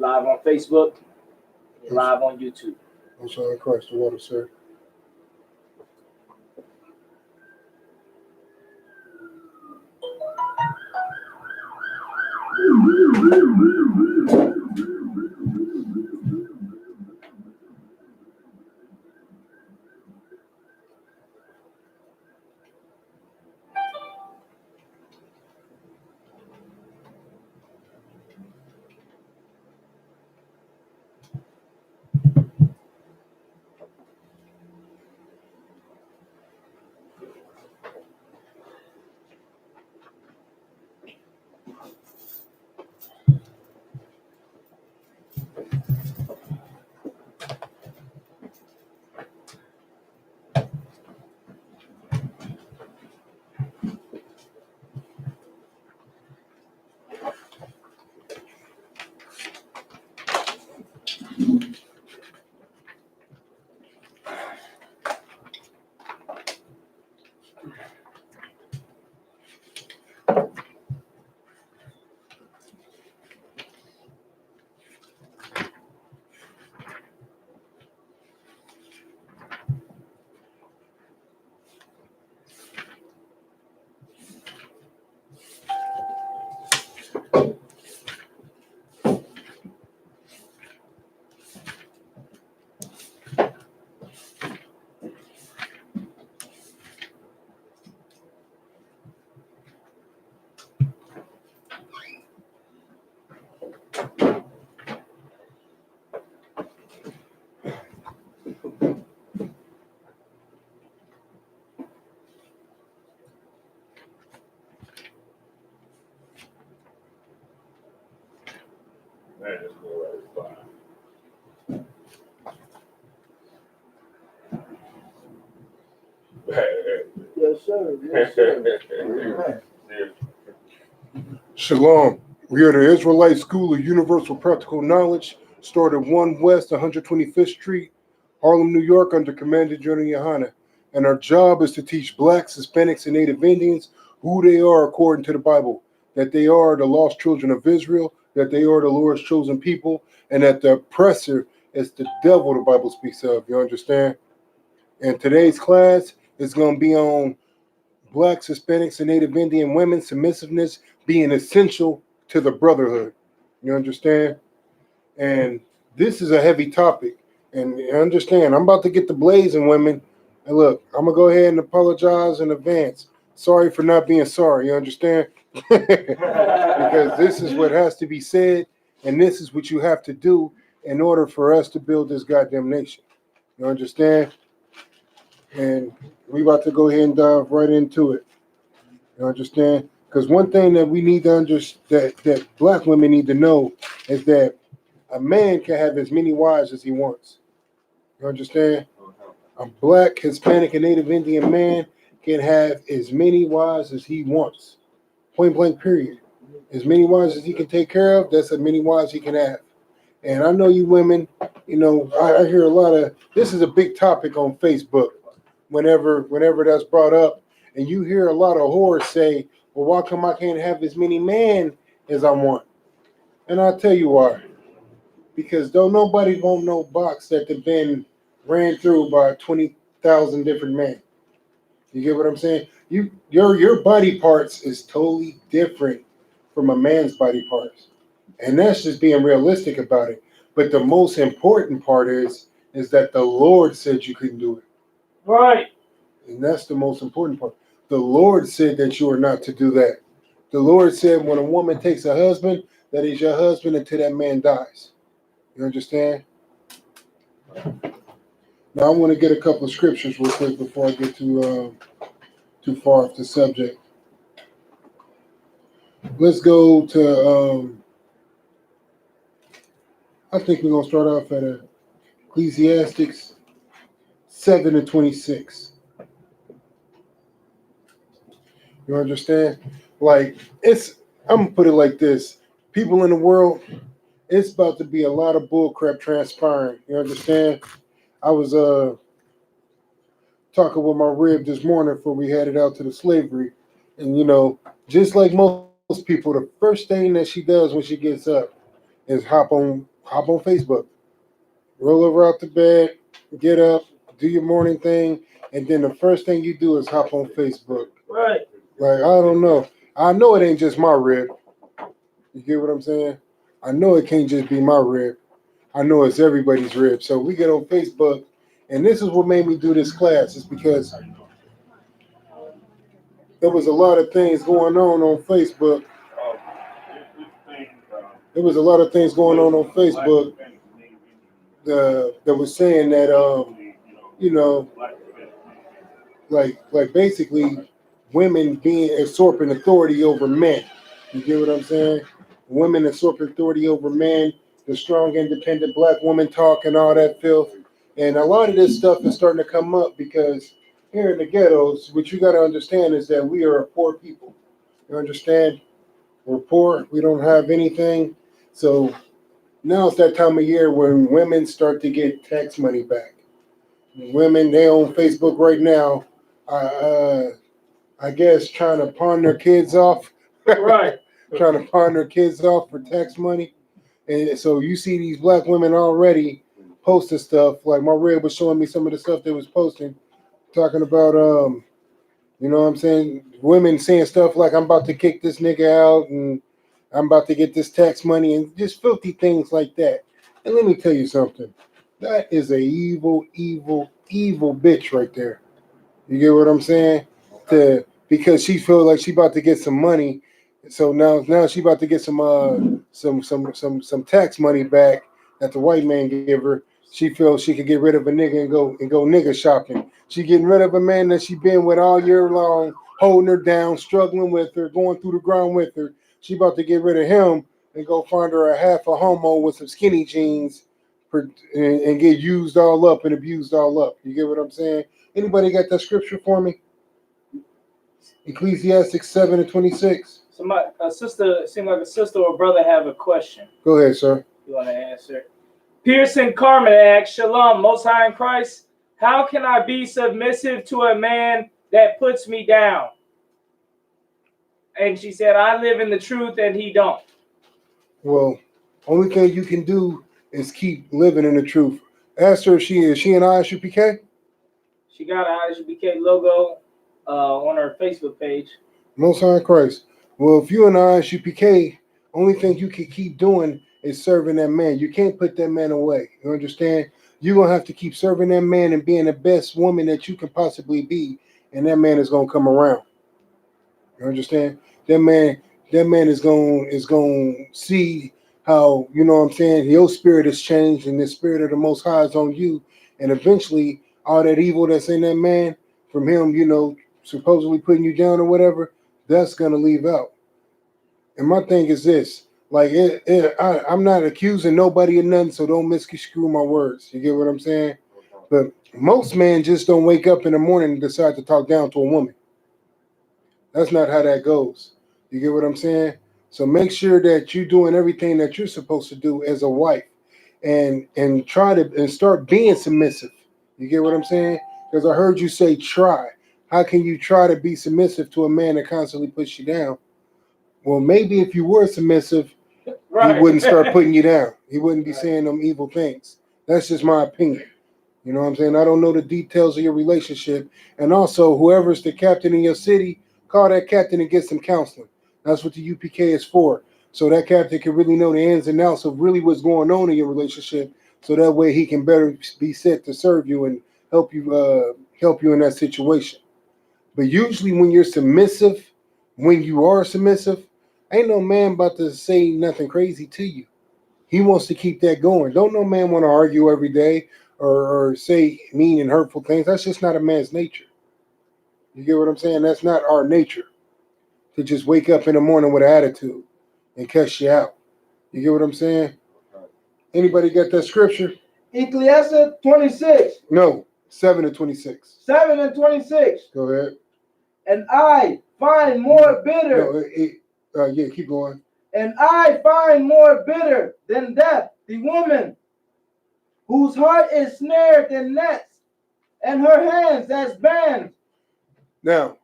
live on Facebook, and live on YouTube. I'm sorry, Christ the water, sir. Yes, sir. Yes, sir. Shalom. We are the Israelite School of Universal Practical Knowledge, started 1 West 125th Street, Harlem, New York, under Commander GEN.YAHANNA. And our job is to teach blacks, Hispanics, and Native Indians who they are according to the Bible, that they are the lost children of Israel, that they are the Lord's chosen people, and that the oppressor is the devil the Bible speaks of. You understand? And today's class is going to be on blacks, Hispanics, and Native Indian women, submissiveness being essential to the brotherhood. You understand? And this is a heavy topic. And understand, I'm about to get the blazing, women. And look, I'm going to go ahead and apologize in advance. Sorry for not being sorry. You understand? Because this is what has to be said, and this is what you have to do in order for us to build this goddamn nation. You understand? And we about to go ahead and dive right into it. You understand? Because one thing that we need to understand, that black women need to know, is that a man can have as many wives as he wants. You understand? A black, Hispanic, and Native Indian man can have as many wives as he wants. Point blank, period. As many wives as he can take care of, that's as many wives he can have. And I know you women, you know, I hear a lot of, this is a big topic on Facebook. Whenever that's brought up, and you hear a lot of whores say, well, why come I can't have as many men as I want? And I'll tell you why. Because don't nobody want no box that have been ran through by 20,000 different men. You get what I'm saying? Your body parts is totally different from a man's body parts. And that's just being realistic about it. But the most important part is that the Lord said you couldn't do it. Right. And that's the most important part. The Lord said that you are not to do that. The Lord said when a woman takes a husband, that is your husband until that man dies. You understand? Now I want to get a couple of scriptures real quick before I get too far off the subject. Let's go to, I think we're going to start off at Ecclesiastes 7:26. You understand? Like, I'm going to put it like this. People in the world, it's about to be a lot of bullcrap transpiring. You understand? I was talking with my rib this morning before we headed out to the slavery. And, you know, just like most people, the first thing that she does when she gets up is hop on hop on Facebook. Roll over out the bed, get up, do your morning thing, and then the first thing you do is hop on Facebook. Right. Like, I don't know. I know it ain't just my rib. You get what I'm saying? I know it can't just be my rib. I know it's everybody's rib. So we get on Facebook, and this is what made me do this class. Is because there was a lot of things going on Facebook. There was a lot of things going on Facebook that was saying that, you know, like basically women being usurping authority over men. You get what I'm saying? Women usurping authority over men, the strong, independent black woman talk and all that filth. And a lot of this stuff is starting to come up because here in the ghettos, what you got to understand is that we are a poor people. You understand? We're poor. We don't have anything. So now it's that time of year when women start to get tax money back. Women, they on Facebook right now, I guess trying to pawn their kids off. Right. Trying to pawn their kids off for tax money. And so you see these black women already posting stuff. Like my red was showing me some of the stuff they was posting, talking about you know what I'm saying, women saying stuff like, I'm about to kick this nigga out and I'm about to get this tax money and just filthy things like that. And let me tell you something. That is a evil, evil, evil bitch right there. You get what I'm saying? Because she feels like she about to get some money. So now she about to get some tax money back that the white man gave her. She feels she could get rid of a nigga and go nigga shopping. She getting rid of a man that she been with all year long, holding her down, struggling with her, going through the ground with her. She about to get rid of him and go find her a half a homo with some skinny jeans and get used all up and abused all up. You get what I'm saying? Anybody got that scripture for me? Ecclesiastes 7:26. Somebody, a sister, seemed like a sister or brother have a question. Go ahead, sir. You want to answer? Pearson Carmen asks, Shalom, Most High in Christ, how can I be submissive to a man that puts me down? And she said, I live in the truth and he don't. Well, only thing you can do is keep living in the truth. Ask her if she an I.S.U.P.K? She got an I.S.U.P.K logo on her Facebook page. Most High in Christ. Well, if you're an I.S.U.P.K, only thing you can keep doing is serving that man. You can't put that man away. You understand? You're going to have to keep serving that man and being the best woman that you can possibly be, and that man is going to come around. You understand? That man is going to see how, you know what I'm saying, your spirit has changed and the spirit of the Most High is on you, and eventually all that evil that's in that man from him, you know, supposedly putting you down or whatever, that's going to leave out. And my thing is this, like, I'm not accusing nobody of nothing, so don't misconstrue my words. You get what I'm saying? But most men just don't wake up in the morning and decide to talk down to a woman. That's not how that goes. You get what I'm saying? So make sure that you're doing everything that you're supposed to do as a wife, and try to and start being submissive. You get what I'm saying? Because I heard you say try. How can you try to be submissive to a man that constantly puts you down? Well, maybe if you were submissive, Right. he wouldn't start putting you down. He wouldn't be saying them evil things. That's just my opinion. You know what I'm saying? I don't know the details of your relationship. And also, whoever's the captain in your city, call that captain and get some counseling. That's what the U.P.K is for. So that captain can really know the ins and outs of really what's going on in your relationship. So that way he can better be set to serve you and help you in that situation. But usually when you're submissive, when you are submissive, ain't no man about to say nothing crazy to you. He wants to keep that going. Don't no man want to argue every day or say mean and hurtful things. That's just not a man's nature. You get what I'm saying? That's not our nature, to just wake up in the morning with an attitude and cuss you out. You get what I'm saying? Anybody got that scripture? Ecclesiastes 26. No, 7:26. 7:26. Go ahead. And I find more bitter. No, yeah, keep going. And I find more bitter than death the woman whose heart is snared in nets and her hands as bands. Now,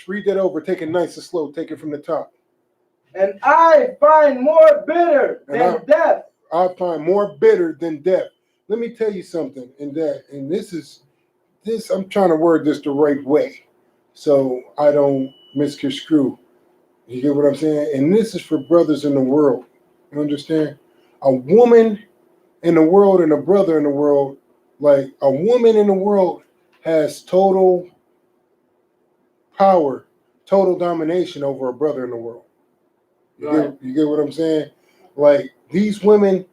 read that over. Take it nice and slow. Take it from the top. And I find more bitter than death. I find more bitter than death. Let me tell you something, and this I'm trying to word this the right way, so I don't misconstrue. You get what I'm saying? And this is for brothers in the world. You understand? A woman in the world and a brother in the world, like a woman in the world has total power, total domination over a brother in the world. You get what I'm saying? Like these women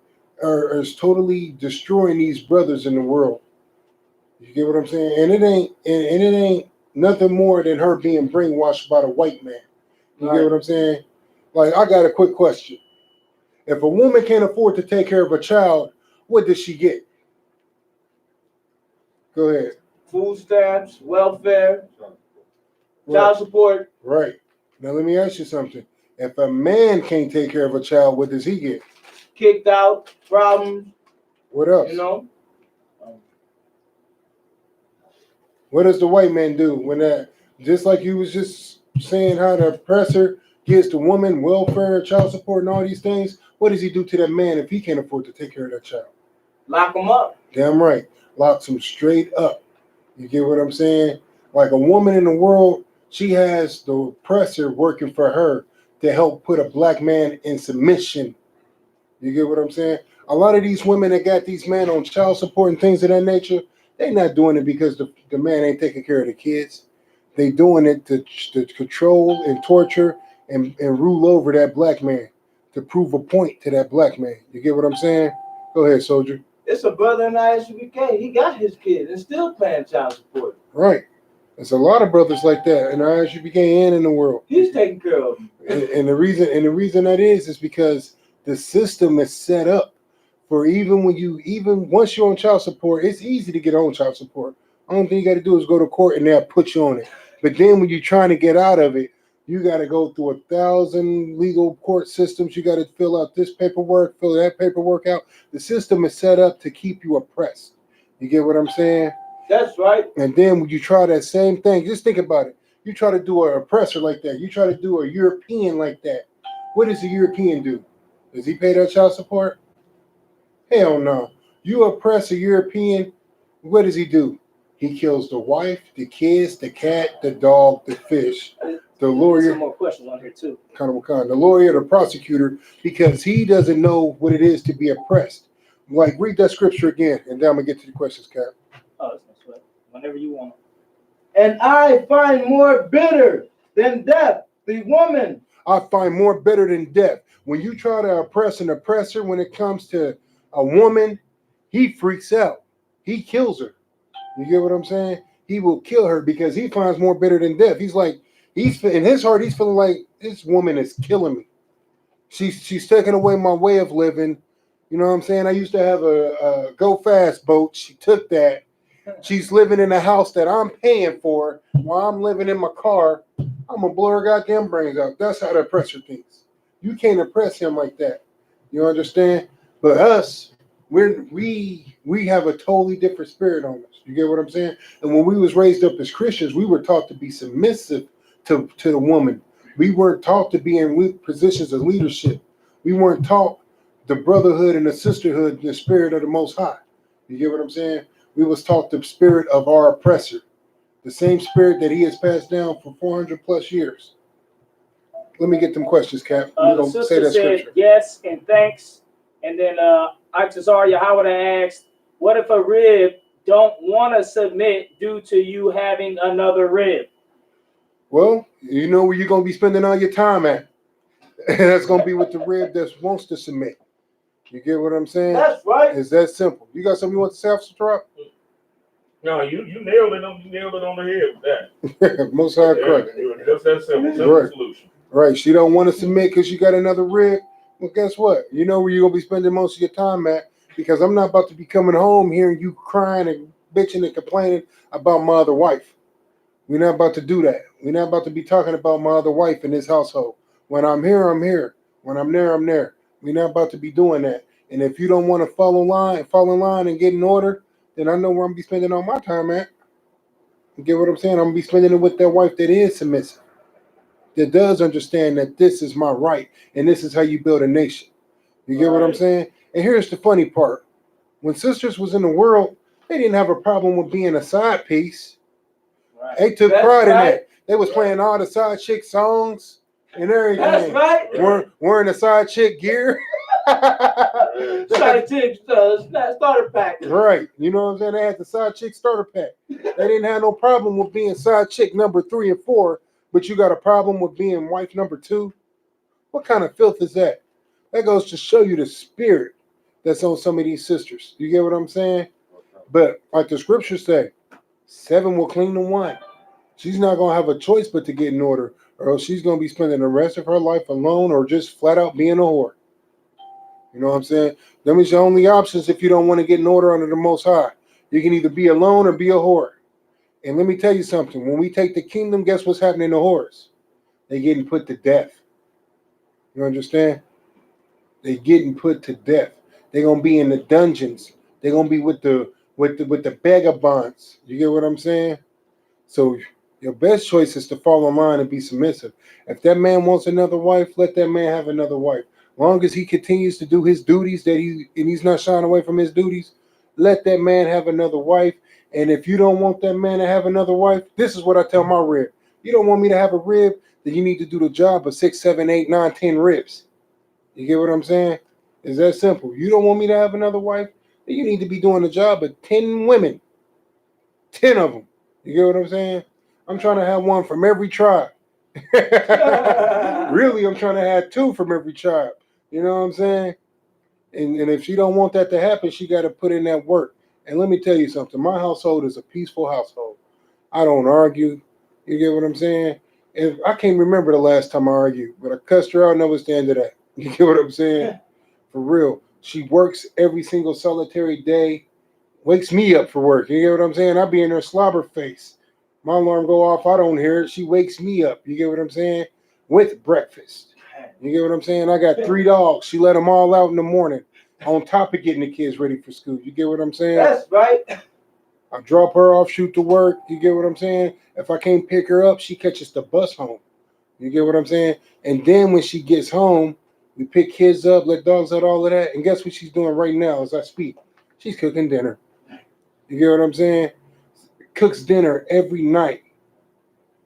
are totally destroying these brothers in the world. You get what I'm saying? And it ain't nothing more than her being brainwashed by the white man. You get what I'm saying? Like I got a quick question. If a woman can't afford to take care of a child, what does she get? Go ahead. Food stamps, welfare, child support. Right. Now let me ask you something. If a man can't take care of a child, what does he get? Kicked out, problems. What else? You know? What does the white man do when that, just like you was just saying how the oppressor gives the woman welfare, child support, and all these things, what does he do to that man if he can't afford to take care of that child? Lock him up. Damn right. Locks him straight up. You get what I'm saying? Like a woman in the world, she has the oppressor working for her to help put a black man in submission. You get what I'm saying? A lot of these women that got these men on child support and things of that nature, they not doing it because the man ain't taking care of the kids. They doing it to control and torture and rule over that black man, to prove a point to that black man. You get what I'm saying? Go ahead, soldier. It's a brother in I.S.U.P.K. He got his kid and still paying child support. Right. There's a lot of brothers like that in I.S.U.P.K. and in the world. He's taking care of them. And the reason that is because the system is set up for even once you're on child support, it's easy to get on child support. Only thing you got to do is go to court and they'll put you on it. But then when you're trying to get out of it, you got to go through 1,000 legal court systems. You got to fill out this paperwork, fill that paperwork out. The system is set up to keep you oppressed. You get what I'm saying? That's right. And then when you try that same thing, just think about it. You try to do an oppressor like that. You try to do a European like that. What does a European do? Does he pay that child support? Hell no. You oppress a European, what does he do? He kills the wife, the kids, the cat, the dog, the fish, the lawyer. Some more questions on here too. The lawyer, the prosecutor, because he doesn't know what it is to be oppressed. Like, read that scripture again, and then I'm going to get to the questions, Cap. Oh, that's no sweat. Whenever you want. And I find more bitter than death the woman. I find more bitter than death. When you try to oppress an oppressor, when it comes to a woman, he freaks out. He kills her. You get what I'm saying? He will kill her because he finds more bitter than death. He's like, in his heart, he's feeling like this woman is killing me. She's taking away my way of living. You know what I'm saying? I used to have a go fast boat. She took that. She's living in a house that I'm paying for while I'm living in my car. I'm gonna blow her goddamn brains out. That's how the oppressor thinks. You can't oppress him like that. You understand? But us, we have a totally different spirit on us. You get what I'm saying? And when we was raised up as Christians, we were taught to be submissive to the woman. We weren't taught to be in positions of leadership. We weren't taught the brotherhood and the sisterhood, the spirit of the Most High. You get what I'm saying? We was taught the spirit of our oppressor, the same spirit that he has passed down for 400 plus years. Let me get them questions, Cap. The sister said yes and thanks. And then GEN.YAHANNA asked, what if a rib don't want to submit due to you having another rib? Well, you know where you're going to be spending all your time at. And that's going to be with the rib that wants to submit. You get what I'm saying? That's right. It's that simple. You got something you want to say, Submissiveness? No, you nailed it. You nailed it on the head with that. Most High Christ. That's that simple solution. Right. She don't want to submit because she got another rib. Well, guess what? You know where you're going to be spending most of your time at, because I'm not about to be coming home hearing you crying and bitching and complaining about my other wife. We're not about to do that. We're not about to be talking about my other wife in this household. When I'm here, I'm here. When I'm there, I'm there. We're not about to be doing that. And if you don't want to fall in line and get in order, then I know where I'm going to be spending all my time at. You get what I'm saying? I'm going to be spending it with that wife that is submissive, that does understand that this is my right and this is how you build a nation. You get what I'm saying? And here's the funny part. When sisters was in the world, they didn't have a problem with being a side piece. Right. They took That's pride in right. that. They was playing all the side chick songs and everything. That's right. Wearing the side chick gear. Side chick starter pack. Right. You know what I'm saying? They had the side chick starter pack. They didn't have no problem with being side chick number 3 and 4, but you got a problem with being wife number 2? What kind of filth is that? That goes to show you the spirit that's on some of these sisters. You get what I'm saying? But like the scriptures say, 7 will cling to 1. She's not going to have a choice but to get in order, or else she's going to be spending the rest of her life alone or just flat out being a whore. You know what I'm saying? That means your only options if you don't want to get in order under the Most High. You can either be alone or be a whore. And let me tell you something. When we take the kingdom, guess what's happening to whores? They're getting put to death. You understand? They're getting put to death. They're going to be in the dungeons. They're going to be with the vagabonds. You get what I'm saying? So your best choice is to fall in line and be submissive. If that man wants another wife, let that man have another wife. Long as he continues to do his duties, and he's not shying away from his duties, let that man have another wife. And if you don't want that man to have another wife, this is what I tell my rib. You don't want me to have a rib, then you need to do the job of 6, 7, 8, 9, 10 ribs. You get what I'm saying? It's that simple. You don't want me to have another wife, then you need to be doing the job of 10 women. 10 of them. You get what I'm saying? I'm trying to have one from every tribe. Really, I'm trying to have 2 from every tribe. You know what I'm saying? And if she don't want that to happen, she got to put in that work. And let me tell you something. My household is a peaceful household. I don't argue. You get what I'm saying? If I can't remember the last time I argued, but I cussed her out and never stand to that. You get what I'm saying? For real. She works every single solitary day. Wakes me up for work. You get what I'm saying? I be in her slobber face. My alarm go off. I don't hear it. She wakes me up. You get what I'm saying? With breakfast. You get what I'm saying? I got 3 dogs. She let them all out in the morning on top of getting the kids ready for school. You get what I'm saying? That's right. I drop her off, shoot to work. You get what I'm saying? If I can't pick her up, she catches the bus home. You get what I'm saying? And then when she gets home, we pick kids up, let dogs out, all of that. And guess what she's doing right now as I speak? She's cooking dinner. You get what I'm saying? Cooks dinner every night.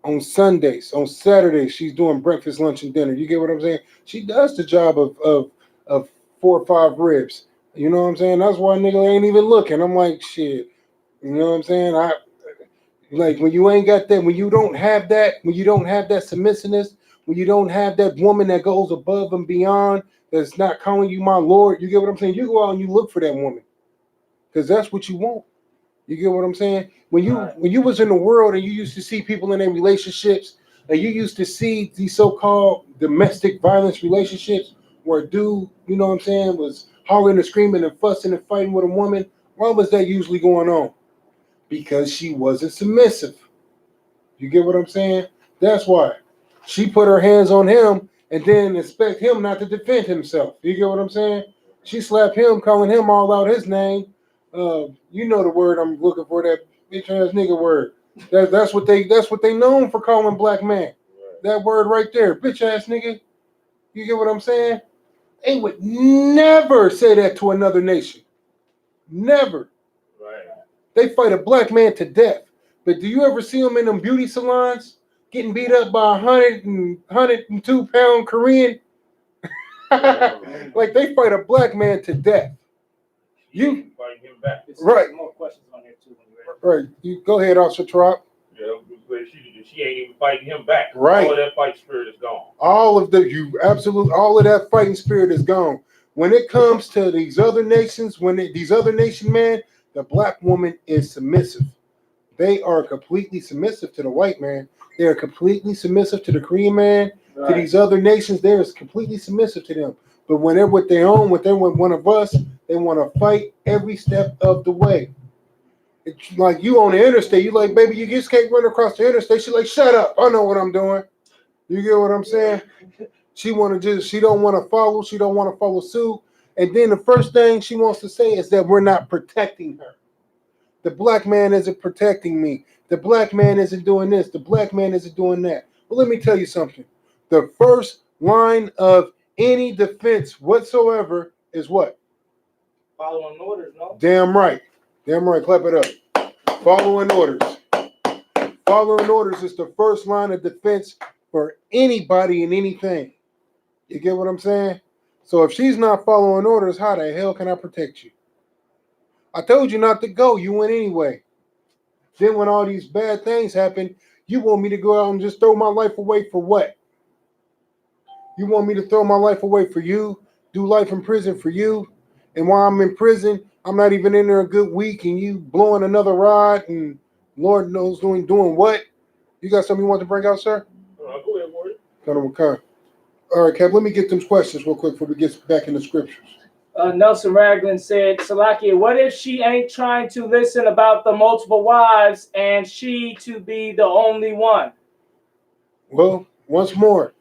On Sundays, on Saturdays, she's doing breakfast, lunch, and dinner. You get what I'm saying? She does the job of 4 or 5 ribs. You know what I'm saying? That's why nigga ain't even looking. I'm like, shit. You know what I'm saying? I like when you ain't got that, when you don't have that submissiveness, when you don't have that woman that goes above and beyond, that's not calling you my Lord. You get what I'm saying? You go out and you look for that woman, because that's what you want. You get what I'm saying? When you was in the world and you used to see people in their relationships, and you used to see these so-called domestic violence relationships where a dude, you know what I'm saying, was hollering and screaming and fussing and fighting with a woman, why was that usually going on? Because she wasn't submissive. You get what I'm saying? That's why. She put her hands on him and then expect him not to defend himself. You get what I'm saying? She slapped him, calling him all out his name. You know the word I'm looking for, that bitch ass nigga word. That's what they known for calling black man. That word right there, bitch ass nigga. You get what I'm saying? They would never say that to another nation. Never. Right. They fight a black man to death. But do you ever see them in them beauty salons getting beat up by 102 pound Korean? Like they fight a black man to death. You fighting him back. Right. More questions on here too. When you're ready. Right. You go ahead, Officer Trop. Yeah, she ain't even fighting him back. Right. All of that fight spirit is gone. All of that fighting spirit is gone. When it comes to these other nations, these other nation man, the black woman is submissive. They are completely submissive to the white man. They are completely submissive to the Korean man. Right. To these other nations, they are completely submissive to them. But when they're with their own, when they're with one of us, they want to fight every step of the way. It's like you on the interstate, you like, baby, you just can't run across the interstate. She's like, shut up, I know what I'm doing. You get what I'm saying? She don't want to follow, she don't want to follow suit. And then the first thing she wants to say is that we're not protecting her. The black man isn't protecting me. The black man isn't doing this. The black man isn't doing that. Well, let me tell you something. The first line of any defense whatsoever is what? Following orders, no? Damn right. Damn right. Clap it up. Following orders. Following orders is the first line of defense for anybody and anything. You get what I'm saying? So if she's not following orders, how the hell can I protect you? I told you not to go. You went anyway. Then when all these bad things happen, you want me to go out and just throw my life away for what? You want me to throw my life away for you, do life in prison for you, and while I'm in prison, I'm not even in there a good week, and you blowing another rod, and Lord knows doing what? You got something you want to bring out, sir? Go ahead, Warrior. Okay. All right, Kev, let me get them questions real quick before we get back in the scriptures. Nelson Ragland said, Salakia, what if she ain't trying to listen about the multiple wives and she to be the only one? Well, once more,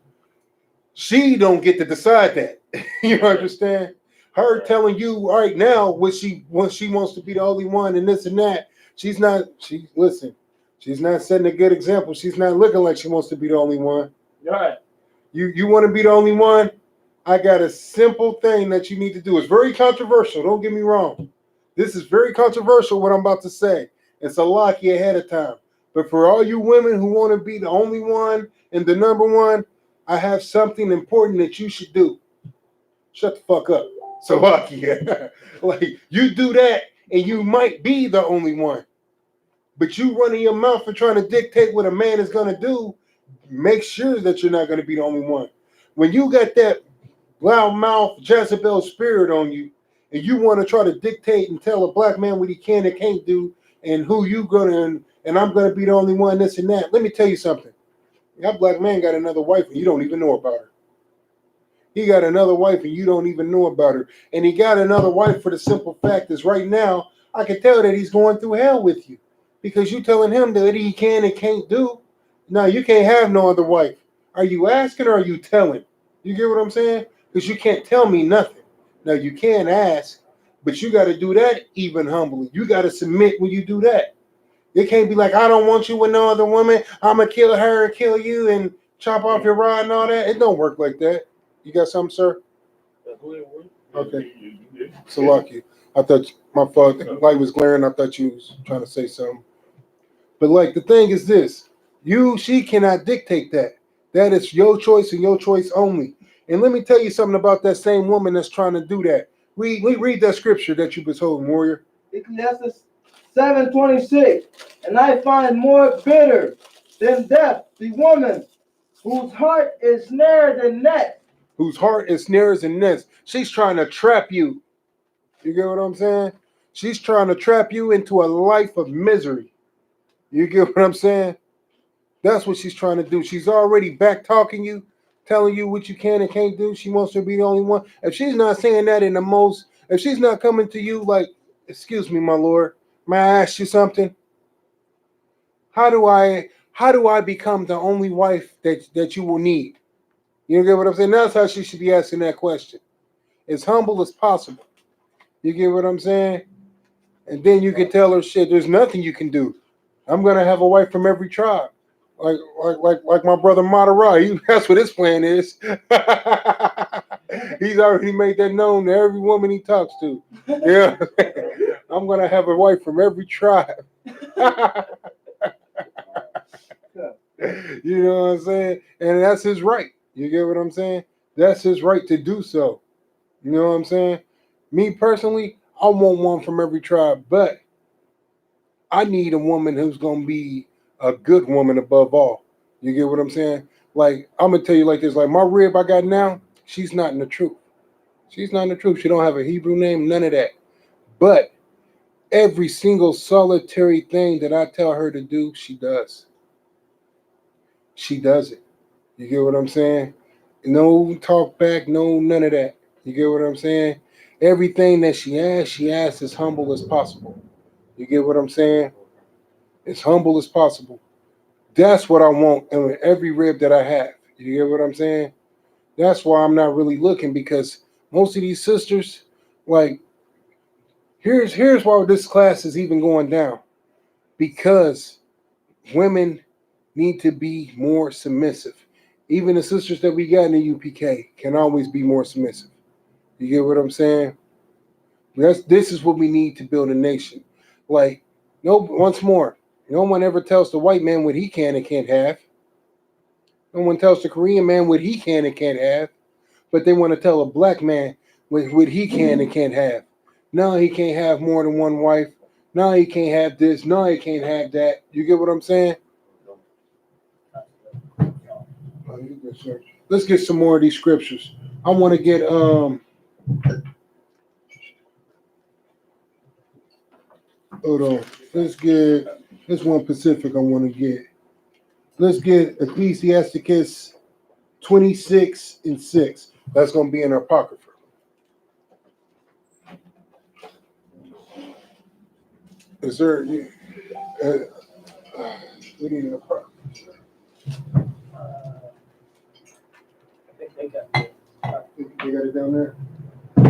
she don't get to decide that. You understand? Her telling you right now what she wants to be the only one and this and that. She's not setting a good example. She's not looking like she wants to be the only one. All right. You want to be the only one? I got a simple thing that you need to do. It's very controversial. Don't get me wrong. This is very controversial what I'm about to say. It's a lock you ahead of time. But for all you women who want to be the only one and the number one, I have something important that you should do. Shut the fuck up. So yeah. Like you do that and you might be the only one. But you running your mouth and trying to dictate what a man is going to do, make sure that you're not going to be the only one. When you got that loudmouth Jezebel spirit on you, and you want to try to dictate and tell a black man what he can and can't do, and who you gonna and I'm gonna be the only one, this and that. Let me tell you something. That black man got another wife and you don't even know about her. He got another wife and you don't even know about her. And he got another wife for the simple fact is right now, I can tell that he's going through hell with you. Because you telling him that he can and can't do. No, you can't have no other wife. Are you asking or are you telling? You get what I'm saying? Because you can't tell me nothing. Now you can ask, but you got to do that even humbly. You got to submit when you do that. It can't be like, I don't want you with no other woman. I'm going to kill her and kill you and chop off your rod and all that. It don't work like that. You got something, sir? Go ahead, Warrior. Okay. So lucky. I thought my fault. The light was glaring. I thought you was trying to say something. But like the thing is this, she cannot dictate that. That is your choice and your choice only. And let me tell you something about that same woman that's trying to do that. Read that scripture that you was holding, warrior. Ecclesiastes 7:26. And I find more bitter than death the woman whose heart is snared in nets. Whose heart is snares and nets. She's trying to trap you. You get what I'm saying? She's trying to trap you into a life of misery. You get what I'm saying? That's what she's trying to do. She's already back talking you, telling you what you can and can't do. She wants to be the only one. If she's not saying that if she's not coming to you like, excuse me, my Lord, may I ask you something? How do I become the only wife that you will need? You get what I'm saying? That's how she should be asking that question. As humble as possible. You get what I'm saying? And then you can tell her, shit, there's nothing you can do. I'm gonna have a wife from every tribe. Like my brother Matara, that's what his plan is. He's already made that known to every woman he talks to. Yeah. I'm gonna have a wife from every tribe. You know what I'm saying? And that's his right. You get what I'm saying? That's his right to do so. You know what I'm saying? Me personally, I want one from every tribe, but I need a woman who's going to be a good woman above all. You get what I'm saying? Like, I'm going to tell you like this. Like, my rib I got now, she's not in the truth. She's not in the truth. She don't have a Hebrew name, none of that. But every single solitary thing that I tell her to do, she does. She does it. You get what I'm saying? No talk back, no none of that. You get what I'm saying? Everything that she asks as humble as possible. You get what I'm saying? As humble as possible. That's what I want in every rib that I have. You get what I'm saying? That's why I'm not really looking, because most of these sisters, like, here's why this class is even going down. Because women need to be more submissive. Even the sisters that we got in the UPK can always be more submissive. You get what I'm saying? This is what we need to build a nation. Like, once more, no one ever tells the white man what he can and can't have. No one tells the Korean man what he can and can't have. But they want to tell a black man what he can and can't have. No, he can't have more than one wife. No, he can't have this. No, he can't have that. You get what I'm saying? Let's get some more of these scriptures. I want to get hold on. Let's get this one Pacific I want to get. Let's get Ecclesiasticus 26:6. That's going to be in our Apocrypha. Is there we need an Apocrypha. They got They got it down there?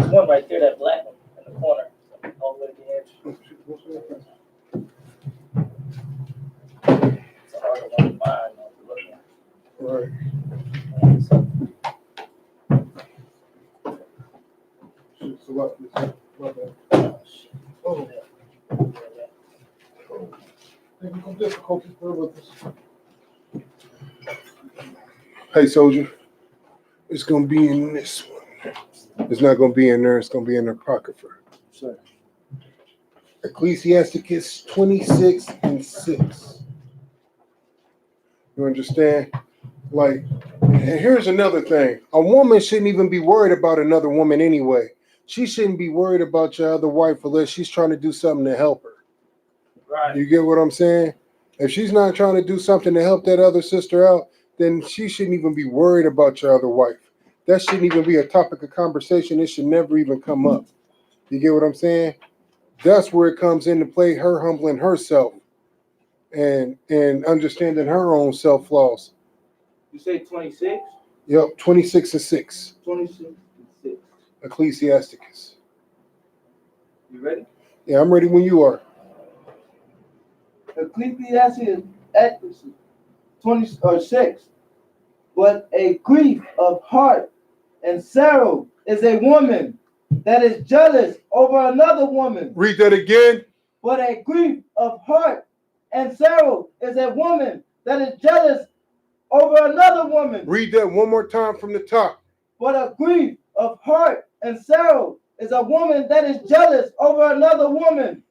there's one right there, that black one in the corner, all the way to the edge. It's a harder one to find. Right. It's a lot. My bad. Oh. Technical difficulties. Bear with us. Hey, soldier. It's going to be in this one. It's not going to be in there. It's going to be in the Apocrypha. Sorry. Ecclesiasticus 26:6. You understand? Like, and here's another thing. A woman shouldn't even be worried about another woman anyway. She shouldn't be worried about your other wife unless she's trying to do something to help her. Right. You get what I'm saying? If she's not trying to do something to help that other sister out, then she shouldn't even be worried about your other wife. That shouldn't even be a topic of conversation. It should never even come up. You get what I'm saying? That's where it comes into play, her humbling herself and understanding her own self-flaws. You say 26? Yep, 26:6. 26. Ecclesiasticus. You ready? Yeah, I'm ready when you are. Ecclesiastes 26. But a grief of heart and sorrow is a woman that is jealous over another woman. Read that again. But a grief of heart and sorrow is a woman that is jealous over another woman. Read that one more time from the top. But a grief of heart and sorrow is a woman that is jealous over another woman.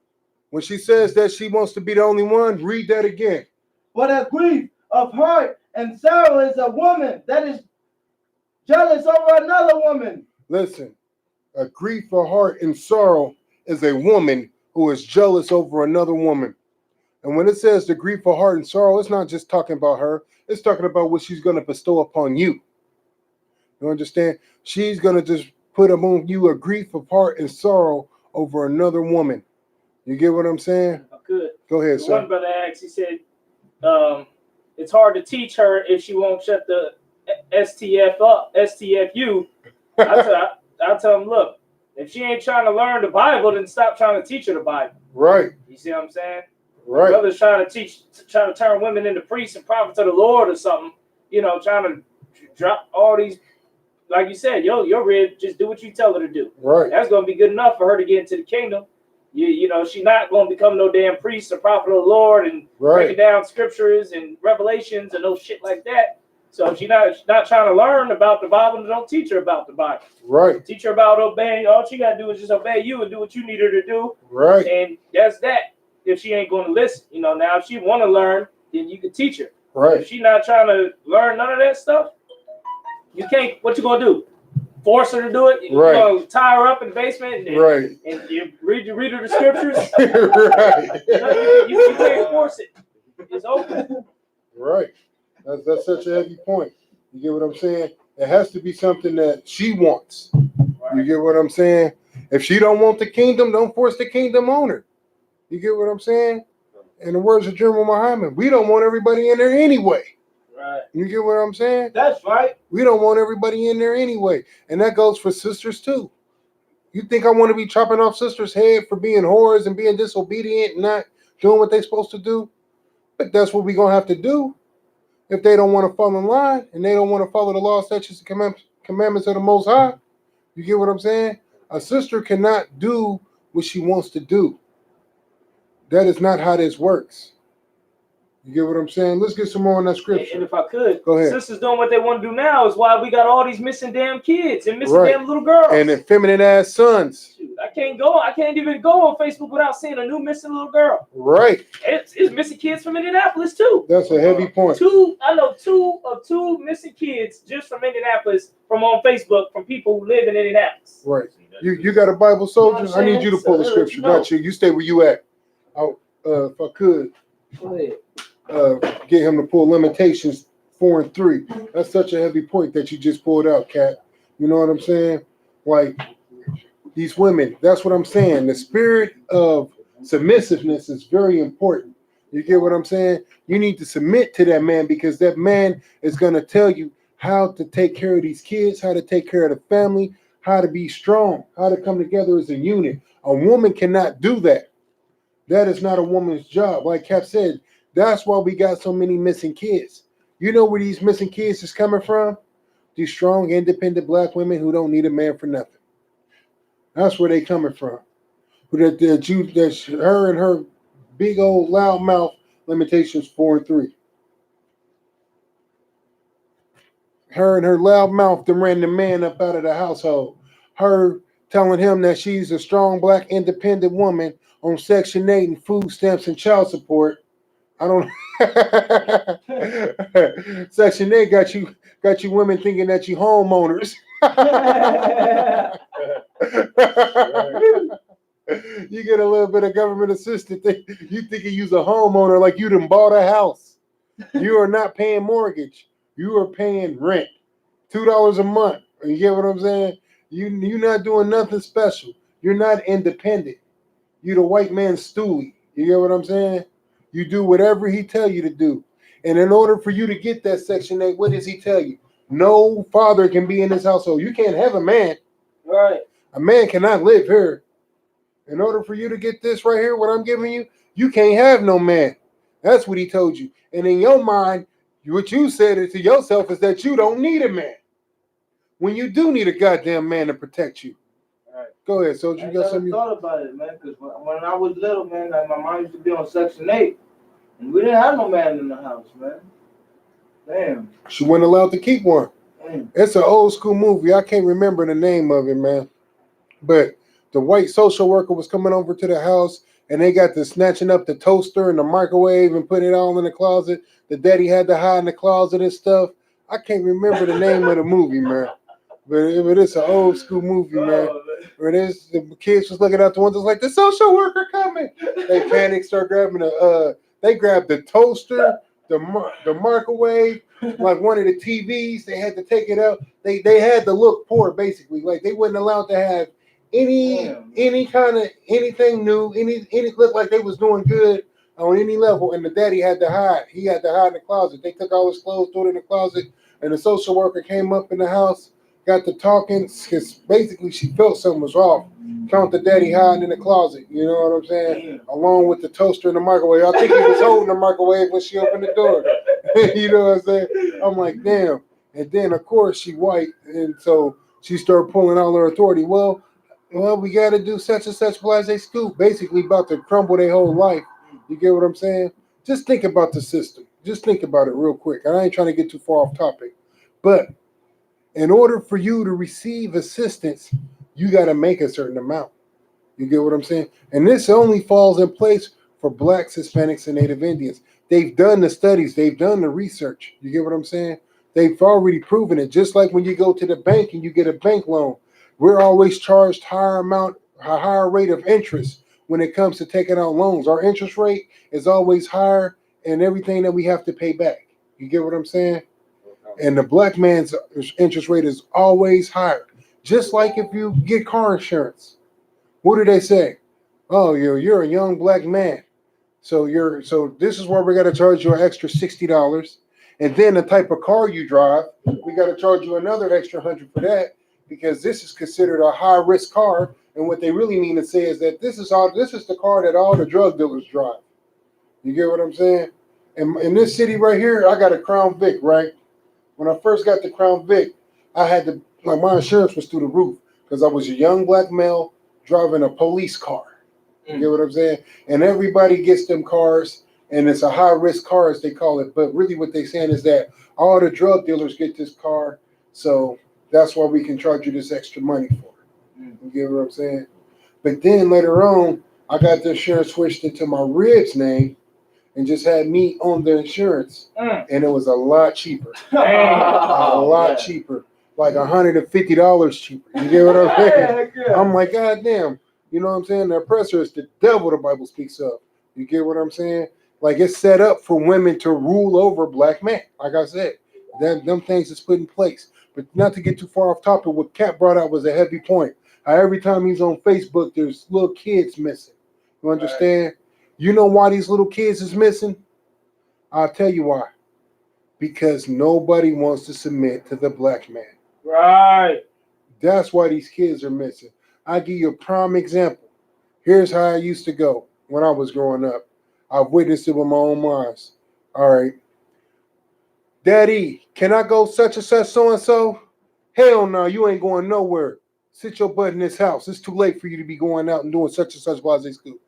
When she says that she wants to be the only one, read that again. But a grief of heart and sorrow is a woman that is jealous over another woman. Listen, a grief of heart and sorrow is a woman who is jealous over another woman. And when it says the grief of heart and sorrow, it's not just talking about her. It's talking about what she's going to bestow upon you. You understand? She's going to just put upon you a grief of heart and sorrow over another woman. You get what I'm saying? I could. Go ahead, sir. One brother asked, he said, it's hard to teach her if she won't shut the STFU. I tell him, look, if she ain't trying to learn the Bible, then stop trying to teach her the Bible. Right. You see what I'm saying? Right. Brothers trying to turn women into priests and prophets of the Lord or something, trying to drop all these, like you said, your rib, just do what you tell her to do. Right. That's going to be good enough for her to get into the kingdom. She's not going to become no damn priest or prophet of the Lord and breaking down scriptures and revelations and no shit like that. So if she's not trying to learn about the Bible, don't teach her about the Bible. Right. Teach her about obeying. All she got to do is just obey you and do what you need her to do. Right. And that's that. If she ain't going to listen, now if she want to learn, then you can teach her. Right. If she not trying to learn none of that stuff, you can't. What you gonna do? Force her to do it? You gonna tie her up in the basement and you read her the scriptures? Right. You can't force it. It's open. Right. That's such a heavy point. You get what I'm saying? It has to be something that she wants. Right. You get what I'm saying? If she don't want the kingdom, don't force the kingdom on her. You get what I'm saying? In the words of General Muhammad, we don't want everybody in there anyway. Right. You get what I'm saying? That's right. We don't want everybody in there anyway. And that goes for sisters too. You think I want to be chopping off sisters' head for being whores and being disobedient and not doing what they're supposed to do? But that's what we're going to have to do if they don't want to fall in line and they don't want to follow the law, statutes, and commandments of the Most High. You get what I'm saying? A sister cannot do what she wants to do. That is not how this works. You get what I'm saying? Let's get some more on that scripture. And if I could, go ahead. Sisters doing what they want to do now is why we got all these missing damn kids and missing damn little girls. And effeminate ass sons. Shoot, I can't even go on Facebook without seeing a new missing little girl. Right. It's missing kids from Indianapolis too. That's a heavy point. I know two missing kids just from Indianapolis from on Facebook from people who live in Indianapolis. Right. You got a Bible, soldier? You know I need you to pull the scripture. Not you. You stay where you at. If I could. Go ahead. Get him to pull Limitations 4 and 3. That's such a heavy point that you just pulled out, Cat. You know what I'm saying? Like these women, that's what I'm saying. The spirit of submissiveness is very important. You get what I'm saying? You need to submit to that man because that man is going to tell you how to take care of these kids, how to take care of the family, how to be strong, how to come together as a unit. A woman cannot do that. That is not a woman's job. Like Cap said, that's why we got so many missing kids. You know where these missing kids is coming from? These strong, independent black women who don't need a man for nothing. That's where they coming from. That's her and her big old loud mouth Limitations 4 and 3. Her and her loud mouth that ran the man up out of the household. Her telling him that she's a strong black independent woman on Section 8 and food stamps and child support. I don't Section 8 got you women thinking that you homeowners. You get a little bit of government assistance. You think you use a homeowner like you done bought a house. You are not paying mortgage. You are paying rent. $2 a month. You get what I'm saying? You're not doing nothing special. You're not independent. You're the white man's stoolie. You get what I'm saying? You do whatever he tell you to do. And in order for you to get that Section 8, what does he tell you? No father can be in this household. You can't have a man. Right. A man cannot live here. In order for you to get this right here, what I'm giving you, you can't have no man. That's what he told you. And in your mind, what you said to yourself is that you don't need a man. When you do need a goddamn man to protect you. Right. Go ahead, soldier. You got something? I thought about it, man, because when I was little, man, like my mom used to be on Section 8, and we didn't have no man in the house, man. Damn. She wasn't allowed to keep one. Damn. It's an old school movie. I can't remember the name of it, man. But the white social worker was coming over to the house, and they got to snatching up the toaster and the microwave and putting it all in the closet. The daddy had to hide in the closet and stuff. I can't remember the name of the movie, man. But it's an old school movie, man. Where the kids was looking out the windows like, the social worker coming. They panicked, start grabbing they grabbed the toaster, the microwave, like one of the TVs. They had to take it out. They had to look poor, basically. Like they wasn't allowed to have any kind of anything new. Any looked like they was doing good on any level. And the daddy had to hide. He had to hide in the closet. They took all his clothes, threw it in the closet, and the social worker came up in the house. Got to talking because basically she felt something was off. Count the daddy hiding in the closet, you know what I'm saying? Along with the toaster and the microwave. I think he was holding the microwave when she opened the door. You know what I'm saying? I'm like, damn. And then of course she white, and so she started pulling all her authority. Well, we got to do such and such blase scoop. Basically about to crumble their whole life. You get what I'm saying? Just think about the system. Just think about it real quick. I ain't trying to get too far off topic, but in order for you to receive assistance, you got to make a certain amount. You get what I'm saying? And this only falls in place for blacks, Hispanics, and Native Indians. They've done the studies. They've done the research. You get what I'm saying? They've already proven it. Just like when you go to the bank and you get a bank loan, we're always charged a higher rate of interest when it comes to taking out loans. Our interest rate is always higher than everything that we have to pay back. You get what I'm saying? And the black man's interest rate is always higher. Just like if you get car insurance. What do they say? Oh, you're a young black man. So this is where we're gonna charge you an extra $60. And then the type of car you drive, we gotta charge you another extra $100 for that, because this is considered a high risk car. And what they really mean to say is that this is the car that all the drug dealers drive. You get what I'm saying? And in this city right here, I got a Crown Vic, right? When I first got the Crown Vic, I had to, my insurance was through the roof because I was a young black male driving a police car. You get what I'm saying? And everybody gets them cars, and it's a high-risk car, as they call it. But really what they're saying is that all the drug dealers get this car, so that's why we can charge you this extra money for it. You get what I'm saying? But then later on, I got the insurance switched into my rib's name and just had me on the insurance. And it was a lot cheaper. A lot cheaper. Like $150 cheaper. You get what I'm saying? I'm like, God damn. You know what I'm saying? The oppressor is the devil the Bible speaks of. You get what I'm saying? Like, it's set up for women to rule over black men. Like I said, them things is put in place. But not to get too far off topic, what Cat brought out was a heavy point. How every time he's on Facebook, there's little kids missing. You understand? Right. You know why these little kids is missing? I'll tell you why. Because nobody wants to submit to the black man. Right. That's why these kids are missing. I'll give you a prime example. Here's how I used to go when I was growing up. I've witnessed it with my own eyes. All right. Daddy, can I go such and such so-and-so? Hell no, you ain't going nowhere. Sit your butt in this house. It's too late for you to be going out and doing such and such blase school.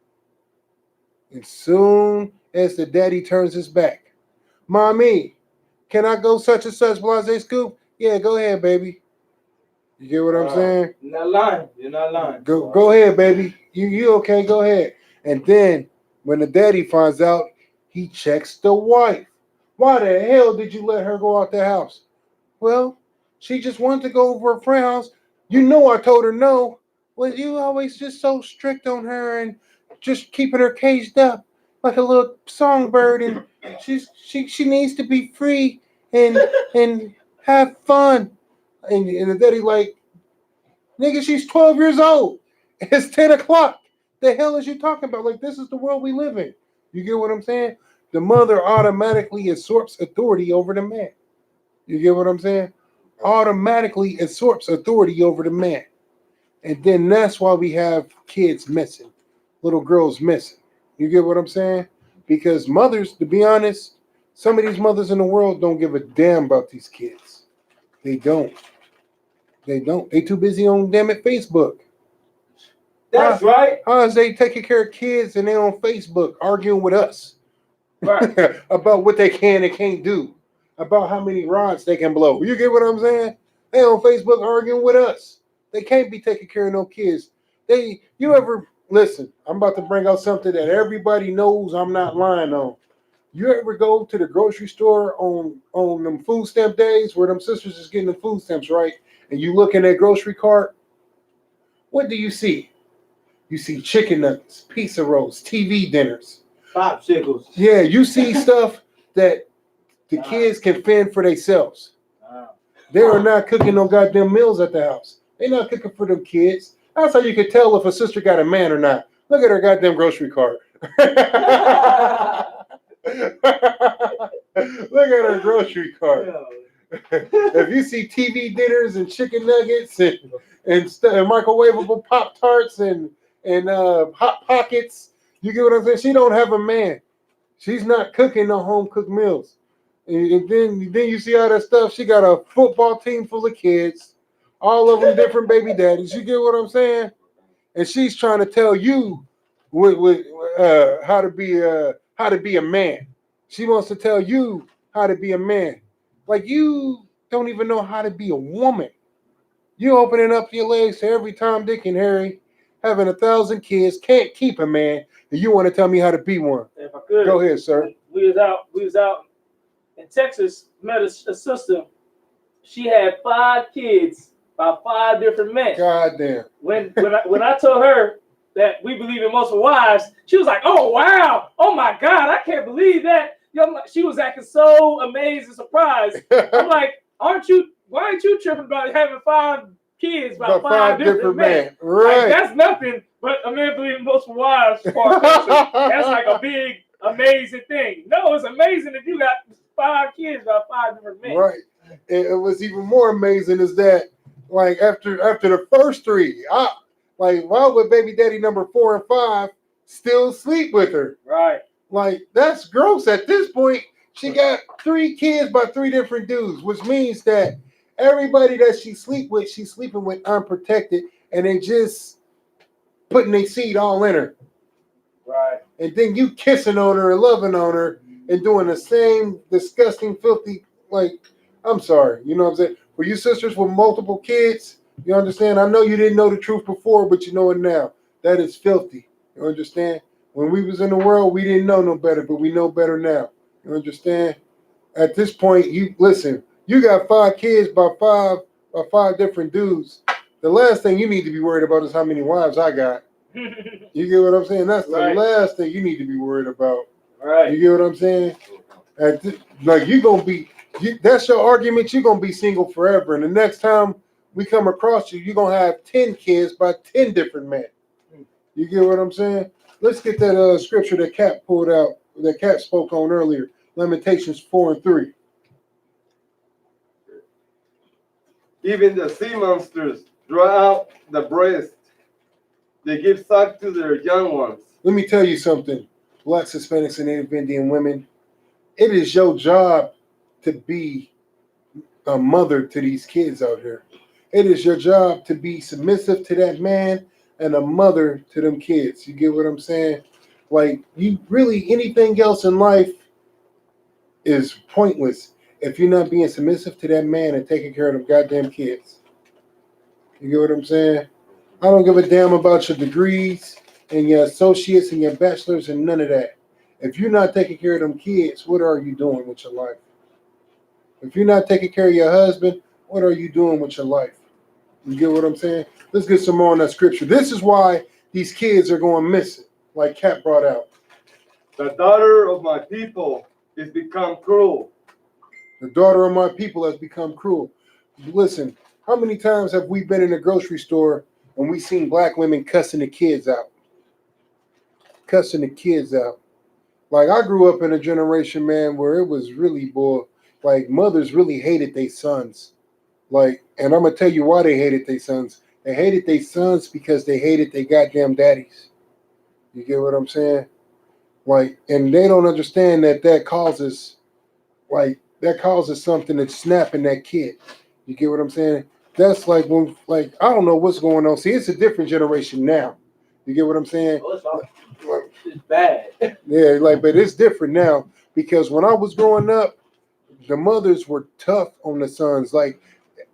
And soon as the daddy turns his back, Mommy, can I go such and such blase school? Yeah, go ahead, baby. You get what I'm saying? You're not lying. You're not lying. Go ahead, baby. You okay? Go ahead. And then when the daddy finds out, he checks the wife. Why the hell did you let her go out the house? Well, she just wanted to go over her friend's house. You know I told her no. Well, you always just so strict on her and just keeping her caged up like a little songbird, and she needs to be free and have fun. And the daddy like, nigga, she's 12 years old. It's 10 o'clock. The hell is you talking about? Like, this is the world we live in. You get what I'm saying? The mother automatically usurps authority over the man. You get what I'm saying? Automatically usurps authority over the man. And then that's why we have kids missing, little girls missing. You get what I'm saying? Because mothers, to be honest, some of these mothers in the world don't give a damn about these kids. They don't. They don't. They too busy on damn it Facebook. That's right. How is they taking care of kids and they on Facebook arguing with us? Right. About what they can and can't do. About how many rods they can blow. You get what I'm saying? They on Facebook arguing with us. They can't be taking care of no kids. You ever listen, I'm about to bring out something that everybody knows I'm not lying on. You ever go to the grocery store on them food stamp days where them sisters is getting the food stamps, right? And you look in that grocery cart, what do you see? You see chicken nuggets, pizza rolls, TV dinners. Popsicles. Yeah, you see stuff that the kids can fend for themselves. They are not cooking no goddamn meals at the house. They're not cooking for them kids. That's how you can tell if a sister got a man or not. Look at her goddamn grocery cart. Look at her grocery cart. If you see TV dinners and chicken nuggets and microwavable Pop-Tarts and Hot Pockets, you get what I'm saying? She don't have a man. She's not cooking no home cooked meals. And then you see all that stuff. She got a football team full of kids, all of them different baby daddies. You get what I'm saying? And she's trying to tell you how to be a man. She wants to tell you how to be a man. Like, you don't even know how to be a woman. You opening up your legs to every Tom, Dick, and Harry, having 1,000 kids, can't keep a man, and you want to tell me how to be one. If I could, go ahead, sir. We was out in Texas, met a sister. She had 5 kids by 5 different men. God damn. When I told her that we believe in multiple wives, she was like, "Oh wow, oh my God, I can't believe that." She was acting so amazed and surprised. I'm like, why aren't you tripping about having 5 kids by 5 different men? Right. Like, that's nothing but a man believing multiple wives for our culture. That's like a big, amazing thing. No, it's amazing if you got 5 kids by 5 different men. Right. It was even more amazing is that, like, after the first 3, why would baby daddy number 4 and 5 still sleep with her? Right. Like, that's gross at this point. She got 3 kids by 3 different dudes, which means that everybody that she's sleeping with unprotected, and they just putting their seed all in her. Right. And then you kissing on her and loving on her and doing the same disgusting, filthy, like, I'm sorry, you know what I'm saying? For you sisters with multiple kids, you understand? I know you didn't know the truth before, but you know it now. That is filthy. You understand? When we was in the world, we didn't know no better, but we know better now. You understand? At this point, you listen, you got 5 kids by five different dudes. The last thing you need to be worried about is how many wives I got. You get what I'm saying? That's the last thing you need to be worried about. Right. You get what I'm saying? Like you're gonna be, that's your argument. You're gonna be single forever, and the next time we come across you, you're gonna have 10 kids by 10 different men. You get what I'm saying? Let's get that scripture that Cap pulled out, that Cap spoke on earlier. Lamentations 4:3. Even the sea monsters draw out the breast. They give suck to their young ones. Let me tell you something, Blacks, Hispanics, and Native Indian women. It is your job to be a mother to these kids out here. It is your job to be submissive to that man and a mother to them kids. You get what I'm saying? Like, you really, anything else in life is pointless if you're not being submissive to that man and taking care of them goddamn kids. You get what I'm saying? I don't give a damn about your degrees and your associates and your bachelors and none of that. If you're not taking care of them kids, what are you doing with your life? If you're not taking care of your husband, what are you doing with your life? You get what I'm saying? Let's get some more on that scripture. This is why these kids are going missing, like Kat brought out. The daughter of my people is become cruel. The daughter of my people has become cruel. Listen, how many times have we been in a grocery store and we seen black women cussing the kids out? Cussing the kids out. Like, I grew up in a generation, man, where it was really, boy, like, mothers really hated their sons. Like, and I'm going to tell you why they hated their sons. They hated their sons because they hated their goddamn daddies. You get what I'm saying? Like, and they don't understand that causes, like, that causes something that's snapping that kid. You get what I'm saying? That's like when, like, I don't know what's going on. See, it's a different generation now. You get what I'm saying? It's bad. Yeah, like, but it's different now because when I was growing up, the mothers were tough on the sons. Like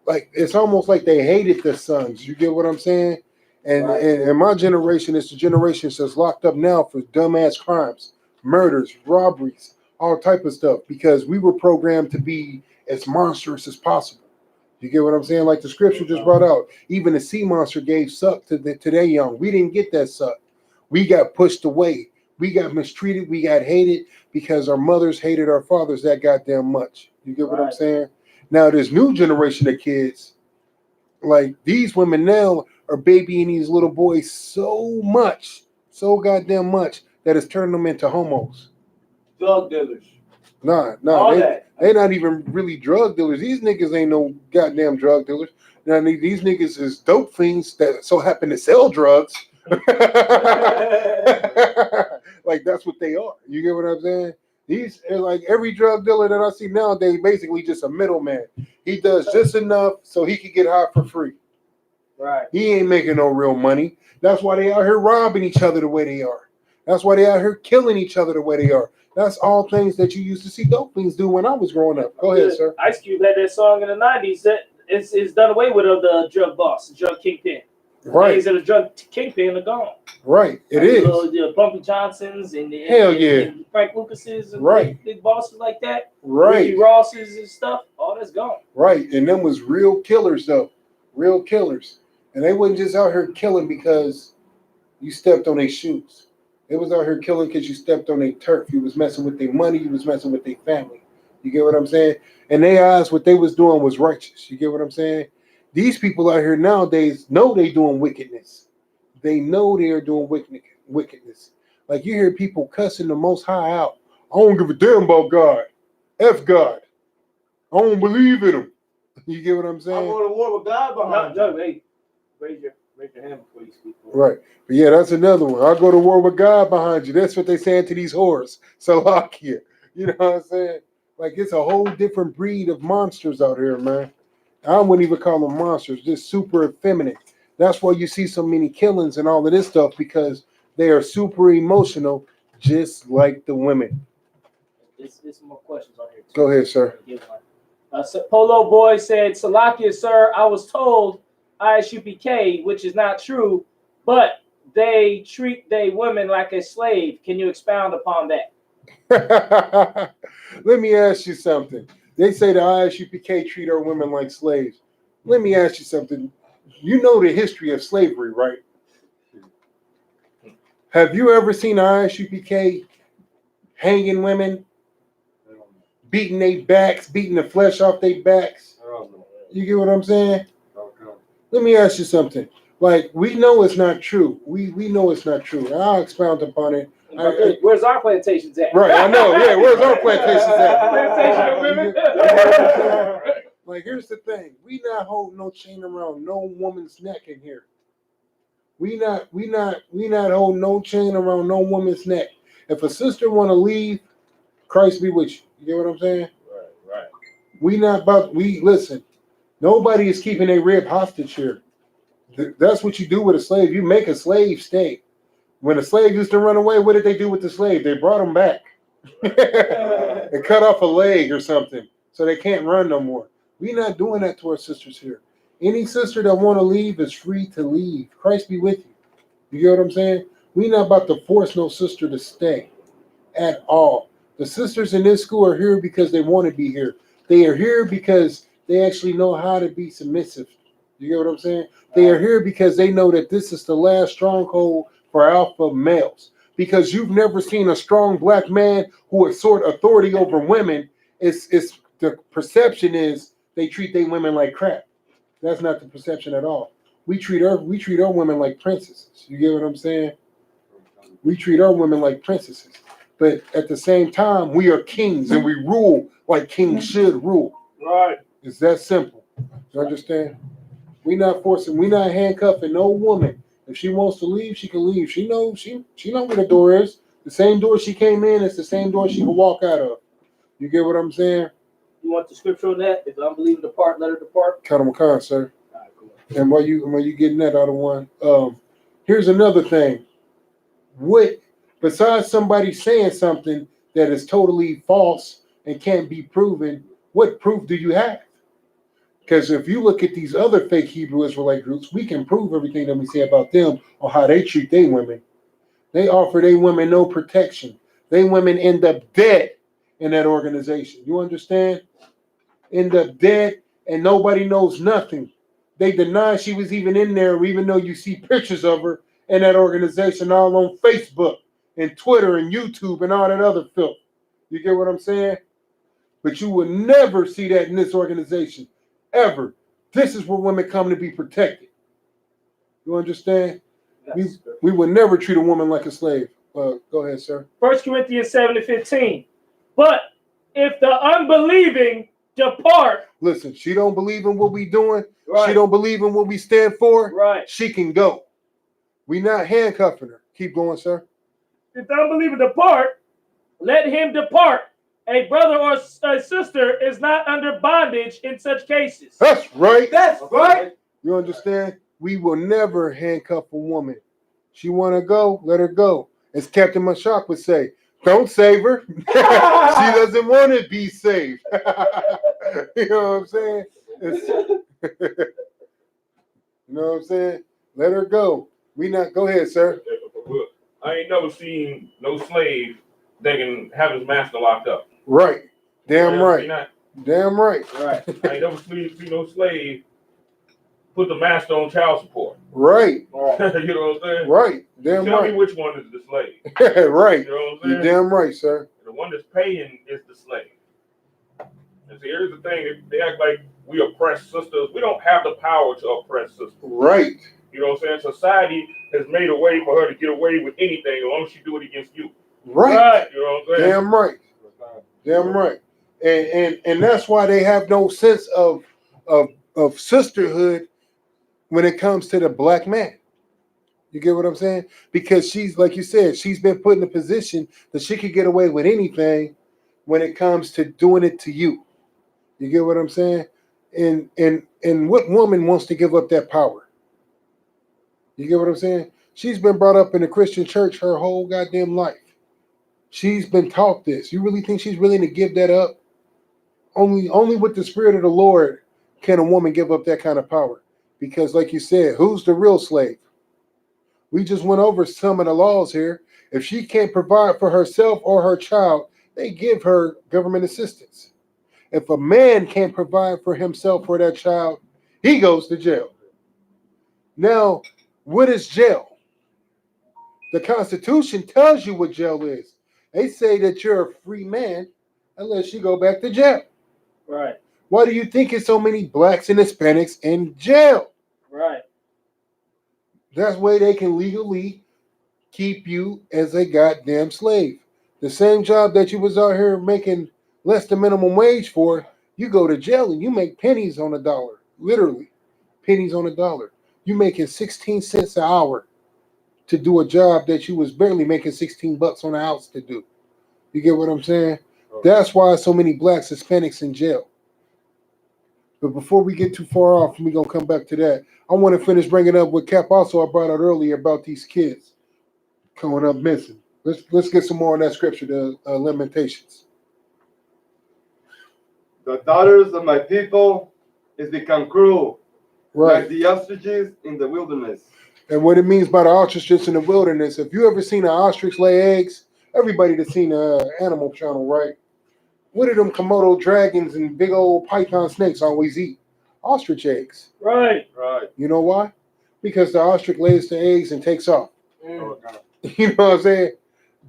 it's almost like they hated the sons. You get what I'm saying? And my generation is the generation that's locked up now for dumbass crimes, murders, robberies, all type of stuff because we were programmed to be as monstrous as possible. You get what I'm saying? Like the scripture just brought out, even the sea monster gave suck to their young. We didn't get that suck. We got pushed away. We got mistreated. We got hated because our mothers hated our fathers that goddamn much. You get what I'm saying? Now, this new generation of kids, like these women now are babying these little boys so much, so goddamn much, that it's turning them into homos. Drug dealers. Nah, they not even really drug dealers. These niggas ain't no goddamn drug dealers. Now, these niggas is dope fiends that so happen to sell drugs. Like that's what they are. You get what I'm saying? These are like every drug dealer that I see nowadays, basically just a middleman. He does just enough so he can get high for free. Right. He ain't making no real money. That's why they out here robbing each other the way they are. That's why they out here killing each other the way they are. That's all things that you used to see dope fiends do when I was growing up. Go ahead, sir. I.S.U.P. had that song in the 90s that it's done away with the drug boss, the drug kingpin. Right. Days of the drug kingpin are gone. Right. It is. The Bumpy Johnsons and and Frank Lucases and big bosses like that. Right. Ricky Rosses and stuff. All that's gone. Right. And them was real killers though. Real killers. And they wasn't just out here killing because you stepped on their shoes. They was out here killing because you stepped on their turf. You was messing with their money. You was messing with their family. You get what I'm saying? And their eyes, what they was doing was righteous. You get what I'm saying? These people out here nowadays know they doing wickedness. They know they are doing wickedness. Like you hear people cussing the Most High out. I don't give a damn about God. F God. I don't believe in him. You get what I'm saying? I'm going to war with God behind you. Hey, raise your hand before you speak. Right. But yeah, that's another one. I'll go to war with God behind you. That's what they saying to these whores. Salakia. You know what I'm saying? Like it's a whole different breed of monsters out here, man. I wouldn't even call them monsters, just super effeminate. That's why you see so many killings and all of this stuff, because they are super emotional, just like the women. There's some more questions on here too. Go ahead, sir. So Polo Boy said, Salakia, sir, I was told I.S.U.P.K, which is not true, but they treat they women like a slave. Can you expound upon that? Let me ask you something. They say the I.S.U.P.K treat our women like slaves. Let me ask you something. You know the history of slavery, right? Have you ever seen the I.S.U.P.K hanging women, beating their backs, beating the flesh off their backs? You get what I'm saying? Let me ask you something. Like, we know it's not true. We know it's not true. And I'll expound upon it. Where's our plantations at? Right, I know. Yeah, where's our plantations at? Plantation of women. Like, here's the thing. We not holding no chain around no woman's neck in here. We not holding no chain around no woman's neck. If a sister want to leave, Christ be with you. You get what I'm saying? Right. Listen, nobody is keeping a rib hostage here. That's what you do with a slave. You make a slave stay. When a slave used to run away, what did they do with the slave? They brought him back. They cut off a leg or something, so they can't run no more. We're not doing that to our sisters here. Any sister that want to leave is free to leave. Christ be with you. You get what I'm saying? We're not about to force no sister to stay at all. The sisters in this school are here because they want to be here. They are here because they actually know how to be submissive. You get what I'm saying? They are here because they know that this is the last stronghold for alpha males. Because you've never seen a strong black man who assert authority over women. It's the perception is they treat their women like crap. That's not the perception at all. We treat our women like princesses. You get what I'm saying? We treat our women like princesses. But at the same time, we are kings and we rule like kings should rule. Right. It's that simple. You understand? We're not handcuffing no woman. If she wants to leave, she can leave. She knows where the door is. The same door she came in, it's the same door she can walk out of. You get what I'm saying? You want the scripture on that? If unbelieving depart, let her depart. Khan, sir. All right, cool. And while you getting that out of one, here's another thing. What, besides somebody saying something that is totally false and can't be proven, what proof do you have? Because if you look at these other fake Hebrew Israelite groups, we can prove everything that we say about them on how they treat their women. They offer their women no protection. They women end up dead in that organization. You understand? End up dead and nobody knows nothing. They deny she was even in there, even though you see pictures of her in that organization all on Facebook and Twitter and YouTube and all that other filth. You get what I'm saying? But you will never see that in this organization. Ever. This is where women come to be protected. You understand? We would never treat a woman like a slave. Go ahead, sir. 1 Corinthians 7:15. But if the unbelieving depart. Listen, she don't believe in what we doing. Right. She don't believe in what we stand for. Right. She can go. We not handcuffing her. Keep going, sir. If the unbelieving depart, let him depart. A brother or a sister is not under bondage in such cases. That's right. That's right. You understand? We will never handcuff a woman. She want to go, let her go. As Captain Mashak would say, don't save her. She doesn't want to be saved. You know what I'm saying? You know what I'm saying? Let her go. Go ahead, sir. I ain't never seen no slave that can have his master locked up. Right. Damn right. Damn right. Right. I ain't never seen no slave put the master on child support. Right. You know what I'm saying? Right. Damn Tell right. me which one is the slave. Right. You know what I'm saying? You're damn right, sir. The one that's paying is the slave. And see, here's the thing. They act like we oppress sisters. We don't have the power to oppress sisters. Right. You know what I'm saying? Society has made a way for her to get away with anything as long as she do it against you. Right. You know what I'm saying? Damn right. Damn right. And that's why they have no sense of sisterhood when it comes to the black man. You get what I'm saying? Because she's, like you said, she's been put in a position that she could get away with anything when it comes to doing it to you. You get what I'm saying? And what woman wants to give up that power? You get what I'm saying? She's been brought up in a Christian church her whole goddamn life. She's been taught this. You really think she's willing to give that up? Only with the Spirit of the Lord can a woman give up that kind of power. Because like you said, who's the real slave? We just went over some of the laws here. If she can't provide for herself or her child, they give her government assistance. If a man can't provide for himself or that child, he goes to jail. Now, what is jail? The Constitution tells you what jail is. They say that you're a free man unless you go back to jail. Right. Why do you think it's so many blacks and Hispanics in jail? Right. That's why they can legally keep you as a goddamn slave. The same job that you was out here making less than minimum wage for, you go to jail and you make pennies on a dollar. Literally, pennies on a dollar. You making 16 cents an hour to do a job that you was barely making 16 bucks on the house to do. You get what I'm saying? That's why so many blacks, Hispanics in jail. But before we get too far off, we're going to come back to that. I want to finish bringing up what Cap also I brought out earlier about these kids coming up missing. Let's get some more on that scripture, the Lamentations. The daughters of my people is become cruel, Right. like the ostriches in the wilderness. And what it means by the ostriches in the wilderness, if you ever seen an ostrich lay eggs, everybody that's seen the Animal Channel, right? What do them Komodo dragons and big old python snakes always eat? Ostrich eggs. Right. Right. You know why? Because the ostrich lays the eggs and takes off. Mm. You know what I'm saying?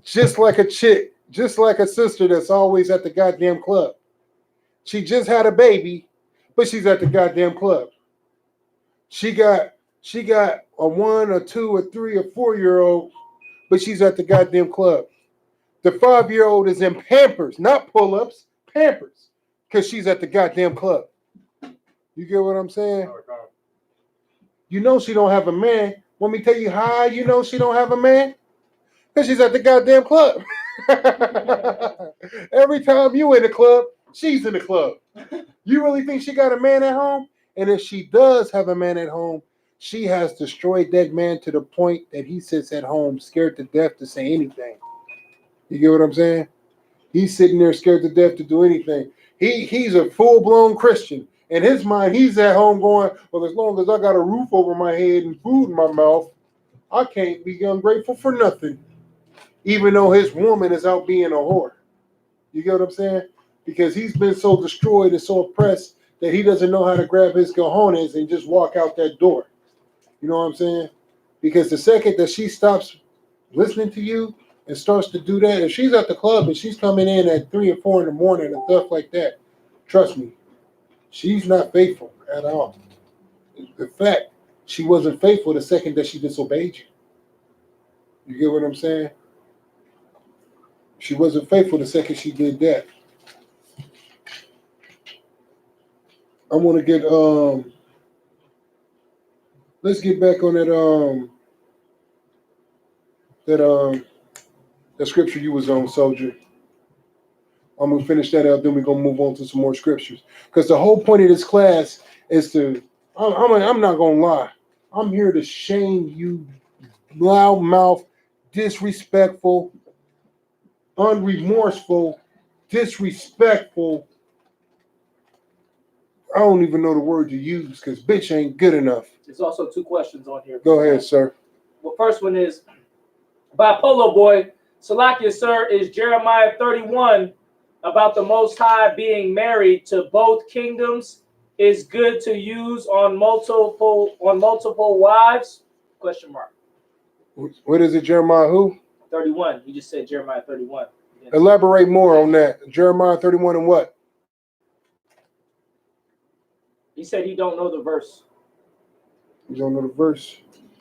Just like a chick, just like a sister that's always at the goddamn club. She just had a baby, but she's at the goddamn club. She got a 1 or 2 or 3 or 4-year-old, but she's at the goddamn club. The 5-year-old is in Pampers, not pull-ups, Pampers, because she's at the goddamn club. You get what I'm saying? You know she don't have a man. Want me to tell you how you know she don't have a man? Because she's at the goddamn club. Every time you in the club, she's in the club. You really think she got a man at home? And if she does have a man at home, she has destroyed that man to the point that he sits at home scared to death to say anything. You get what I'm saying? He's sitting there scared to death to do anything. He's a full-blown Christian. In his mind, he's at home going, well, as long as I got a roof over my head and food in my mouth, I can't be ungrateful for nothing. Even though his woman is out being a whore. You get what I'm saying? Because he's been so destroyed and so oppressed that he doesn't know how to grab his cojones and just walk out that door. You know what I'm saying? Because the second that she stops listening to you and starts to do that, if she's at the club and she's coming in at 3 or 4 in the morning and stuff like that, trust me, she's not faithful at all. In fact, she wasn't faithful the second that she disobeyed you. You get what I'm saying? She wasn't faithful the second she did that. I want to get let's get back on that scripture you was on, soldier. I'm gonna finish that up, then we're gonna move on to some more scriptures. Because the whole point of this class is to I'm not gonna lie. I'm here to shame you loudmouth, disrespectful, unremorseful, disrespectful. I don't even know the word to use because bitch ain't good enough. There's also 2 questions on here. Go ahead, sir. Well, first one is by Polo Boy. Salakia, sir, is Jeremiah 31 about the Most High being married to both kingdoms is good to use on multiple wives? Question mark. What is it, Jeremiah who? 31. You just said Jeremiah 31. Elaborate more on that. Jeremiah 31 and what? He said he don't know the verse. You don't know the verse.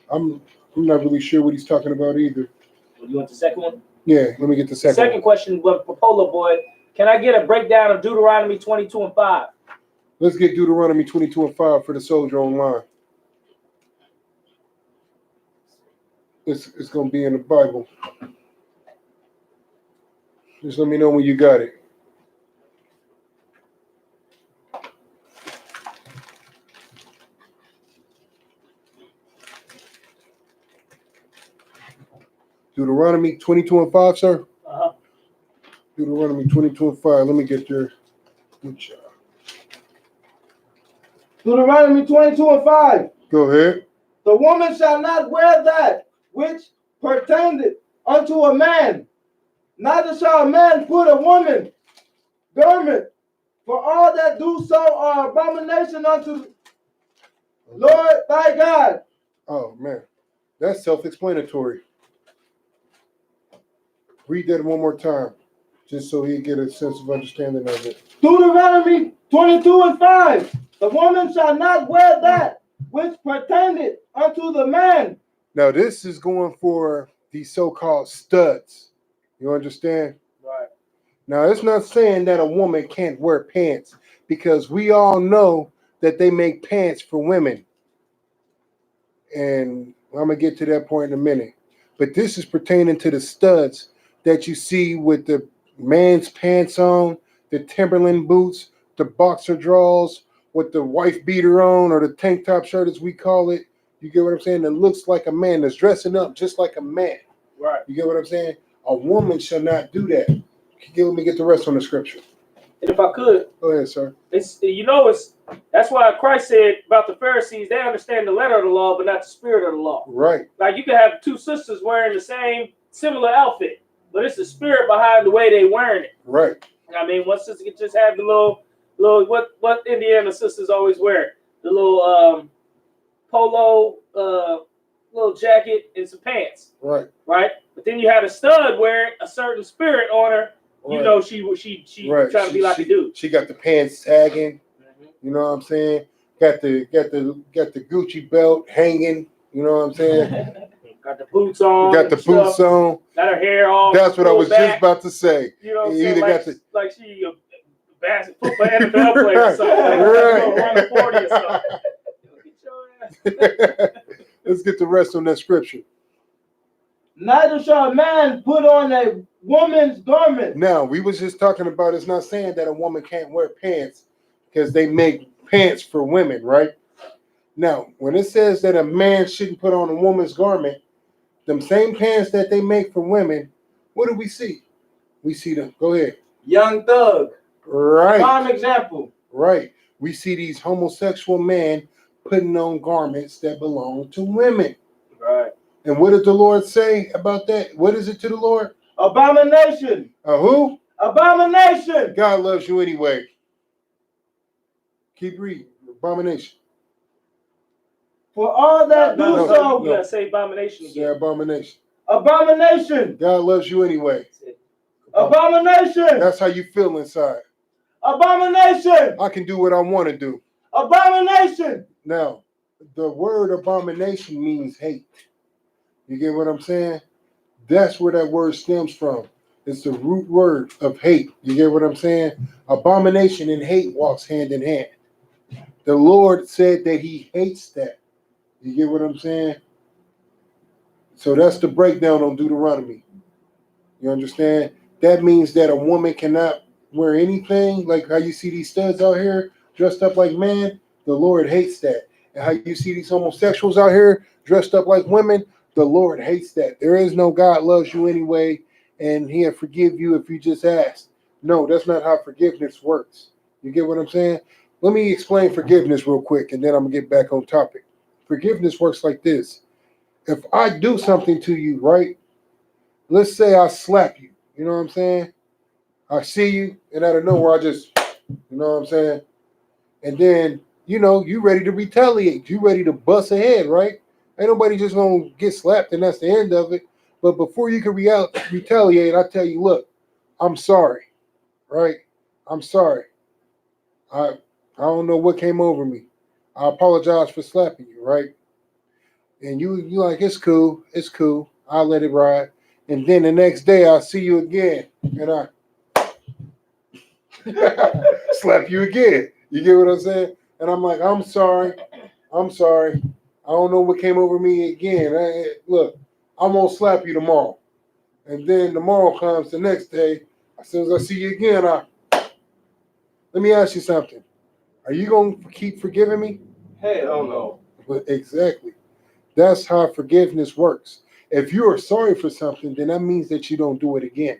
I'm not really sure what he's talking about either. You want the second one? Yeah, let me get the second Question was for Polo Boy. Can I get a breakdown of Deuteronomy 22 and 5? Let's get Deuteronomy 22 and 5 for the soldier online. It's going to be in the Bible. Just let me know when you got it. Deuteronomy 22:5, sir. Uh-huh. Deuteronomy 22:5. Let me get there. Good job. Deuteronomy 22:5. Go ahead. The woman shall not wear that which pertaineth unto a man, neither shall a man put a woman garment, for all that do so are abomination unto Lord thy God. Oh man, that's self-explanatory. Read that one more time, just so he get a sense of understanding of it. Deuteronomy 22:5. The woman shall not wear that which pertaineth unto the man. Now this is going for these so-called studs. You understand? Right. Now it's not saying that a woman can't wear pants, because we all know that they make pants for women. And I'm gonna get to that point in a minute. But this is pertaining to the studs that you see with the man's pants on, the Timberland boots, the boxer drawers, with the wife beater on, or the tank top shirt as we call it. You get what I'm saying? That looks like a man, that's dressing up just like a man. Right. You get what I'm saying? A woman shall not do that. Let me get the rest on the scripture. And if I could, Go ahead, sir. it's that's why Christ said about the Pharisees, they understand the letter of the law, but not the spirit of the law. Right. Like you could have two sisters wearing the same similar outfit, but it's the spirit behind the way they wearing it. Right. I mean, one sister could just have the little what Indiana sisters always wear, the little polo little jacket and some pants. Right. Right. But then you had a stud wearing a certain spirit on her. You know, she right. trying to be like a dude. She got the pants sagging. You know what I'm saying? Got the Gucci belt hanging. You know what I'm saying? Got the boots on. Got the boots on. Got her hair all. That's what I was just about to say. You know what I'm saying? Like she a basketball NFL player or something. Right. Run 40 or something. Get your ass. Let's get the rest on that scripture. Neither shall a man put on a woman's garment. Now, we was just talking about, it's not saying that a woman can't wear pants because they make pants for women, right? Now, when it says that a man shouldn't put on a woman's garment, them same pants that they make for women, what do we see? We see them. Go ahead. Young Thug. Right. Prime example. Right. We see these homosexual men putting on garments that belong to women. Right. And what did the Lord say about that? What is it to the Lord? Abomination. Who? Abomination. God loves you anyway. Keep reading. Abomination. For all that No, do so. you gotta say abomination again. Yeah, abomination. Abomination. God loves you anyway. Abomination. That's how you feel inside. Abomination. I can do what I want to do. Abomination. Now, the word abomination means hate. You get what I'm saying? That's where that word stems from. It's the root word of hate. You get what I'm saying? Abomination and hate walks hand in hand. The Lord said that he hates that. You get what I'm saying? So that's the breakdown on Deuteronomy. You understand? That means that a woman cannot wear anything, like how you see these studs out here dressed up like men. The Lord hates that. And how you see these homosexuals out here dressed up like women, the Lord hates that. There is no God loves you anyway, and he'll forgive you if you just ask. No, that's not how forgiveness works. You get what I'm saying? Let me explain forgiveness real quick, and then I'm going to get back on topic. Forgiveness works like this. If I do something to you, right? Let's say I slap you. You know what I'm saying? I see you, and out of nowhere, I just, you know what I'm saying? And then, you know, you ready to retaliate. You ready to bust ahead, right? Ain't nobody just gonna get slapped and that's the end of it. But before you can retaliate, I tell you, look, I'm sorry, right? I'm sorry. I don't know what came over me. I apologize for slapping you, right? And you like, it's cool, I'll let it ride. And then the next day I see you again, and I slap you again. You get what I'm saying? And I'm like, I'm sorry. I don't know what came over me again. Look, I'm going to slap you tomorrow. And then tomorrow comes the next day. As soon as I see you again, let me ask you something. Are you going to keep forgiving me? Hell no. Exactly. That's how forgiveness works. If you are sorry for something, then that means that you don't do it again.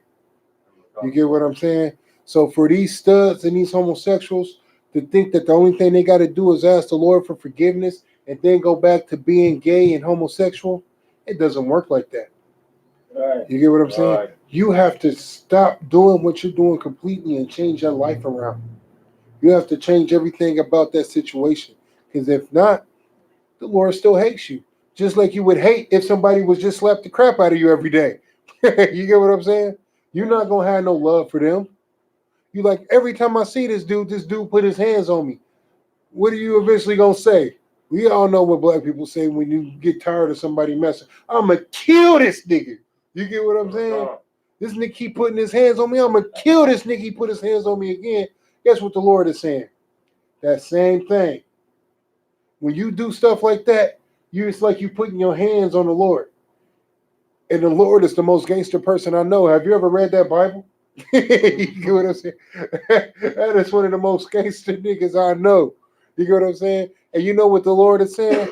You get what I'm saying? So for these studs and these homosexuals to think that the only thing they got to do is ask the Lord for forgiveness and then go back to being gay and homosexual, it doesn't work like that. Right. You get what I'm saying? Right. You have to stop doing what you're doing completely and change your life around. You have to change everything about that situation. Because if not, the Lord still hates you. Just like you would hate if somebody was just slapped the crap out of you every day. You get what I'm saying? You're not going to have no love for them. You like, every time I see this dude put his hands on me. What are you eventually going to say? We all know what black people say when you get tired of somebody messing. I'm going to kill this nigga. You get what I'm saying? This nigga keep putting his hands on me. I'm going to kill this nigga. He put his hands on me again. Guess what the Lord is saying? That same thing. When you do stuff like that, it's like you putting your hands on the Lord. And the Lord is the most gangster person I know. Have you ever read that Bible? You get what I'm saying? That is one of the most gangster niggas I know. You get what I'm saying? And you know what the Lord is saying?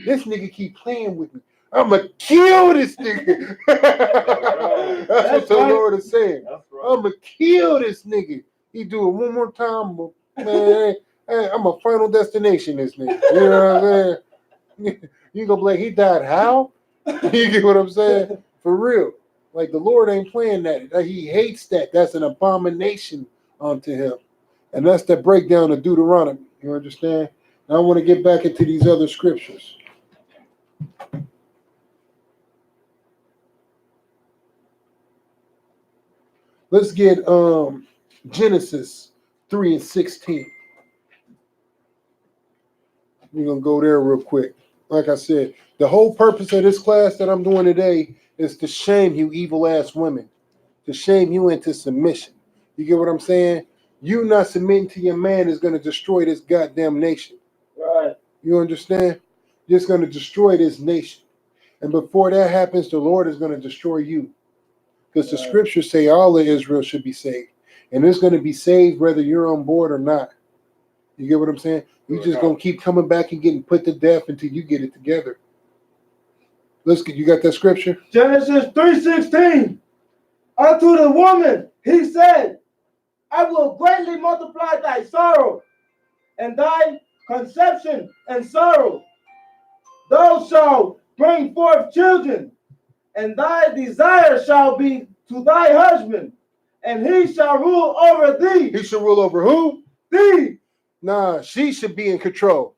This nigga keep playing with me. I'm going to kill this nigga. That's what the Lord is saying. I'm going to kill this nigga. He do it one more time, but man, I'm a final destination, this nigga. You know what I'm saying? You gonna be like, he died how? You get what I'm saying? For real. Like, the Lord ain't playing that. He hates that. That's an abomination unto him. And that's the breakdown of Deuteronomy. You understand? Now I want to get back into these other scriptures. Let's get Genesis 3:16. We're going to go there real quick. Like I said, the whole purpose of this class that I'm doing today is to shame you evil-ass women, to shame you into submission. You get what I'm saying? You not submitting to your man is going to destroy this goddamn nation. Right. You understand? It's going to destroy this nation. And before that happens, the Lord is going to destroy you. Because the scriptures say all of Israel should be saved. And it's going to be saved whether you're on board or not. You get what I'm saying? You just gonna keep coming back and getting put to death until you get it together. You got that scripture? Genesis 3:16. Unto the woman he said, I will greatly multiply thy sorrow and thy conception and sorrow. Thou shalt bring forth children, and thy desire shall be to thy husband, and he shall rule over thee. He should rule over who? Thee. Nah, she should be in control.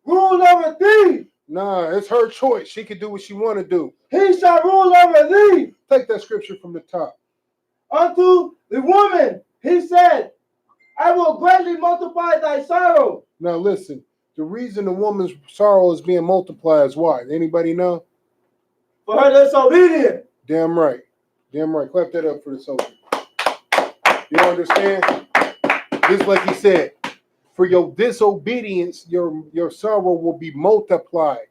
Rule over thee. Nah, it's her choice. She can do what she want to do. He shall rule over thee. Take that scripture from the top. Unto the woman he said, I will greatly multiply thy sorrow. Now listen, the reason the woman's sorrow is being multiplied is why? Anybody know? For her disobedience. Damn right. Damn right. Clap that up for the soldier. You understand? Just like he said, for your disobedience, your sorrow will be multiplied.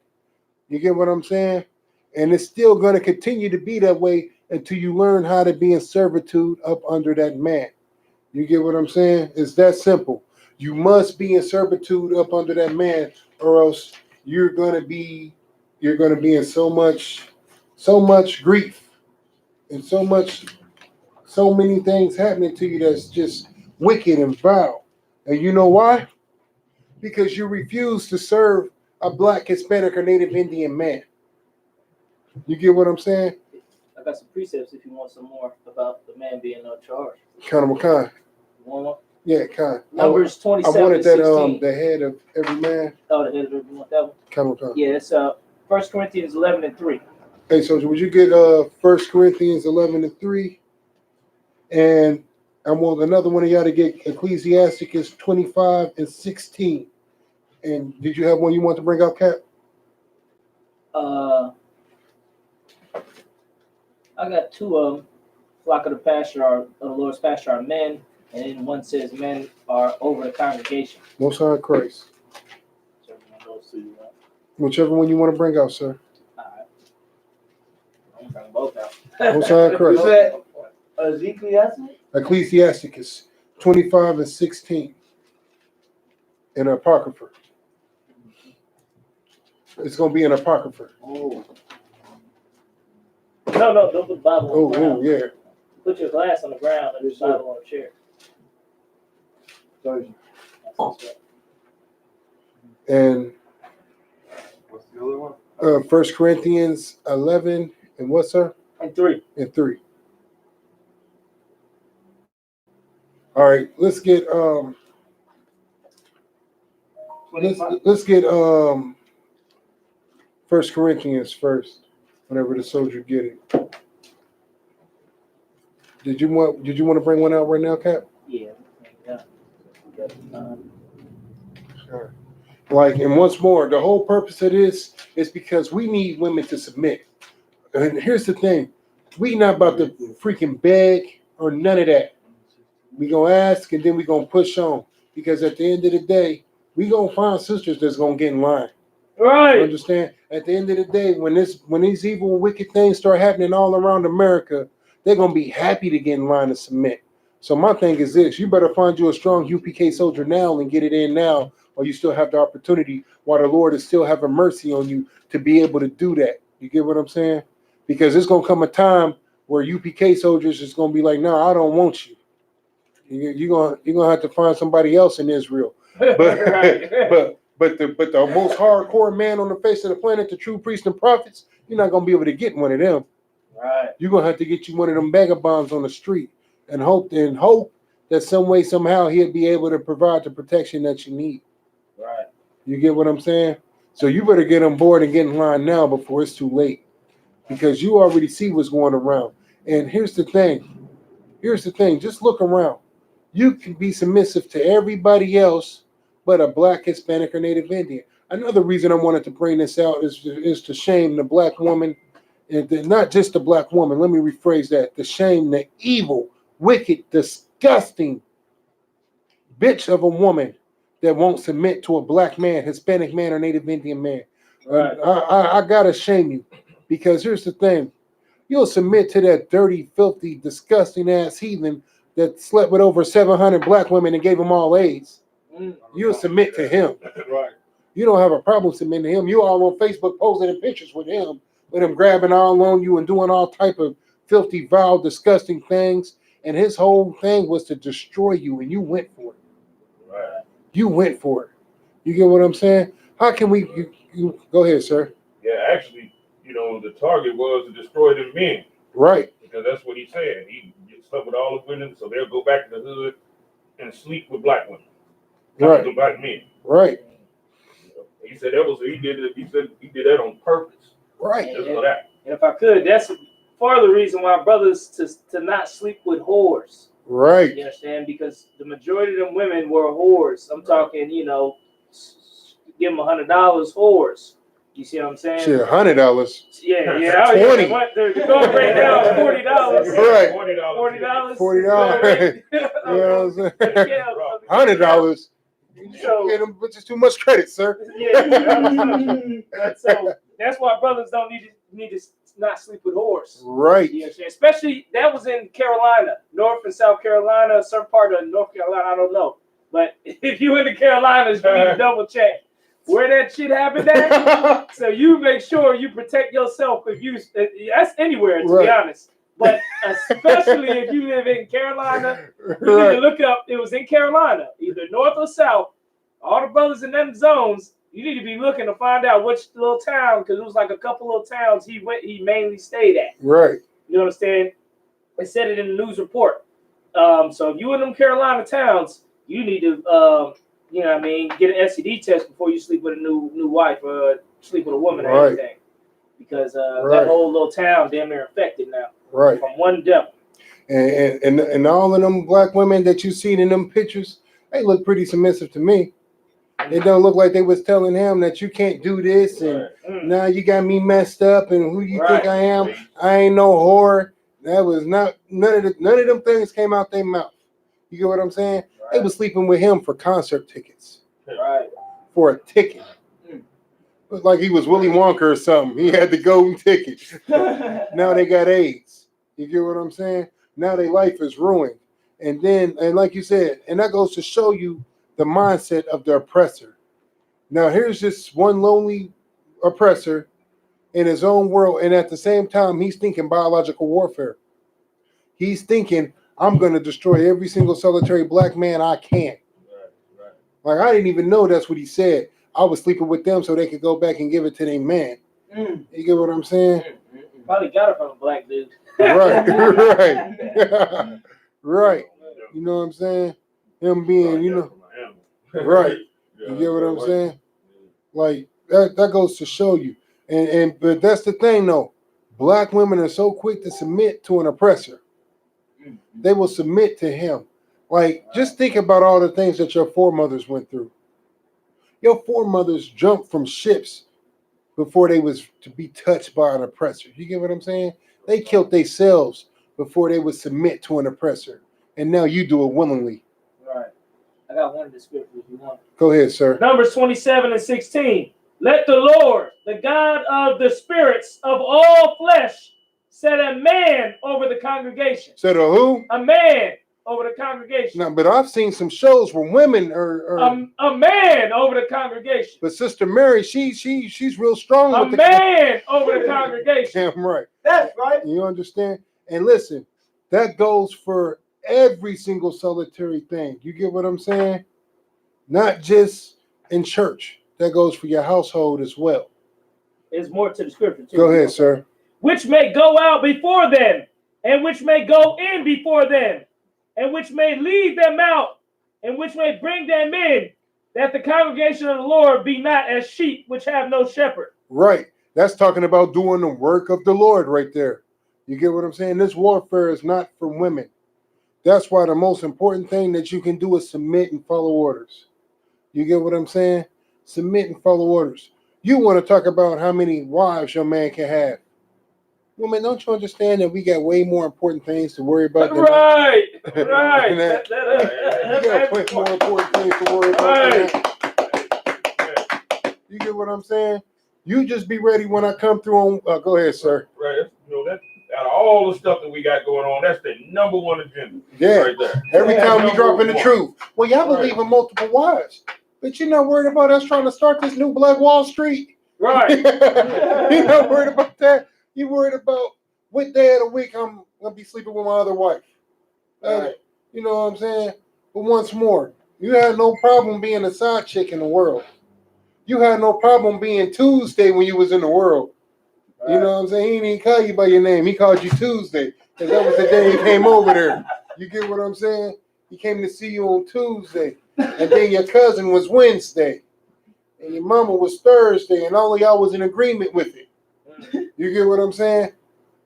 You get what I'm saying? And it's still going to continue to be that way until you learn how to be in servitude up under that man. You get what I'm saying? It's that simple. You must be in servitude up under that man, or else you're going to be in so much grief and so many things happening to you that's just wicked and vile. And you know why? Because you refuse to serve a black, Hispanic, or Native Indian man. You get what I'm saying? I got some precepts if you want some more about the man being no charge. Kind of kind. You want one? Yeah, kind. Numbers 27. I wanted that 16. the head of every man. Oh, the head of every, you want that one? Kind of kind. Yeah, it's 1 Corinthians 11:3. Hey, so would you get 1 Corinthians 11:3? And I want another one of y'all to get Ecclesiasticus 25:16. And did you have one you want to bring out, Cap? I got two of them. Flock of the pasture are the Lord's pasture are men, and then one says men are over the congregation. Most High Christ. So those two, Whichever one you want to bring out, sir. all right. I'm bring both out. Most High Christ. Is that Ecclesiastes? Ecclesiasticus 25:16. In Apocrypha. It's going to be an Apocrypha. Oh. No, don't put the Bible on the ground. Oh, yeah. Put your glass on the ground and the Bible on a chair. Sorry. And What's the other one? 1 Corinthians 11 and what, sir? And 3. And 3. All right, let's get 1 Corinthians first. Whenever the soldier get it. Did you want to bring one out right now, Cap? Yeah. Sure. Like, and once more, the whole purpose of this is because we need women to submit. And here's the thing. We not about to freaking beg or none of that. We gonna ask and then we gonna push on. Because at the end of the day, we gonna find sisters that's gonna get in line. Right. You understand? At the end of the day, when these evil and wicked things start happening all around America, they're gonna be happy to get in line and submit. So my thing is this: you better find you a strong UPK soldier now and get it in now, or you still have the opportunity while the Lord is still having mercy on you to be able to do that. You get what I'm saying? Because it's gonna come a time where UPK soldiers is gonna be like, no, I don't want you. You're gonna have to find somebody else in Israel. But but the most hardcore man on the face of the planet, the true priests and prophets, you're not gonna be able to get one of them. Right. You're gonna have to get you one of them vagabonds on the street and hope that some way, somehow he'll be able to provide the protection that you need. Right. You get what I'm saying? So you better get on board and get in line now before it's too late. Because you already see what's going around. And here's the thing. Just look around. You can be submissive to everybody else but a black, Hispanic, or Native Indian. Another reason I wanted to bring this out is to shame the black woman, and not just the black woman. Let me rephrase that: to shame the evil, wicked, disgusting bitch of a woman that won't submit to a black man, Hispanic man, or Native Indian man. Right. I gotta shame you, because here's the thing: you'll submit to that dirty, filthy, disgusting ass heathen that slept with over 700 black women and gave them all AIDS. You'll submit to him. Right. You don't have a problem submitting to him. You all on Facebook posting pictures with him grabbing all on you and doing all type of filthy, vile, disgusting things. And his whole thing was to destroy you, and you went for it. Right. You went for it. You get what I'm saying? How can we? You go ahead, sir. Yeah, actually, the target was to destroy the men. Right. Because that's what he said. He slept with all the women, so they'll go back to the hood and sleep with black women. Right. With black men. Right. He said he did that on purpose. Right. Just for that. And if I could, that's part of the reason why brothers to not sleep with whores. Right. You understand? Because the majority of them women were whores. I'm talking, give them $100 whores. You see what I'm saying? Shit, $100. Yeah. 20. The going rate now is $40. Right. $40. $40. You know what I'm saying? $100. So, Get them bitches too much credit, sir. So that's why brothers don't need to not sleep with whores. Right. You understand? Especially that was in Carolina, North and South Carolina, some part of North Carolina, I don't know. But if you in the Carolinas, you need to double check where that shit happened at. So you make sure you protect yourself. That's anywhere, to be honest. But especially if you live in Carolina, you need to look up. It was in Carolina, either north or south. All the brothers in them zones, you need to be looking to find out which little town, because it was like a couple little towns he mainly stayed at. Right. You understand? They said it in the news report. So if you in them Carolina towns, you need to, get an STD test before you sleep with a new wife or sleep with a woman or anything, because that whole little town damn near infected now. Right. From one devil. And all of them black women that you seen in them pictures, they look pretty submissive to me. It don't look like they was telling him that you can't do this and now you got me messed up and who you think I am? I ain't no whore. That was not none of them things came out their mouth. You get what I'm saying? Right. They was sleeping with him for concert tickets. Right. For a ticket. Looked like he was Willy Wonka or something. He had the golden ticket. Now they got AIDS. You get what I'm saying? Now their life is ruined. And like you said, and that goes to show you the mindset of the oppressor. Now here's this one lonely oppressor, in his own world, and at the same time, he's thinking biological warfare. He's thinking, I'm going to destroy every single solitary black man I can. Right. Like, I didn't even know that's what he said. I was sleeping with them so they could go back and give it to their man. You get what I'm saying? Probably got it from a black dude. Right, right. Right. You know what I'm saying? Him being, you know, right. You get what I'm saying? Like, that goes to show you. But that's the thing, though. Black women are so quick to submit to an oppressor. They will submit to him. Like, just think about all the things that your foremothers went through. Your foremothers jumped from ships before they was to be touched by an oppressor. You get what I'm saying? They killed themselves before they would submit to an oppressor. And now you do it willingly. Right. I got one of the scriptures if you want. Go ahead, sir. Numbers 27 and 16. Let the Lord, the God of the spirits of all flesh, set a man over the congregation. Set a who? A man over the congregation. No, but I've seen some shows where women are a man over the congregation. But Sister Mary, she's real strong. A with man over the congregation. Damn right. That's right. You understand? And listen, that goes for every single solitary thing. You get what I'm saying? Not just in church. That goes for your household as well. There's more to the scripture too. Go ahead, sir. Which may go out before them, and which may go in before them, and which may lead them out, and which may bring them in, that the congregation of the Lord be not as sheep which have no shepherd. Right. That's talking about doing the work of the Lord right there. You get what I'm saying? This warfare is not for women. That's why the most important thing that you can do is submit and follow orders. You get what I'm saying? Submit and follow orders. You want to talk about how many wives your man can have. Woman, don't you understand that we got way more important things to worry about? Right. You got way more important things to worry about. You get what I'm saying? You just be ready when I come through on. Go ahead, sir. Right. You know, that out of all the stuff that we got going on, that's the number one agenda. Yeah. Right there. Every time we Number dropping the one. truth. Well, y'all believe in multiple wives, but you're not worried about us trying to start this new Black Wall Street. Right. You're not worried about that. You worried about what day of the week I'm gonna be sleeping with my other wife. Right. You know what I'm saying? But once more, you had no problem being a side chick in the world. You had no problem being Tuesday when you was in the world. Right. You know what I'm saying? He didn't even call you by your name. He called you Tuesday because that was the day he came over there. You get what I'm saying? He came to see you on Tuesday, and then your cousin was Wednesday, and your mama was Thursday, and all of y'all was in agreement with it. You get what I'm saying?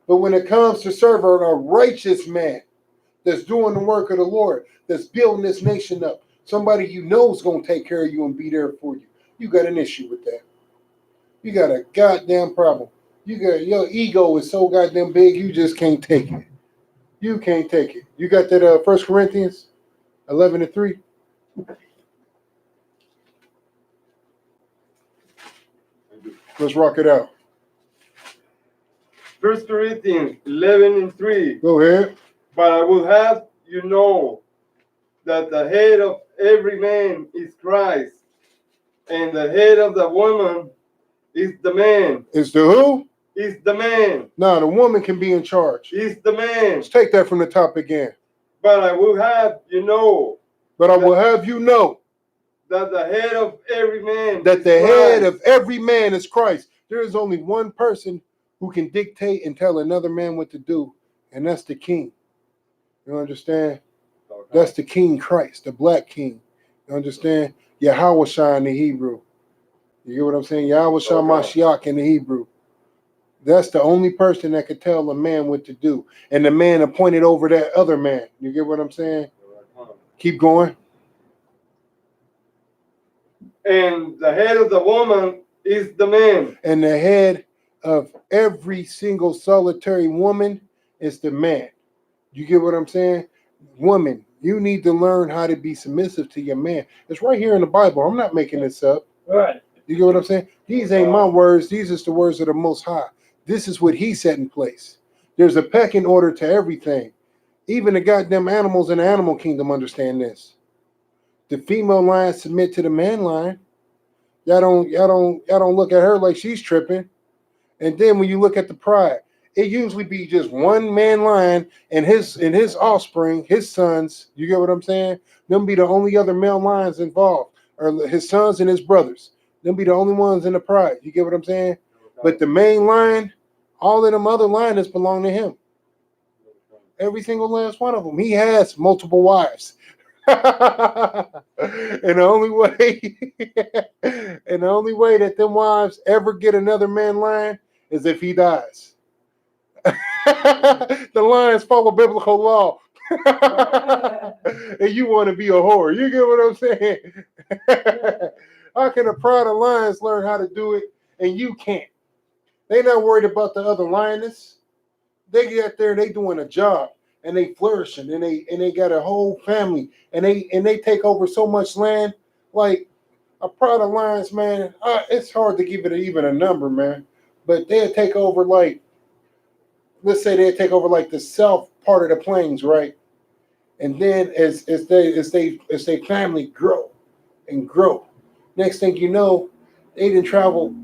But when it comes to serving a righteous man that's doing the work of the Lord, that's building this nation up, somebody you know is going to take care of you and be there for you, you got an issue with that. You got a goddamn problem. Your ego is so goddamn big, you just can't take it. You can't take it. You got that 1 Corinthians 11:3. Let's rock it out. 1 Corinthians 11:3. Go ahead. But I will have you know that the head of every man is Christ, and the head of the woman is the man. Is the who? Is the man. No, the woman can be in charge. Is the man. Let's take that from the top again. But I will have you know. But I will have you know that the head of every man. That the head of every man is Christ. There is only one person who can dictate and tell another man what to do, and that's the king. You understand? That's the King Christ, the black king. You understand? Yahweh in the Hebrew. You get what I'm saying? Yahweh Mashiach in the Hebrew. That's the only person that could tell a man what to do. And the man appointed over that other man. You get what I'm saying? Keep going. And the head of the woman is the man. And the head of every single solitary woman is the man. You get what I'm saying? Woman, you need to learn how to be submissive to your man. It's right here in the Bible. I'm not making this up. Right. You get what I'm saying? These ain't my words. These are the words of the Most High. This is what he set in place. There's a pecking order to everything. Even the goddamn animals in the animal kingdom understand this. The female lion submit to the man lion. Y'all don't look at her like she's tripping. And then when you look at the pride, it usually be just one man lion and his offspring, his sons. You get what I'm saying? Them be the only other male lions involved, or his sons and his brothers. Them be the only ones in the pride. You get what I'm saying? But the main lion, all of them other lions belong to him. Every single last one of them. He has multiple wives. And the only way that them wives ever get another man lion is if he dies. The lions follow biblical law. And you want to be a whore. You get what I'm saying? How can a pride of lions learn how to do it and you can't? They not worried about the other lioness. They get there and they doing a job and they flourishing and they got a whole family and they take over so much land. Like a pride of lions, man. It's hard to give it even a number, man. But they'll take over, like, let's say they take over like the south part of the plains, right? And then as they family grow and grow, next thing you know, they didn't travel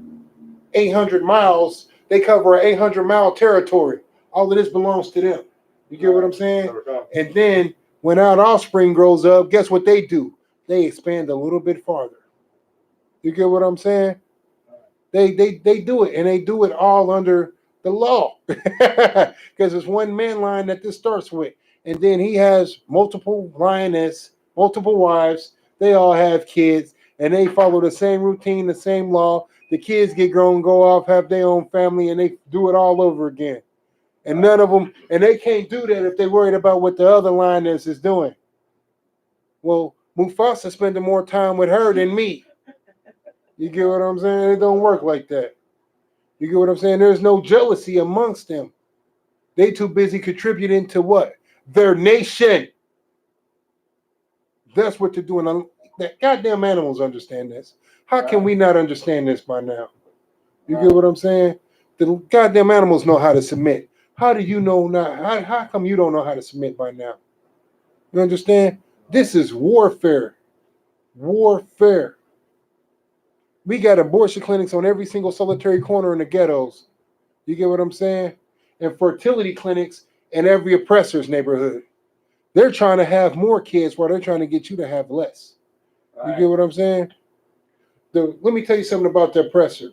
800 miles. They cover an 800-mile territory. All of this belongs to them. You get what I'm saying? And then when our offspring grows up, guess what they do? They expand a little bit farther. You get what I'm saying? They do it, and they do it all under the law, because it's one man lion that this starts with, and then he has multiple lioness, multiple wives. They all have kids, and they follow the same routine, the same law. The kids get grown, go off, have their own family, and they do it all over again. And none of them, and they can't do that if they're worried about what the other lioness is doing. Well, Mufasa spending more time with her than me. You get what I'm saying? It don't work like that. You get what I'm saying? There's no jealousy amongst them. They too busy contributing to what? Their nation. That's what they're doing. That goddamn animals understand this. How can we not understand this by now? You get what I'm saying? The goddamn animals know how to submit. How do you know not? How come you don't know how to submit by now? You understand? This is warfare. Warfare. We got abortion clinics on every single solitary corner in the ghettos. You get what I'm saying? And fertility clinics in every oppressor's neighborhood. They're trying to have more kids while they're trying to get you to have less. You get what I'm saying? Let me tell you something about the oppressor.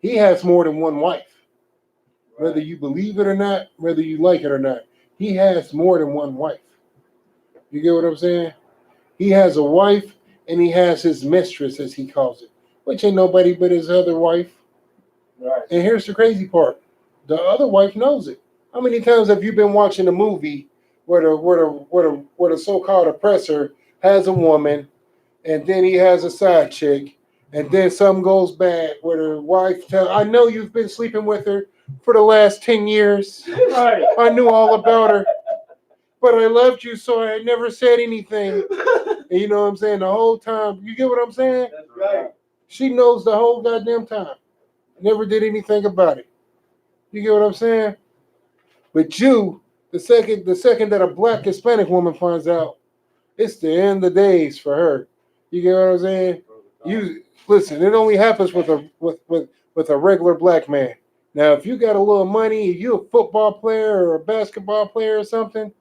He has more than one wife. Whether you believe it or not, whether you like it or not, he has more than one wife. You get what I'm saying? He has a wife and he has his mistress, as he calls it, which ain't nobody but his other wife. Right. And here's the crazy part. The other wife knows it. How many times have you been watching a movie where the so-called oppressor has a woman and then he has a side chick and then something goes bad where the wife tells, I know you've been sleeping with her for the last 10 years. Right. I knew all about her, but I loved you, so I never said anything. And you know what I'm saying? The whole time, you get what I'm saying? That's right. She knows the whole goddamn time. Never did anything about it. You get what I'm saying? But you, the second that a black Hispanic woman finds out, it's the end of days for her. You get what I'm saying? You listen, it only happens with a regular black man. Now, if you got a little money, if you're a football player or a basketball player or something,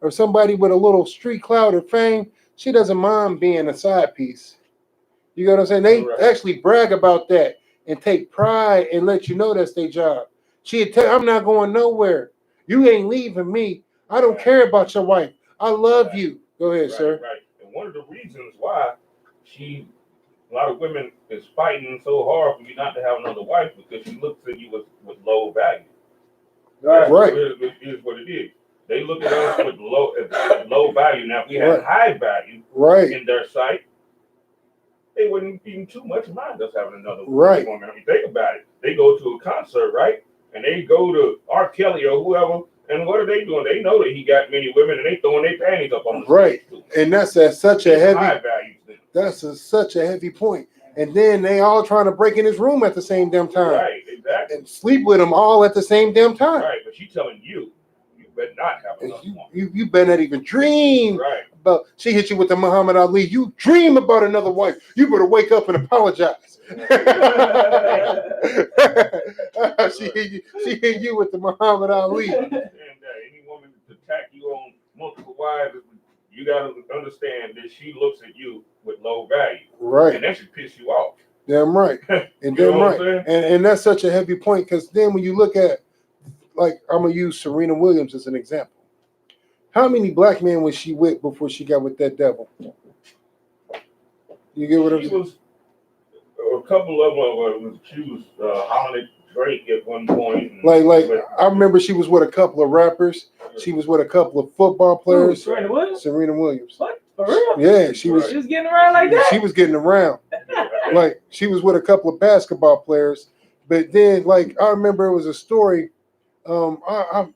or somebody with a little street clout or fame, she doesn't mind being a side piece. You know what I'm saying? They actually brag about that and take pride and let you know that's their job. She'd tell, I'm not going nowhere. You ain't leaving me. I don't care about your wife. I love you. Go ahead, sir. Right. And one of the reasons why a lot of women is fighting so hard for you not to have another wife because she looks at you with low value. Right. It is what it is. They look at us with low value. Now, if we had high value in their sight, they wouldn't even too much mind us having another woman. I mean, think about it. They go to a concert, right? And they go to R. Kelly or whoever, and what are they doing? They know that he got many women, and they throwing their panties up on the stage too. And that's such a heavy. High value. That's such a heavy point. And then they all trying to break in his room at the same damn time. Right, exactly. And sleep with him all at the same damn time. Right, but she's telling you better not have another one. You better not even dream about, she hit you with the Muhammad Ali. You dream about another wife. You better wake up and apologize. She hit you with the Muhammad Ali. And any woman to attack you on multiple wives, you got to understand that she looks at you with low value. Right. And that should piss you off. Damn right. And damn right. And that's such a heavy point, because then when you look at, like, I'm going to use Serena Williams as an example. How many black men was she with before she got with that devil? You get what I'm saying? She was a couple of them. She was hollering at Drake at one point. Like I remember she was with a couple of rappers. She was with a couple of football players. Serena Williams? Serena Williams. What? For real? Yeah, she was getting around like that? She was getting around. Like, she was with a couple of basketball players. But then, like, I remember it was a story. I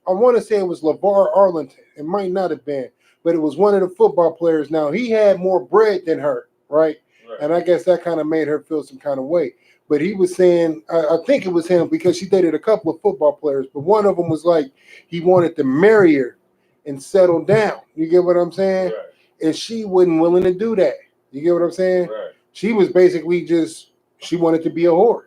want to say it was LeVar Arlington. It might not have been, but it was one of the football players. Now, he had more bread than her, right? And I guess that kind of made her feel some kind of way. But he was saying, I think it was him, because she dated a couple of football players, but one of them was like, he wanted to marry her and settle down. You get what I'm saying? Right. And she wasn't willing to do that. You get what I'm saying? Right. She was basically she wanted to be a whore.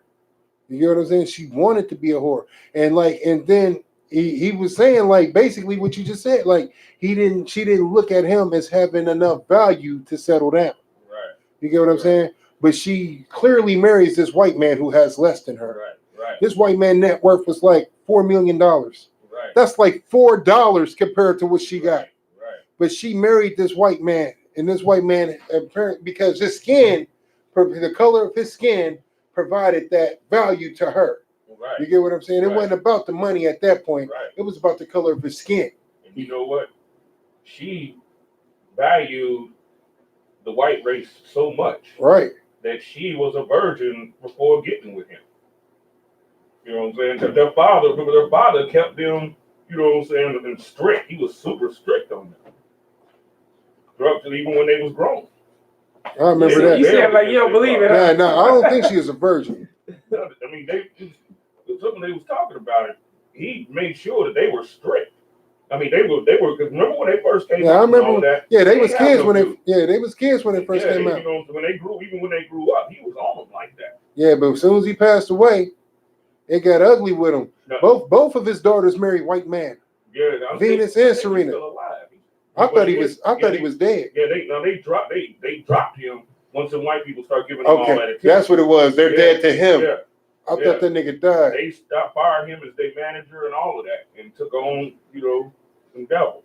You get what I'm saying? She wanted to be a whore. And like, and then he was saying, like, basically what you just said, like, she didn't look at him as having enough value to settle down. Right. You get what I'm saying? But she clearly marries this white man who has less than her. Right. Right. This white man net worth was like $4 million. Right. That's like $4 compared to what she got. Right. But she married this white man, and this white man, apparently, because his skin, the color of his skin, provided that value to her. Right. You get what I'm saying? It Right. wasn't about the money at that point. Right. It was about the color of his skin. And you know what? She valued the white race so much, right, that she was a virgin before getting with him. You know what I'm saying? Because their father kept them, you know what I'm saying, and strict. He was super strict on them. Drugged them even when they was grown. I remember that. You said like you don't believe it. Huh? No, I don't think she is a virgin. I mean, something they was talking about it. He made sure that they were strict. I mean, they were. Because remember when they first came out? I remember. That, they was kids when they was kids when they first came out. You know, when they grew up, he was on them like that. Yeah, but as soon as he passed away, it got ugly with him. No. Both of his daughters married white men. Yeah, Venus and Serena. I thought he was dead. Yeah, they dropped him once the white people start giving him all that attention. That's what it was. They're dead to him. Yeah. I thought that nigga died. They stopped firing him as their manager and all of that, and took on, you know, some devils.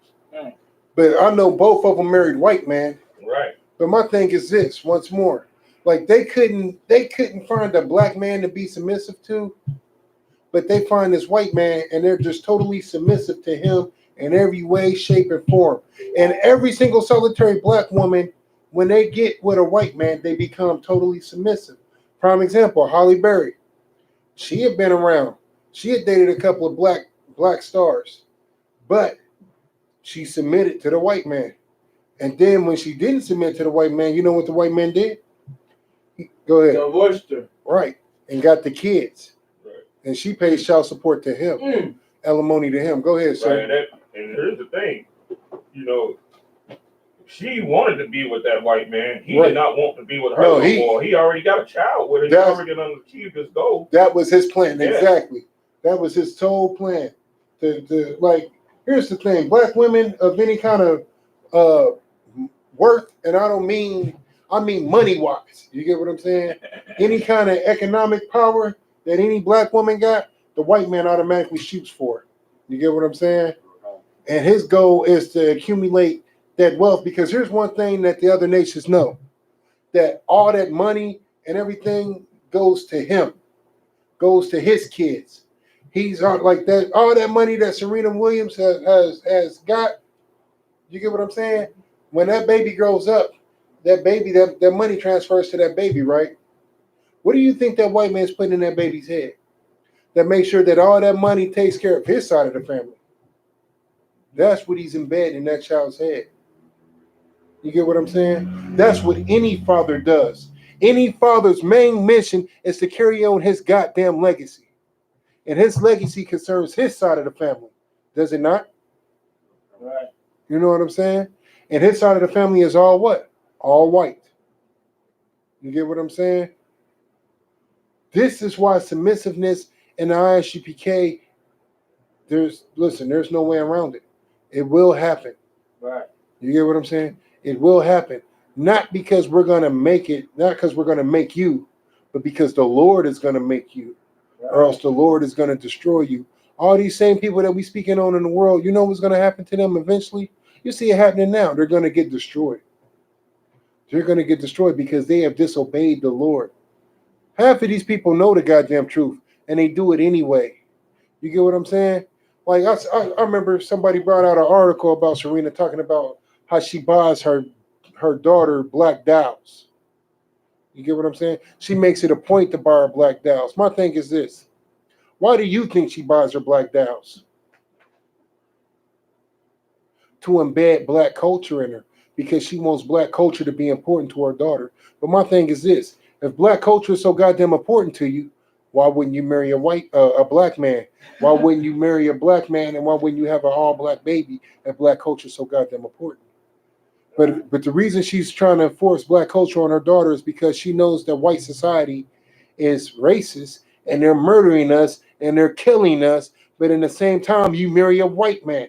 But I know both of them married white men. Right. But my thing is this: once more, like they couldn't find a black man to be submissive to, but they find this white man and they're just totally submissive to him in every way, shape, and form. And every single solitary black woman, when they get with a white man, they become totally submissive. Prime example: Holly Berry. She had been around. She had dated a couple of black stars, but she submitted to the white man. And then when she didn't submit to the white man, you know what the white man did? Go ahead. Divorced her. Right. And got the kids. Right. And she paid child support to him. Alimony to him. Go ahead, sir. Right. And here's the thing. You know, she wanted to be with that white man. He did not want to be with her no more. He already got a child with her. He already achieved his goal. That was his plan. Yeah. Exactly. That was his sole plan. Like, here's the thing. Black women of any kind of worth, and I mean money-wise. You get what I'm saying? Any kind of economic power that any black woman got, the white man automatically shoots for it. You get what I'm saying? And his goal is to accumulate that wealth, because here's one thing that the other nations know, that all that money and everything goes to him, goes to his kids. He's like that. All that money that Serena Williams has got, you get what I'm saying? When that baby grows up, that money transfers to that baby, right? What do you think that white man's putting in that baby's head that makes sure that all that money takes care of his side of the family? That's what he's embedded in that child's head. You get what I'm saying? That's what any father does. Any father's main mission is to carry on his goddamn legacy. And his legacy concerns his side of the family. Does it not? Right. You know what I'm saying? And his side of the family is all what? All white. You get what I'm saying? This is why submissiveness and the I.S.U.P.K, there's no way around it. It will happen. Right. You get what I'm saying? It will happen. Not because we're going to make it, not because we're going to make you, but because the Lord is going to make you, or else the Lord is going to destroy you. All these same people that we speaking on in the world, you know what's going to happen to them eventually? You see it happening now. They're going to get destroyed. They're going to get destroyed because they have disobeyed the Lord. Half of these people know the goddamn truth, and they do it anyway. You get what I'm saying? Like, I remember somebody brought out an article about Serena talking about how she buys her daughter black dowels. You get what I'm saying? She makes it a point to buy her black dowels. My thing is this. Why do you think she buys her black dowels? To embed black culture in her, because she wants black culture to be important to her daughter. But my thing is this. If black culture is so goddamn important to you, why wouldn't you marry a black man? Why wouldn't you marry a black man, and why wouldn't you have an all-black baby if black culture is so goddamn important? But the reason she's trying to enforce black culture on her daughter is because she knows that white society is racist, and they're murdering us, and they're killing us, but in the same time, you marry a white man.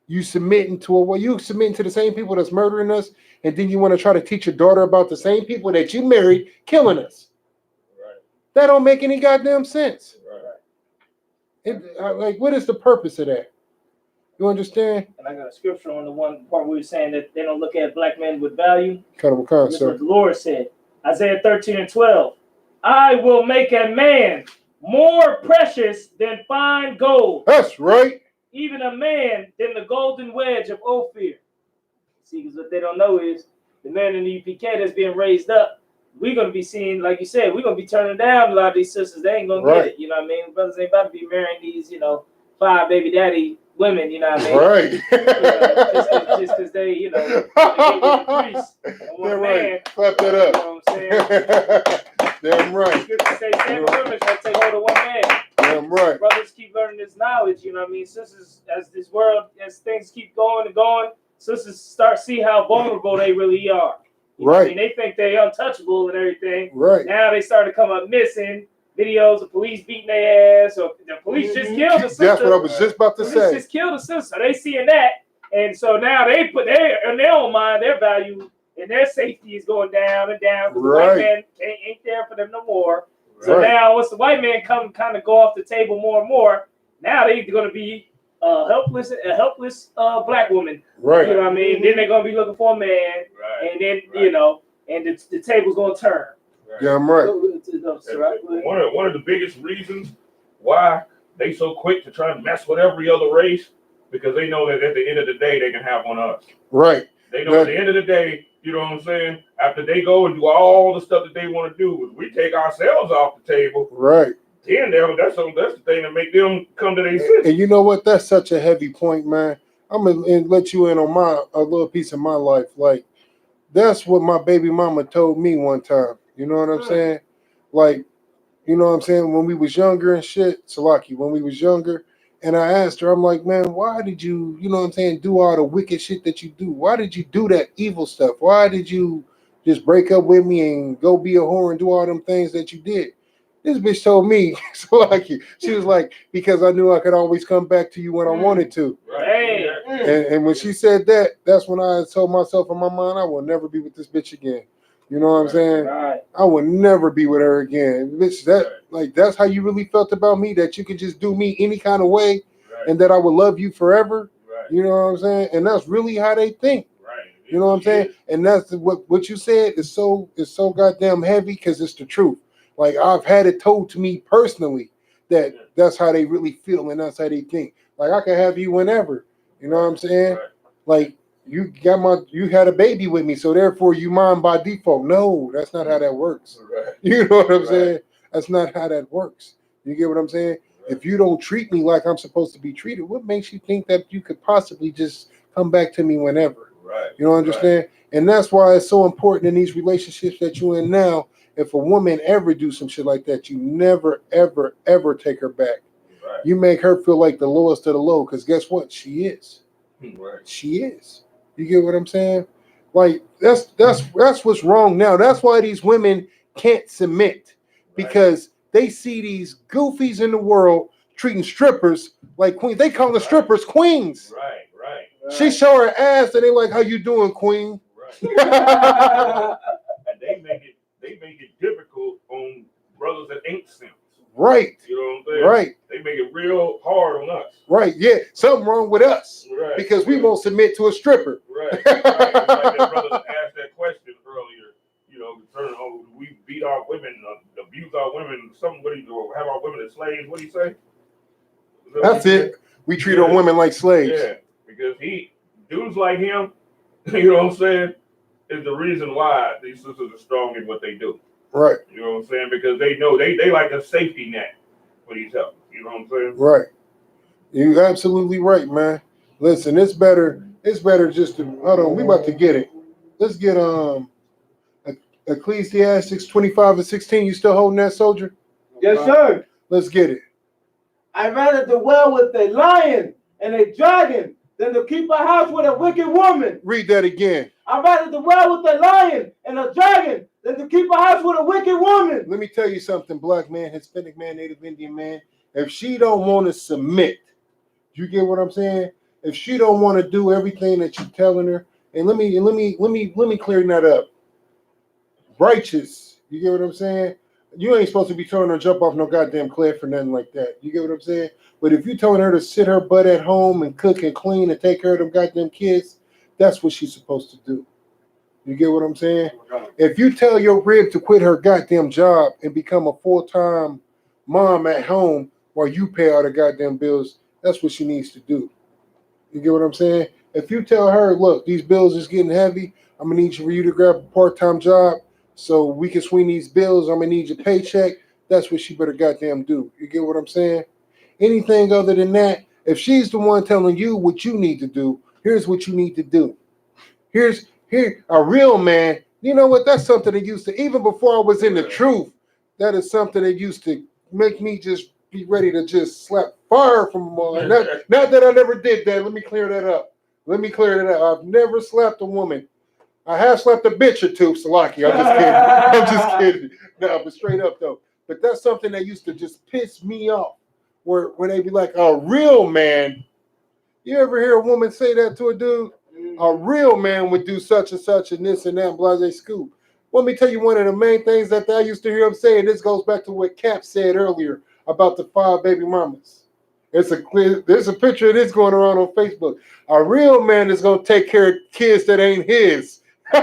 You submitting to the same people that's murdering us, and then you want to try to teach your daughter about the same people that you married killing us. Right. That don't make any goddamn sense. Right. Like, what is the purpose of that? You understand? And I got a scripture on the one part where we're saying that they don't look at black men with value. Kind of This is what the Lord said. Isaiah 13:12. I will make a man more precious than fine gold. That's right. Even a man than the golden wedge of Ophir. See, because what they don't know is the man in the U.P.K that's being raised up, we're going to be seeing, like you said, we're going to be turning down a lot of these sisters. They ain't going to get it. You know what I mean? Brothers ain't about to be marrying these, 5 baby daddy women, you know what I mean? Right. Just because they, they get with the priest. They're right. Clap that up. You know what I'm saying? Damn right. Good to say, same women trying to take hold of one man. Damn right. Brothers keep learning this knowledge, you know what I mean? Sisters, as things keep going and going, sisters start see how vulnerable they really are. You know what I mean? They think they're untouchable and everything. Right. Now they start to come up missing. Videos of police beating their ass, or the police just killed the sister. That's what I was just about to say. Police just killed the sister. They seeing that, and so now they put in their own mind, their value and their safety is going down and down because the white man ain't there for them no more. So now, once the white man kind of go off the table more and more, now they're going to be a helpless black woman. Right. You know what I mean? Then they're going to be looking for a man, and then and the table's going to turn. Yeah, I'm right. One of the biggest reasons why they so quick to try and mess with every other race, because they know that at the end of the day they can have one of us. Right. They know at the end of the day, you know what I'm saying? After they go and do all the stuff that they want to do, we take ourselves off the table. Right. Then that's the thing that make them come to their senses. And you know what? That's such a heavy point, man. I'm gonna let you in on a little piece of my life. Like, that's what my baby mama told me one time. You know what I'm saying? Like, you know what I'm saying? When we was younger and shit, Salaki, when we was younger, and I asked her, I'm like, man, why did you, you know what I'm saying, do all the wicked shit that you do? Why did you do that evil stuff? Why did you just break up with me and go be a whore and do all them things that you did? This bitch told me, Salaki, she was like, because I knew I could always come back to you when I wanted to. Right. And when she said that, that's when I told myself in my mind, I will never be with this bitch again. You know what I'm saying? Right. I would never be with her again. Bitch, that's how you really felt about me, that you could just do me any kind of way and that I would love you forever. Right. You know what I'm saying? And that's really how they think. Right. You know what I'm saying? And that's what you said is so goddamn heavy because it's the truth. Like, I've had it told to me personally that that's how they really feel and that's how they think. Like, I can have you whenever. You know what I'm saying? Right. Like, you had a baby with me, so therefore you mine by default. No, that's not how that works. Right. You know what I'm saying? That's not how that works. You get what I'm saying? Right. If you don't treat me like I'm supposed to be treated, what makes you think that you could possibly just come back to me whenever? Right. You know, understand? Right. And that's why it's so important in these relationships that you're in now. If a woman ever do some shit like that, you never, ever, ever take her back. Right. You make her feel like the lowest of the low, because guess what? She is. Right. She is. You get what I'm saying? Like that's what's wrong now. That's why these women can't submit, because they see these goofies in the world treating strippers like queens. They call the strippers queens. Right. She show her ass and they like, how you doing, queen? Right. And they make it difficult on brothers that ain't simps. Right. You know what I'm saying? Right. They make it real hard on us. Right. Yeah. Something wrong with us. Right. Because we won't submit to a stripper. Right. It's like that brother that asked that question earlier. You know, concerning we beat our women, abuse our women, something. What do you do? Have our women as slaves? What do you say? That's it. We treat our women like slaves. Yeah. Because dudes like him, you know what I'm saying, is the reason why these sisters are strong in what they do. Right. You know what I'm saying? Because they know they like a safety net for these helpers. You know what I'm saying? Right. You're absolutely right, man. Listen, it's better just to hold on, we about to get it. Let's get Ecclesiastes 25:16. You still holding that, soldier? Yes, sir. Let's get it. I'd rather dwell with a lion and a dragon than to keep a house with a wicked woman. Read that again. I'd rather dwell with a lion and a dragon than to keep a house with a wicked woman. Let me tell you something, black man, Hispanic man, Native Indian man. If she don't want to submit, you get what I'm saying? If she don't want to do everything that you're telling her, and let me clear that up. Righteous, you get what I'm saying? You ain't supposed to be telling her to jump off no goddamn cliff or nothing like that. You get what I'm saying? But if you're telling her to sit her butt at home and cook and clean and take care of them goddamn kids, that's what she's supposed to do. You get what I'm saying? If you tell your rib to quit her goddamn job and become a full-time mom at home while you pay all the goddamn bills, that's what she needs to do. You get what I'm saying? If you tell her, look, these bills is getting heavy, I'm going to need for you to grab a part-time job so we can swing these bills, I'm going to need your paycheck, that's what she better goddamn do. You get what I'm saying? Anything other than that, if she's the one telling you what you need to do, here's what you need to do. Here, a real man, you know what? That's something that used to, even before I was in the truth, that is something that used to make me just be ready to just slap fire from them all. Not that I never did that. Let me clear that up. I've never slapped a woman. I have slapped a bitch or two, Salaki. I'm just kidding. No, but straight up though. But that's something that used to just piss me off. Where they be like, a real man. You ever hear a woman say that to a dude? A real man would do such and such and this and that and blase scoop. Let me tell you one of the main things that I used to hear him say, and this goes back to what Cap said earlier about the 5 baby mamas. There's a picture of this going around on Facebook. A real man is going to take care of kids that ain't his. I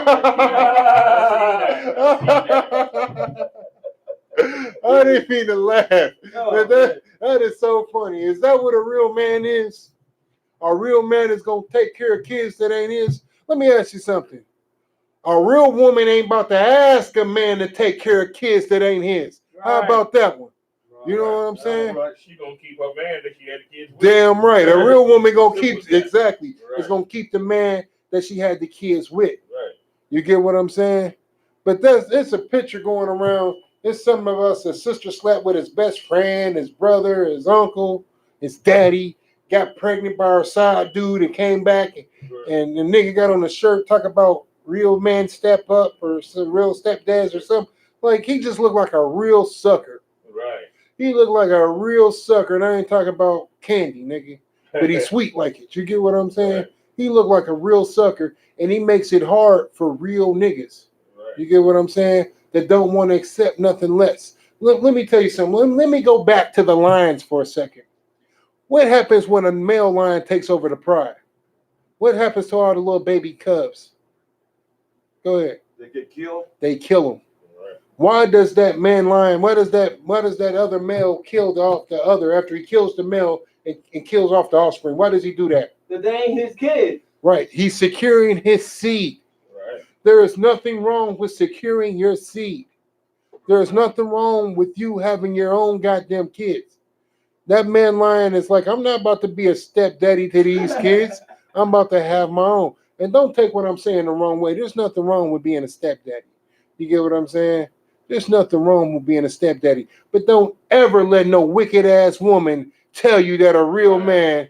didn't mean to laugh. Oh, that is so funny. Is that what a real man is? A real man is going to take care of kids that ain't his. Let me ask you something. A real woman ain't about to ask a man to take care of kids that ain't his. Right. How about that one? Right. You know what I'm saying? Right. She going to keep her man that she had the kids with. Damn right. A real woman going to keep, exactly. Right. It's going to keep the man that she had the kids with. Right. You get what I'm saying? But it's a picture going around. There's some of us, a sister slept with his best friend, his brother, his uncle, his daddy, got pregnant by her side dude and came back, and the nigga got on the shirt talk about real man step up or some real stepdads or something. Like, he just looked like a real sucker. Right. He looked like a real sucker, and I ain't talking about candy, nigga, but he's sweet like it. You get what I'm saying? Right. He looked like a real sucker, and he makes it hard for real niggas. Right. You get what I'm saying? That don't want to accept nothing less. Let me tell you something. Let me go back to the lions for a second. What happens when a male lion takes over the pride? What happens to all the little baby cubs? Go ahead. They get killed. They kill them. Right. Why does that man lion? Why does that other male kill off the other after he kills the male and kills off the offspring? Why does he do that? Because they ain't his kids. Right. He's securing his seed. Right. There is nothing wrong with securing your seed. There is nothing wrong with you having your own goddamn kids. That man lion is like, I'm not about to be a stepdaddy to these kids. I'm about to have my own. And don't take what I'm saying the wrong way. There's nothing wrong with being a stepdaddy. You get what I'm saying? There's nothing wrong with being a stepdaddy. But don't ever let no wicked ass woman tell you that a real man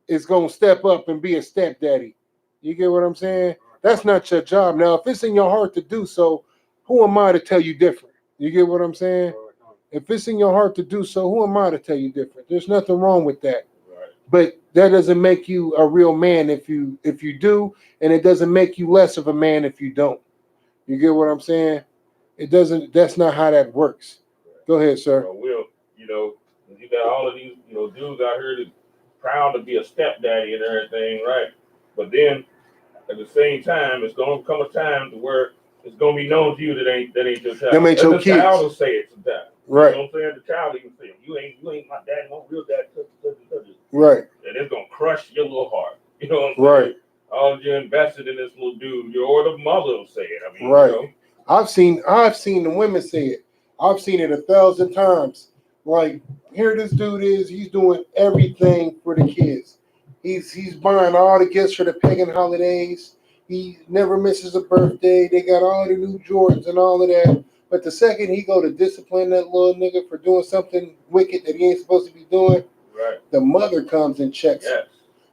is gonna step up and be a stepdaddy. You get what I'm saying? That's not your job. Now, if it's in your heart to do so, who am I to tell you different? You get what I'm saying? If it's in your heart to do so, who am I to tell you different? There's nothing wrong with that. Right. But that doesn't make you a real man if you do, and it doesn't make you less of a man if you don't. You get what I'm saying? It doesn't. That's not how that works. Go ahead, sir. Will, you got all of these, dudes out here that's proud to be a stepdaddy and everything, right? But then at the same time, it's gonna come a time to where it's gonna be known to you that ain't your child. Them ain't your kids. The child will say it sometimes. Right. You know what I'm saying? The child even say, you ain't my daddy, no real daddy, Right. And it's gonna crush your little heart. You know what I'm saying? Right. All you invested in this little dude, or the mother will say it. I mean, right. I've seen the women say it. I've seen it 1,000 times. Like, here this dude is, he's doing everything for the kids. He's buying all the gifts for the pagan holidays. He never misses a birthday. They got all the new Jordans and all of that. But the second he go to discipline that little nigga for doing something wicked that he ain't supposed to be doing, right, the mother comes and checks him. Yes.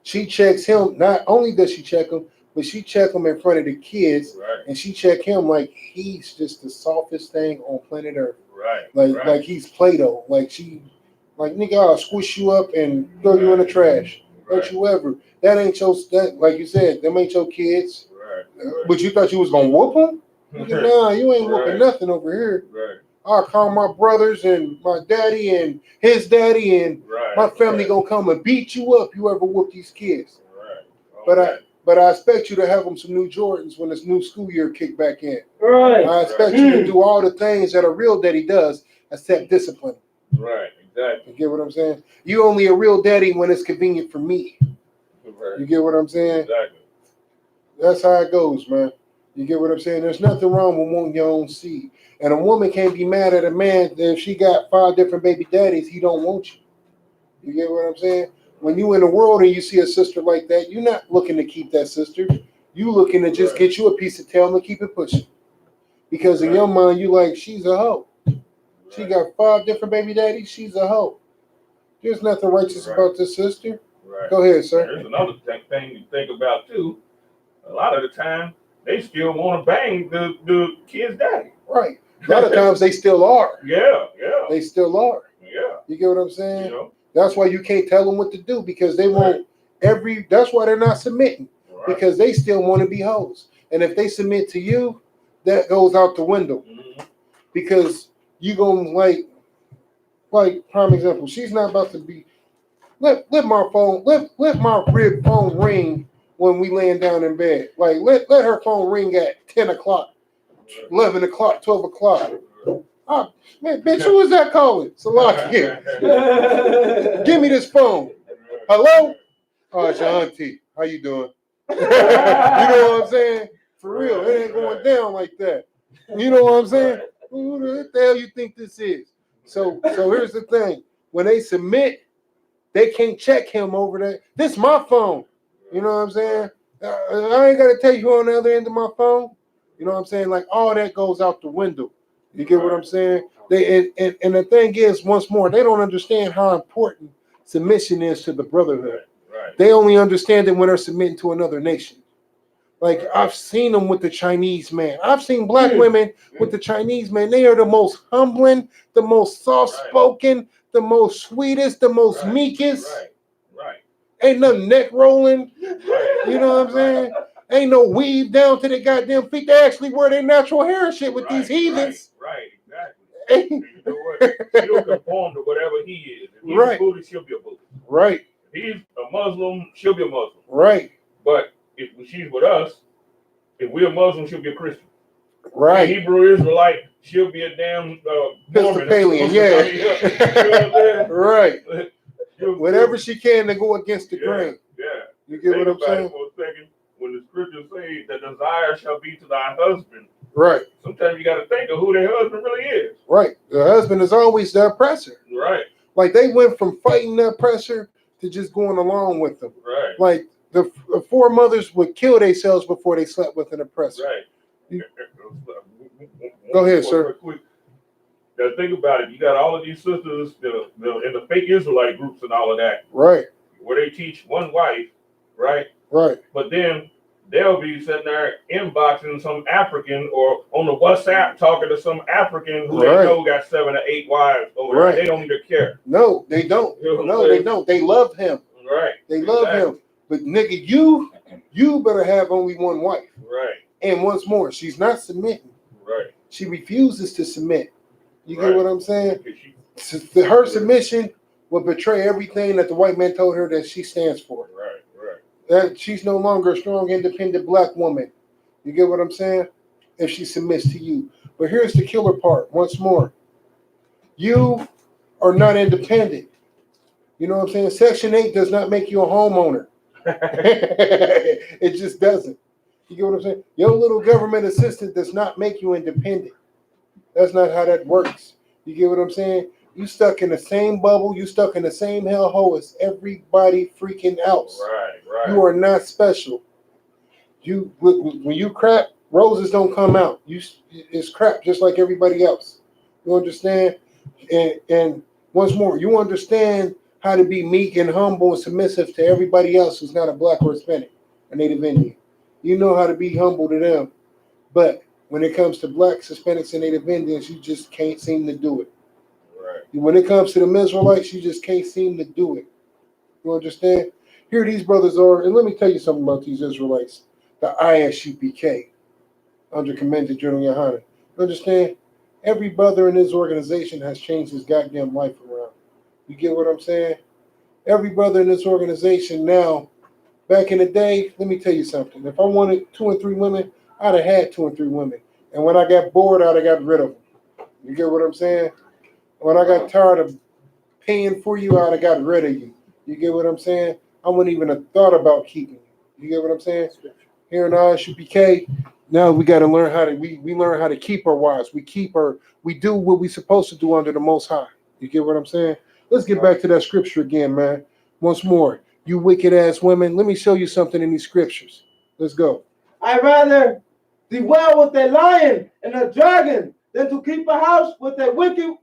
She checks him. Not only does she check him, but she check him in front of the kids, Right. and she check him like he's just the softest thing on planet Earth. Right. Like he's Play-Doh. Like nigga, I'll squish you up and throw you in the trash. Right. Don't you ever? That ain't your. Like you said, them ain't your kids. Right. But you thought you was gonna whoop them? Nigga, nah, you ain't whooping Right. nothing over here. Right. I'll call my brothers and my daddy and his daddy and my family gonna come and beat you up. You ever whoop these kids? Right. Okay. But I expect you to have them some new Jordans when this new school year kick back in. Right. I expect you to do all the things that a real daddy does, except discipline. Right. Exactly. You get what I'm saying? You only a real daddy when it's convenient for me. Right. You get what I'm saying? Exactly. That's how it goes, man. You get what I'm saying? There's nothing wrong with wanting your own seed. And a woman can't be mad at a man that if she got 5 different baby daddies, he don't want you. You get what I'm saying? When you in the world and you see a sister like that, you're not looking to keep that sister. You looking to just get you a piece of tail and keep it pushing. Because in your mind, you like, she's a hoe. She got 5 different baby daddies. She's a hoe. There's nothing righteous about this sister. Right. Go ahead, sir. There's another thing you think about too. A lot of the time, they still want to bang the kid's daddy. Right. A lot of times they still are. Yeah. They still are. Yeah. You get what I'm saying? That's why you can't tell them what to do, because they won't that's why they're not submitting. Right. Because they still want to be hoes. And if they submit to you, that goes out the window. Mm-hmm. Because you gonna like prime example, she's not about to be let my rib phone ring when we laying down in bed. Like let her phone ring at 10 o'clock, 11 o'clock, 12 o'clock. Man, bitch, who is that calling? Salaki. Give me this phone. Hello? Oh, it's your auntie. How you doing? You know what I'm saying? For real, it ain't going down like that. You know what I'm saying? Who the hell you think this is? So here's the thing. When they submit, they can't check him over there. This is my phone. You know what I'm saying? I ain't got to tell you who on the other end of my phone. You know what I'm saying? Like, all that goes out the window. You get what I'm saying? And the thing is, once more, they don't understand how important submission is to the brotherhood. Right. They only understand it when they're submitting to another nation. Like, I've seen them with the Chinese man. I've seen black women with the Chinese man. They are the most humbling, the most soft-spoken, the most sweetest, the most meekest. Right. Ain't no neck rolling. Right. You know what I'm saying? Ain't no weave down to their goddamn feet. They actually wear their natural hair and shit with these heathens. Right, exactly. You know what? She'll conform to whatever he is. If he's a Buddhist, she'll be a Buddhist. Right. If he's a Muslim, she'll be a Muslim. Right. But if she's with us, if we're a Muslim, she'll be a Christian. Right. A Hebrew Israelite, she'll be a damn Episcopalian, yeah. Right. Whatever she can to go against the grain. Yeah. You get what I'm saying? For a second, when the scriptures say the desire shall be to thy husband. Right. Sometimes you got to think of who their husband really is. Right. The husband is always the oppressor. Right. Like, they went from fighting the oppressor to just going along with them. Right. Like, the foremothers would kill themselves before they slept with an oppressor. Right. Go ahead, sir. Now think about it. You got all of these sisters in the fake Israelite groups and all of that. Right. where they teach one wife, right? Right. But then they'll be sitting there inboxing some African or on the WhatsApp talking to some African who they know got 7 or 8 wives over there. They don't even care. No, they don't. No, they don't. They love him. Right. They love him. But nigga, you better have only one wife. Right. And once more, she's not submitting. Right. She refuses to submit. You get what I'm saying? Her submission will betray everything that the white man told her that she stands for. Right, right. That she's no longer a strong, independent black woman. You get what I'm saying? If she submits to you. But here's the killer part. Once more, you are not independent. You know what I'm saying? Section 8 does not make you a homeowner. It just doesn't. You get what I'm saying? Your little government assistant does not make you independent. That's not how that works. You get what I'm saying? You stuck in the same bubble. You stuck in the same hellhole as everybody freaking else. Right, right. You are not special. You when you crap, roses don't come out. It's crap just like everybody else. You understand? And once more, you understand how to be meek and humble and submissive to everybody else who's not a black or Hispanic or Native Indian. You know how to be humble to them. But when it comes to blacks, Hispanics, and Native Indians, you just can't seem to do it. Right. When it comes to the Israelites, you just can't seem to do it. You understand? Here these brothers are, and let me tell you something about these Israelites. The I.S.U.P.K, under Commander GEN.YAHANNA. You understand? Every brother in this organization has changed his goddamn life around. You get what I'm saying? Every brother in this organization now, back in the day, let me tell you something. If I wanted 2 or 3 women, I'd have had 2 or 3 women. And when I got bored, I'd have got rid of them. You get what I'm saying? When I got tired of paying for you, I'd have got rid of you. You get what I'm saying? I wouldn't even have thought about keeping you. You get what I'm saying? Here in I.S.U.P.K, now we got to learn how to we learn how to keep our wives. We do what we're supposed to do under the Most High. You get what I'm saying? Let's get back to that scripture again, man. Once more, you wicked ass women. Let me show you something in these scriptures. Let's go. I'd rather dwell with a lion and a dragon than to keep a house with a wicked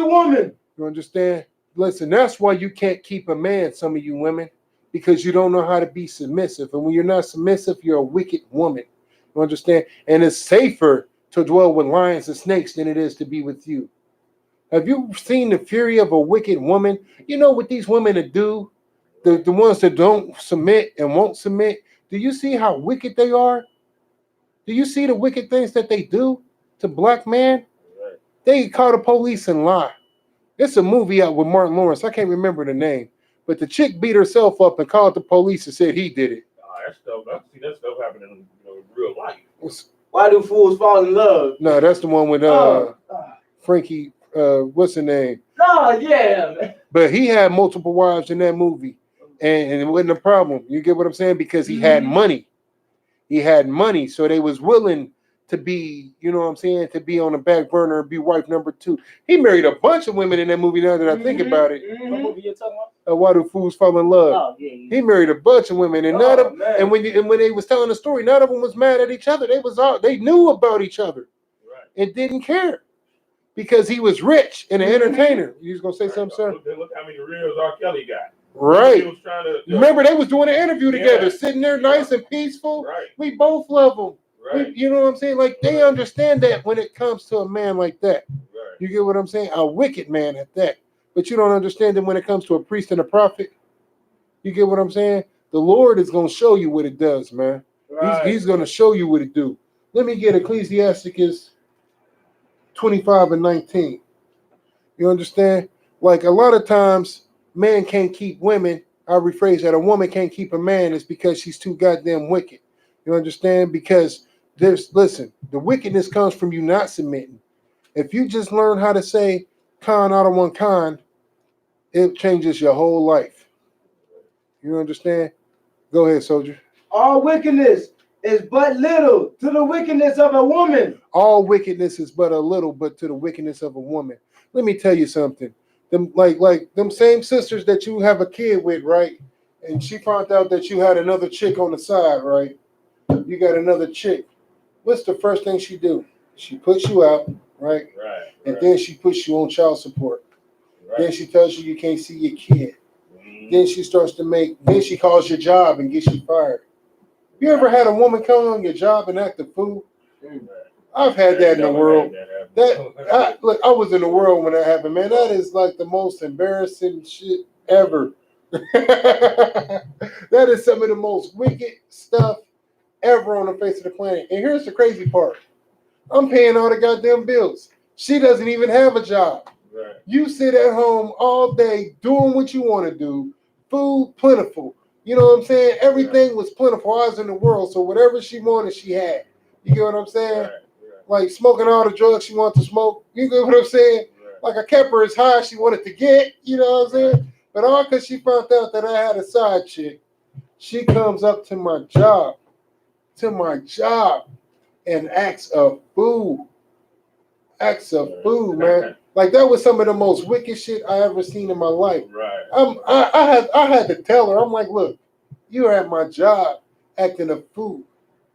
woman. You understand? Listen, that's why you can't keep a man, some of you women, because you don't know how to be submissive. And when you're not submissive, you're a wicked woman. You understand? And it's safer to dwell with lions and snakes than it is to be with you. Have you seen the fury of a wicked woman? You know what these women do? The ones that don't submit and won't submit. Do you see how wicked they are? Do you see the wicked things that they do to black men? Right. They call the police and lie. It's a movie out with Martin Lawrence. I can't remember the name. But the chick beat herself up and called the police and said he did it. I've seen that stuff happening in real life. Why do fools fall in love? No, that's the one with Frankie, what's her name? Oh, yeah. Man. But he had multiple wives in that movie. And it wasn't a problem. You get what I'm saying? Because he had money. He had money. So they was willing to be, you know what I'm saying, to be on the back burner and be wife number 2. He married a bunch of women in that movie now that I think about it. What movie you talking about? Why Do Fools Fall in Love? Oh, yeah. He married a bunch of women, and none of and when they was telling the story, none of them was mad at each other. They knew about each other, right, and didn't care because he was rich and an entertainer. You was gonna say something, sir? Look how many reels R. Kelly got. Right. He was trying to, remember, they was doing an interview together, sitting there nice and peaceful. Right. We both love them. Right. You know what I'm saying? Like, they understand that when it comes to a man like that. Right. You get what I'm saying? A wicked man at that. But you don't understand that when it comes to a priest and a prophet. You get what I'm saying? The Lord is going to show you what it does, man. Right. He's going to show you what it do. Let me get Ecclesiasticus 25 and 19. You understand? Like, a lot of times, man can't keep women. I rephrase that. A woman can't keep a man is because she's too goddamn wicked. You understand? Because listen, the wickedness comes from you not submitting. If you just learn how to say con out of one con, it changes your whole life. You understand? Go ahead, soldier. All wickedness is but little to the wickedness of a woman. All wickedness is but a little, but to the wickedness of a woman. Let me tell you something. Them like them same sisters that you have a kid with, right? And she found out that you had another chick on the side, right? You got another chick. What's the first thing she do? She puts you out, right? Right. And then she puts you on child support. Right. Then she tells you can't see your kid. Then she starts to then she calls your job and gets you fired. You ever had a woman come on your job and act a fool? I've had that in the world. Look, I was in the world when that happened, man. That is like the most embarrassing shit ever. That is some of the most wicked stuff ever on the face of the planet. And here's the crazy part. I'm paying all the goddamn bills. She doesn't even have a job. Right. You sit at home all day doing what you want to do. Food plentiful. You know what I'm saying? Everything was plentiful. I was in the world, so whatever she wanted, she had. You get what I'm saying? Right. Like smoking all the drugs she wanted to smoke. You get what I'm saying? Right. Like I kept her as high as she wanted to get. You know what I'm saying? But all because she found out that I had a side chick, she comes up to my job, and acts a fool. Man. Like that was some of the most wicked shit I ever seen in my life. Right. I had to tell her, I'm like, look, you're at my job acting a fool.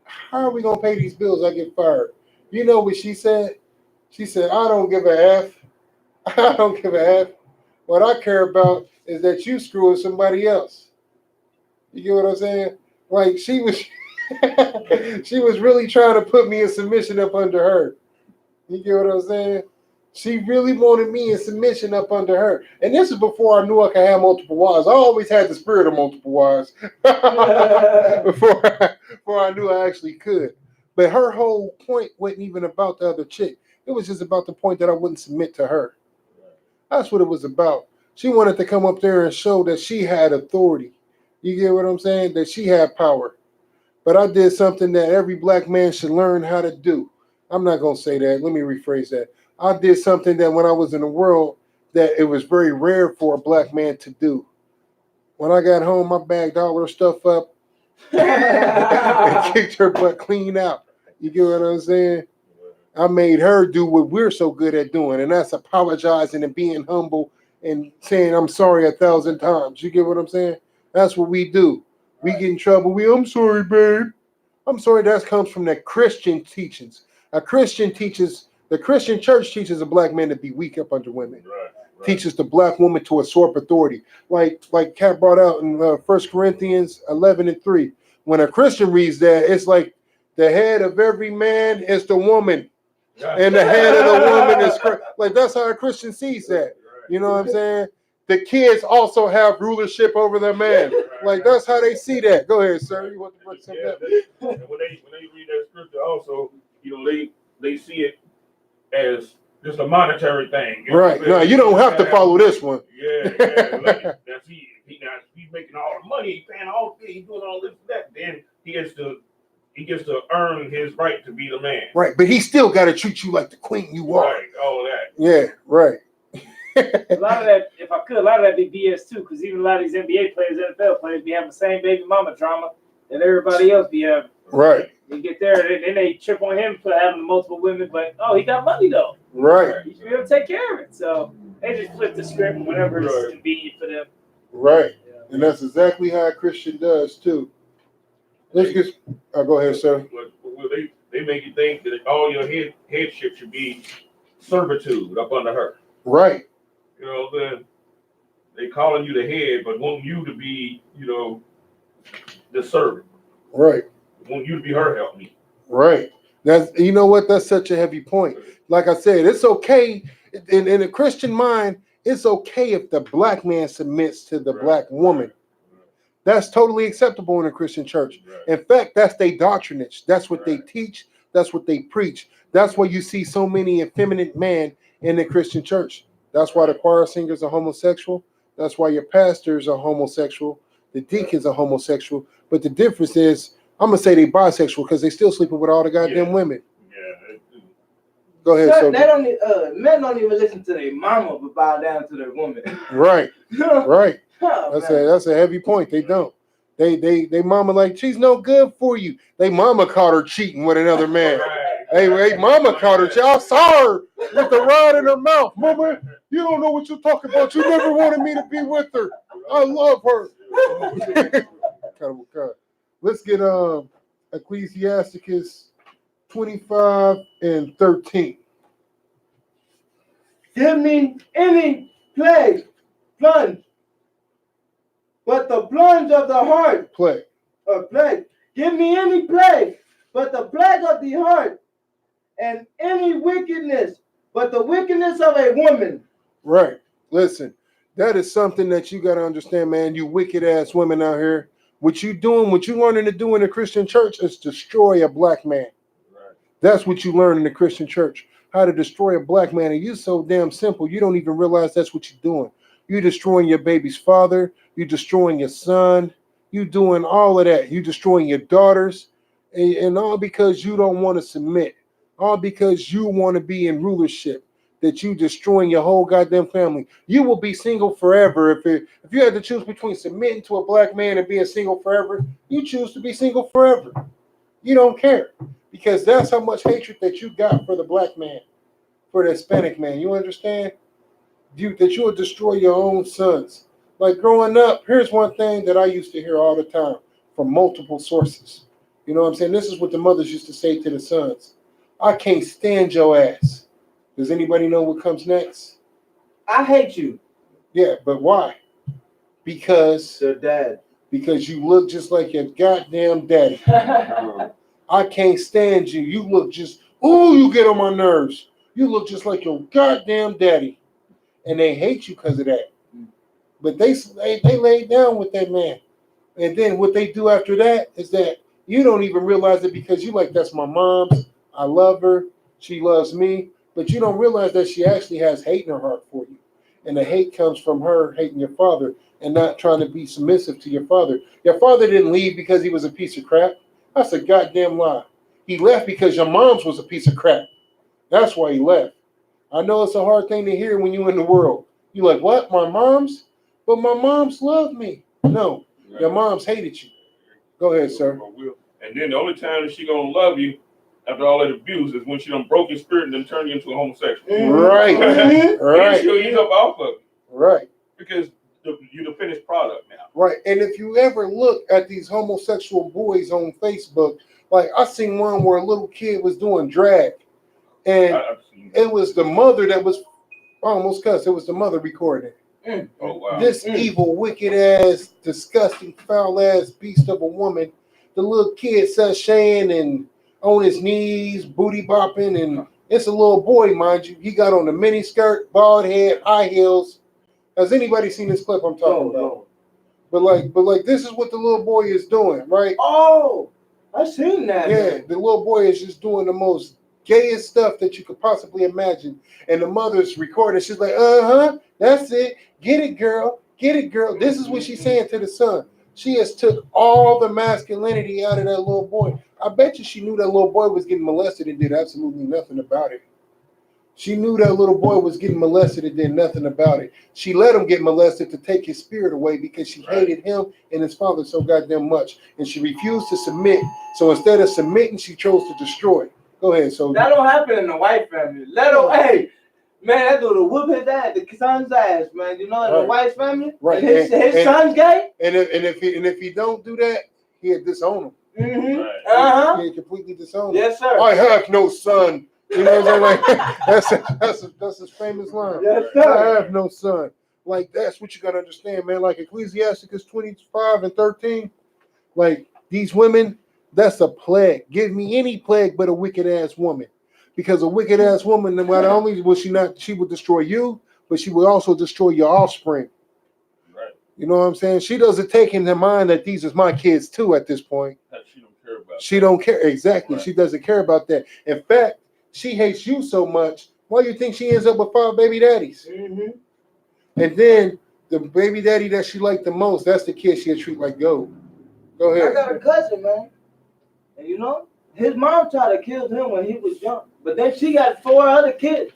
How are we gonna pay these bills? I get fired. You know what she said? She said, I don't give a F. I don't give a F. What I care about is that you screwing somebody else. You get what I'm saying? Like she was she was really trying to put me in submission up under her. You get what I'm saying? She really wanted me in submission up under her. And this is before I knew I could have multiple wives. I always had the spirit of multiple wives before I knew I actually could. But her whole point wasn't even about the other chick. It was just about the point that I wouldn't submit to her. That's what it was about. She wanted to come up there and show that she had authority. You get what I'm saying? That she had power. But I did something that every black man should learn how to do. I'm not going to say that. Let me rephrase that. I did something that when I was in the world that it was very rare for a black man to do. When I got home, I bagged all her stuff up and kicked her butt clean out. You get what I'm saying? I made her do what we're so good at doing, and that's apologizing and being humble and saying I'm sorry 1,000 times. You get what I'm saying? That's what we do. We get in trouble. I'm sorry, babe. I'm sorry. That comes from the Christian teachings. The Christian church teaches a black man to be weak up under women. Right. Teaches the black woman to usurp authority. Like Kat brought out in 1 Corinthians 11:3. When a Christian reads that, it's like the head of every man is the woman. And the head of the woman is Christ. Like that's how a Christian sees that. You know what I'm saying? The kids also have rulership over their man. Like that's how they see that. Go ahead, sir. You want to bring something up? And when they read that scripture, also, you know, they see it as just a monetary thing. Right. No, you don't have to follow this one. Yeah. That's he's making all the money, he's paying all the he's doing all this and that. Then he gets to earn his right to be the man. Right, but he still got to treat you like the queen you are. Right, all that. Yeah, right. A lot of that, if I could, a lot of that be BS too, because even a lot of these NBA players, NFL players, be having the same baby mama drama that everybody else be having. Right. You get there, then they trip on him for having multiple women, but he got money though. Right. He should be able to take care of it. So they just flip the script whenever it's convenient for them. Right. Yeah. And that's exactly how a Christian does too. Let's get. Go ahead, sir. Well, they make you think that all your headship should be servitude up under her. Right. You know, then they calling you the head, but want you to be, you know, the servant. Right. Want you to be her helpmeet. Right. You know what? That's such a heavy point. Like I said, it's okay in a Christian mind. It's okay if the black man submits to the black woman. That's totally acceptable in a Christian church. In fact, that's their doctrinage. That's what they teach. That's what they preach. That's why you see so many effeminate men in the Christian church. That's why the choir singers are homosexual. That's why your pastors are homosexual. The deacons are homosexual. But the difference is, I'm going to say they're bisexual because they still sleeping with all the goddamn women. Yeah. Go ahead, so men don't even listen to their mama but bow down to their woman. Right. Right. That's a heavy point. They don't. They mama like, she's no good for you. They mama caught her cheating with another man. Hey, mama caught her. I saw her with the rod in her mouth. Mama, you don't know what you're talking about. You never wanted me to be with her. I love her. Let's get Ecclesiasticus 25:13. Give me any plague, plunge, but the plunge of the heart. Plague. Plague. Give me any plague, but the plague of the heart, and any wickedness, but the wickedness of a woman. Right. Listen, that is something that you got to understand, man. You wicked ass women out here. What you doing, what you learning to do in the Christian church is destroy a black man. Right. That's what you learn in the Christian church. How to destroy a black man. And you're so damn simple. You don't even realize that's what you're doing. You're destroying your baby's father. You're destroying your son. You're doing all of that. You're destroying your daughters. And all because you don't want to submit. All because you want to be in rulership. That you destroying your whole goddamn family. You will be single forever. If you had to choose between submitting to a black man and being single forever, you choose to be single forever. You don't care. Because that's how much hatred that you got for the black man, for the Hispanic man. You understand? That you will destroy your own sons. Like growing up, here's one thing that I used to hear all the time from multiple sources. You know what I'm saying? This is what the mothers used to say to the sons. I can't stand your ass. Does anybody know what comes next? I hate you. Yeah, but why? Because your dad. Because you look just like your goddamn daddy. I can't stand you. You look just, you get on my nerves. You look just like your goddamn daddy. And they hate you because of that. But they laid down with that man. And then what they do after that is that you don't even realize it because you like, that's my mom's. I love her. She loves me. But you don't realize that she actually has hate in her heart for you. And the hate comes from her hating your father and not trying to be submissive to your father. Your father didn't leave because he was a piece of crap. That's a goddamn lie. He left because your mom's was a piece of crap. That's why he left. I know it's a hard thing to hear when you're in the world. You're like, what? My mom's? But my mom's loved me. No, your mom's hated you. Go ahead, sir. And then the only time that she gonna love you after all that abuse is when she done broke your spirit and then turned you into a homosexual. Right. Right. She'll eat up off of you. Right. Because you're the finished product now. Right. And if you ever look at these homosexual boys on Facebook, like I seen one where a little kid was doing drag. And it was the mother that was almost cussed. It was the mother recording it. Oh, wow. This evil, wicked ass, disgusting, foul ass beast of a woman. The little kid sashaying and on his knees, booty bopping, and it's a little boy, mind you. He got on a mini skirt, bald head, high heels. Has anybody seen this clip I'm talking about? No. But like this is what the little boy is doing, right? Oh, I seen that. Yeah, the little boy is just doing the most gayest stuff that you could possibly imagine. And the mother's recording. She's like, that's it. Get it, girl. Get it, girl. This is what she's saying to the son. She has took all the masculinity out of that little boy. I bet you she knew that little boy was getting molested and did absolutely nothing about it. She knew that little boy was getting molested and did nothing about it. She let him get molested to take his spirit away because she hated him and his father so goddamn much. And she refused to submit. So instead of submitting, she chose to destroy. Go ahead, so that don't happen in the white family. Hey, man, that dude will whoop his ass, the son's ass, man. You know, in the white family, right? And his son's gay. And if he don't do that, he'll disown him. Mm-hmm. He'll completely disown him. Yes, sir. I have no son. You know what I'm saying? Like that's his famous line. Yes, sir. I have no son. Like that's what you gotta understand, man. Like Ecclesiasticus 25:13. Like these women. That's a plague. Give me any plague but a wicked ass woman. Because a wicked ass woman, not only will she would destroy you, but she will also destroy your offspring. Right. You know what I'm saying? She doesn't take into mind that these are my kids too at this point. She don't care about She don't care. Exactly. Right. She doesn't care about that. In fact, she hates you so much. Why do you think she ends up with 5 baby daddies? Mm-hmm. And then the baby daddy that she liked the most, that's the kid she'll treat like gold. Go ahead. I got a cousin, man. And you know, his mom tried to kill him when he was young. But then she got 4 other kids.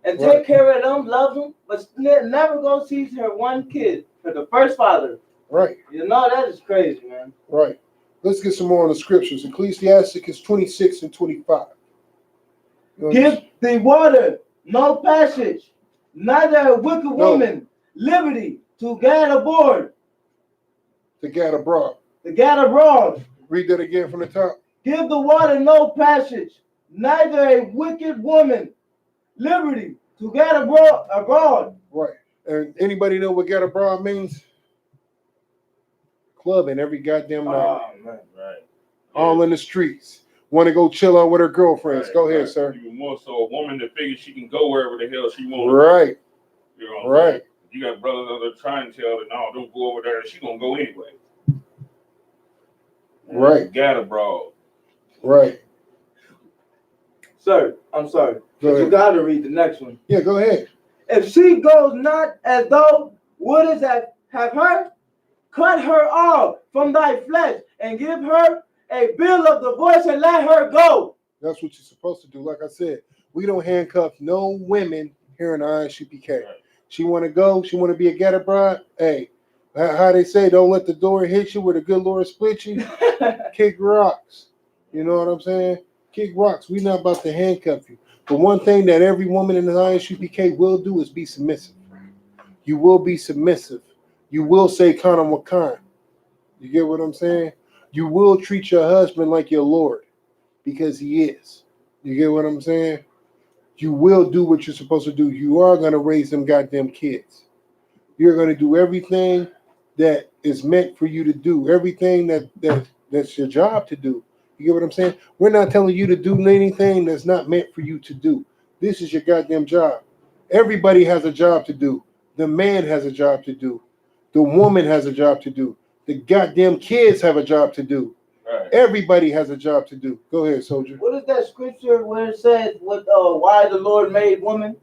And take care of them, love them, but never go see her one kid for the first father. Right. You know, that is crazy, man. Right. Let's get some more on the scriptures. Ecclesiasticus 26:25. Give the water no passage, neither a wicked woman liberty to gad abroad. To gad abroad. To gad abroad. Read that again from the top. Give the water no passage, neither a wicked woman liberty to gad abroad. Right. And anybody know what gad abroad means? clubbing every goddamn night. Oh, man. Right. All in the streets. Want to go chill out with her girlfriends. Go ahead, sir. Even more so, a woman that figures she can go wherever the hell she wants. Right. You know what I'm saying? You got brothers that are trying to tell her, no, don't go over there. She gonna go anyway. Right. Got abroad. Right. Sir, I'm sorry. But you got to read the next one. Yeah, go ahead. If she goes not as though wouldst have her, cut her off from thy flesh and give her a bill of divorce and let her go. That's what you're supposed to do. Like I said, we don't handcuff no women here in I.S.U.P.K. Right. She want to go. She want to be a ghetto bride. Hey, how they say, don't let the door hit you where the good Lord split you. Kick rocks. You know what I'm saying? Kick rocks. We're not about to handcuff you. But one thing that every woman in the I.S.U.P.K. will do is be submissive. You will be submissive. You will say Kana Wakan. You get what I'm saying? You will treat your husband like your Lord because he is. You get what I'm saying? You will do what you're supposed to do. You are going to raise them goddamn kids. You're going to do everything that is meant for you to do. Everything that's your job to do. You get what I'm saying? We're not telling you to do anything that's not meant for you to do. This is your goddamn job. Everybody has a job to do. The man has a job to do. The woman has a job to do. The goddamn kids have a job to do. Right. Everybody has a job to do. Go ahead, soldier. What is that scripture where it says why the Lord made woman?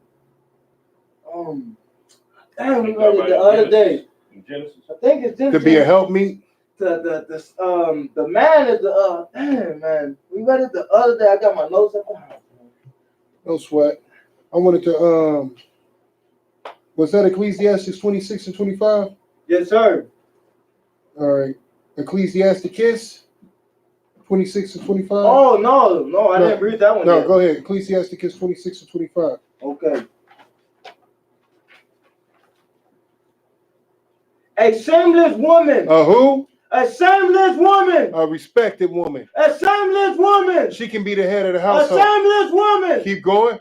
Damn, we read it the other day. Genesis. I think it's Genesis. To be a helpmeet. The man is the damn man. We read it the other day. I got my notes at the house. No sweat. I wanted to was that Ecclesiastes 26 and 25? Yes, sir. All right. Ecclesiasticus 26 and 25. Oh no, I didn't read that one. No, yet. Go ahead. Ecclesiasticus 26 and 25. Okay. A shameless woman. A who? A shameless woman. A respected woman. A shameless woman. She can be the head of the household. A shameless woman. Keep going.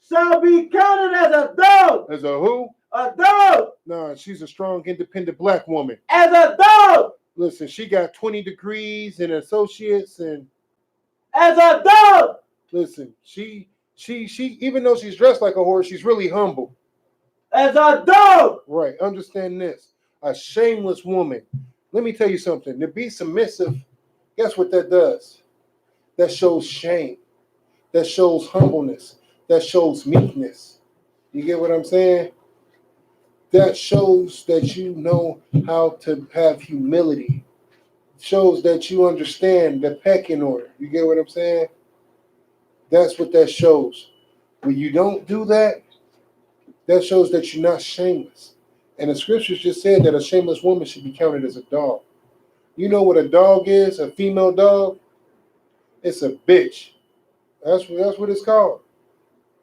Shall be counted as a dog. As a who? A dog. No, she's a strong, independent black woman. As a dog. Listen, she got 20 degrees and associates and. As a dog. Listen, she even though she's dressed like a horse, she's really humble. As a dog. Right. Understand this. A shameless woman. Let me tell you something. To be submissive, guess what that does? That shows shame. That shows humbleness. That shows meekness. You get what I'm saying? That shows that you know how to have humility. Shows that you understand the pecking order. You get what I'm saying? That's what that shows. When you don't do that, that shows that you're not shameless. And the scriptures just said that a shameless woman should be counted as a dog. You know what a dog is? A female dog? It's a bitch. That's what it's called.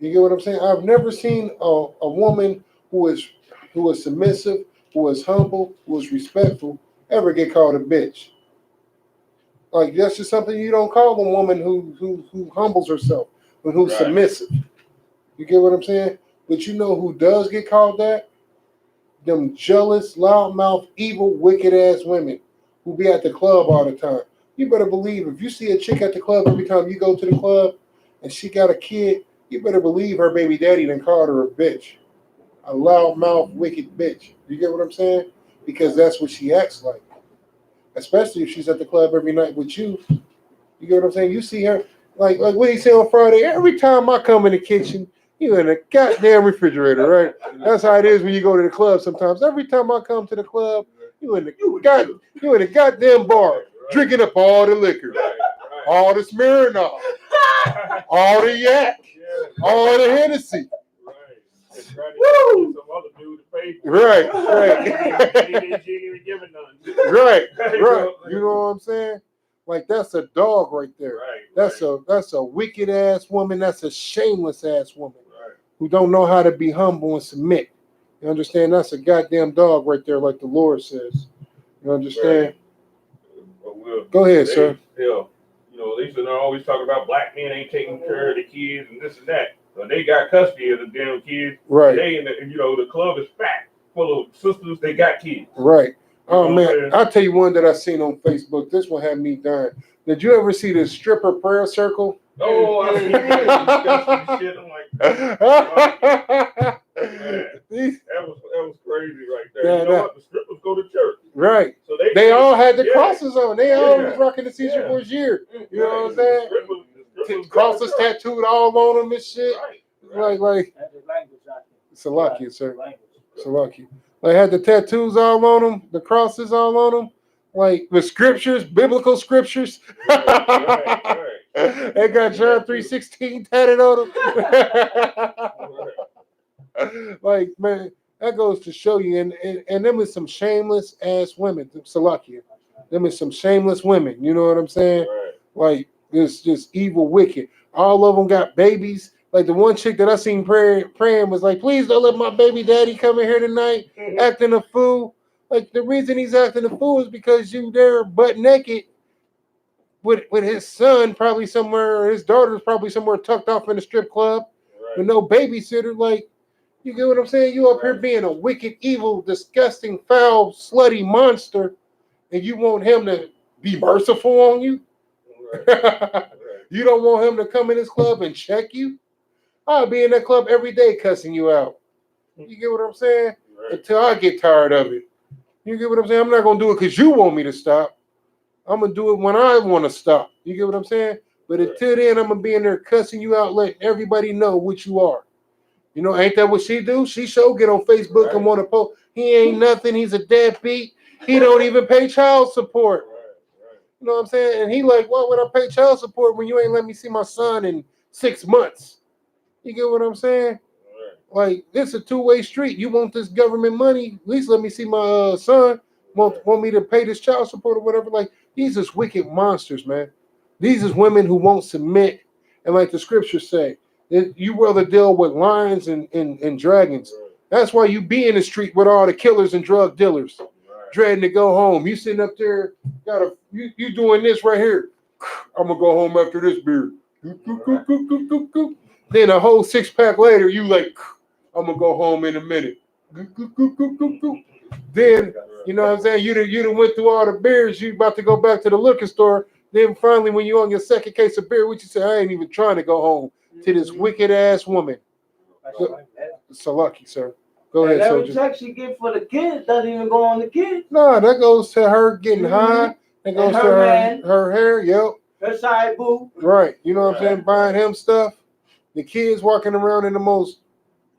You get what I'm saying? I've never seen a woman who is submissive, who is humble, who is respectful, ever get called a bitch. Like that's just something you don't call a woman who humbles herself, but who's submissive. You get what I'm saying? But you know who does get called that? Them jealous, loudmouth, evil, wicked ass women who be at the club all the time. You better believe if you see a chick at the club every time you go to the club and she got a kid, you better believe her baby daddy done called her a bitch. A loudmouth, wicked bitch. You get what I'm saying? Because that's what she acts like. Especially if she's at the club every night with you. You get what I'm saying? You see her, like what he said on Friday, every time I come in the kitchen, you in a goddamn refrigerator, right? That's how it is when you go to the club sometimes. Every time I come to the club, you in a goddamn bar, drinking up all the liquor, all the Smirnoff, all the yak, all the Hennessy. Woo! Right. You know what I'm saying? Like that's a dog right there. That's a wicked ass woman. That's a shameless ass woman who don't know how to be humble and submit. You understand? That's a goddamn dog right there, like the Lord says. You understand? Go ahead, sir. You know, they should always talk about black men ain't taking care of the kids and this and that. So they got custody of the damn kids. Right. They the club is packed full of sisters. They got kids. Right. Oh man, I'll tell you one that I seen on Facebook. This one had me dying. Did you ever see the stripper prayer circle? Oh, I see that shit. I'm like, that was crazy right there. You know what? The strippers go to church. Right. So they all had the crosses on. They all was rocking the Caesar Boys year. You know what I'm saying? Crosses tattooed all on them and shit. Right. Like Salakia, sir. Salakia. They had the tattoos all on them, the crosses all on them, like the scriptures, biblical scriptures. Right. They got John 3:16 tatted on them. Like, man, that goes to show you. And them is some shameless ass women. Salakia. Them is some shameless women. You know what I'm saying? Right. Like, it's just evil, wicked. All of them got babies. Like the one chick that I seen praying was like, please don't let my baby daddy come in here tonight acting a fool. Like the reason he's acting a fool is because you there butt naked with his son probably somewhere, or his daughter's probably somewhere tucked off in a strip club with no babysitter. Like, you get what I'm saying? You up here being a wicked, evil, disgusting, foul, slutty monster, and you want him to be merciful on you? You don't want him to come in this club and check you? I'll be in that club every day cussing you out. You get what I'm saying? Until I get tired of it. You get what I'm saying? I'm not going to do it because you want me to stop. I'm going to do it when I want to stop. You get what I'm saying? But until then, I'm going to be in there cussing you out, letting everybody know what you are. You know, ain't that what she do? She sure get on Facebook and want to post. He ain't nothing. He's a deadbeat. He don't even pay child support. You know what I'm saying? And he like, why would I pay child support when you ain't let me see my son in 6 months? You get what I'm saying? Like, this is a two-way street. You want this government money? At least let me see my son. Want me to pay this child support or whatever? Like, these is wicked monsters, man. These is women who won't submit. And like the scriptures say, you rather deal with lions and dragons. That's why you be in the street with all the killers and drug dealers, dreading to go home. You sitting up there, you doing this right here. I'm gonna go home after this beer. Then a whole 6-pack later, you like, I'm gonna go home in a minute. Then, you know what I'm saying? You done went through all the beers. You about to go back to the liquor store. Then finally, when you on your second case of beer, what you say? I ain't even trying to go home to this wicked ass woman. So lucky, sir. Go ahead, Soldier. Soldier. Every check she get for the kids doesn't even go on the kids. No, that goes to her getting high. That goes to her hair. Yep. Her side boo. Right. You know what I'm saying? Buying him stuff. The kids walking around in the most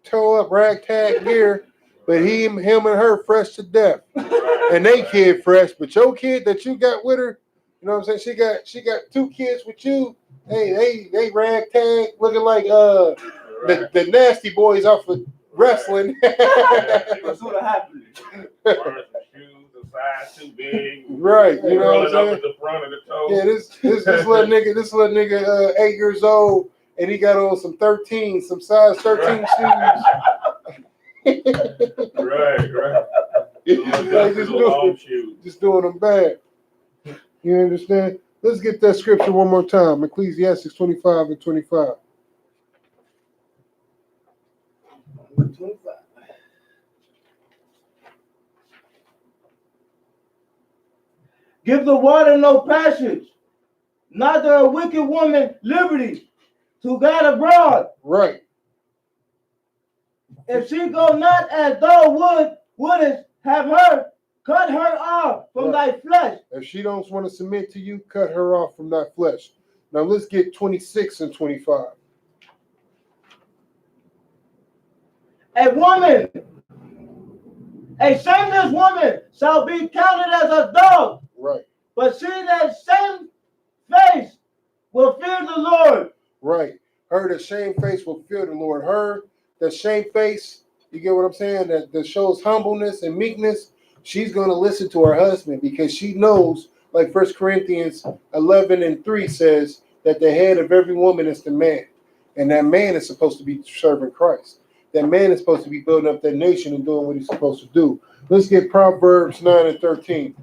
toe up ragtag gear, but him and her fresh to death. And they kid fresh, but your kid that you got with her, you know what I'm saying? She got 2 kids with you. They ragtag looking like the nasty boys off of wrestling. What's gonna happen? Shoes, the size too big. Right, you know what I'm saying? Up at the front of the toe. Yeah, this little nigga, 8 years old, and he got on some size 13 shoes. Right. Like just doing them bad. You understand? Let's get that scripture one more time. Ecclesiastes 25:25. 25. Give the water no passage, neither a wicked woman liberty to God abroad. Right. If she go not as thou wouldest have her, cut her off from thy flesh. If she don't want to submit to you, cut her off from thy flesh. Now let's get 26 and 25. A shameless woman shall be counted as a dog. Right. But she that same face will fear the Lord. Right. Her that shame face will fear the Lord. Her that shame face, you get what I'm saying? That shows humbleness and meekness. She's going to listen to her husband because she knows, like 1 Corinthians 11:3 says, that the head of every woman is the man. And that man is supposed to be serving Christ. That man is supposed to be building up that nation and doing what he's supposed to do. Let's get Proverbs 9 and 13.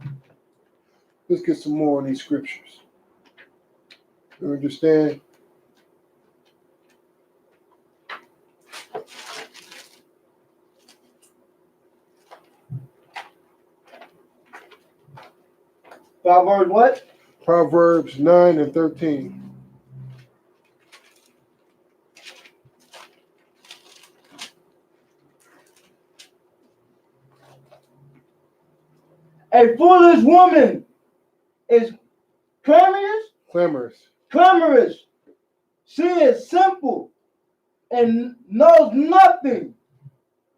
Let's get some more on these scriptures. You understand? Proverbs what? Proverbs 9 and 13. A foolish woman is clamorous. She is simple and knows nothing.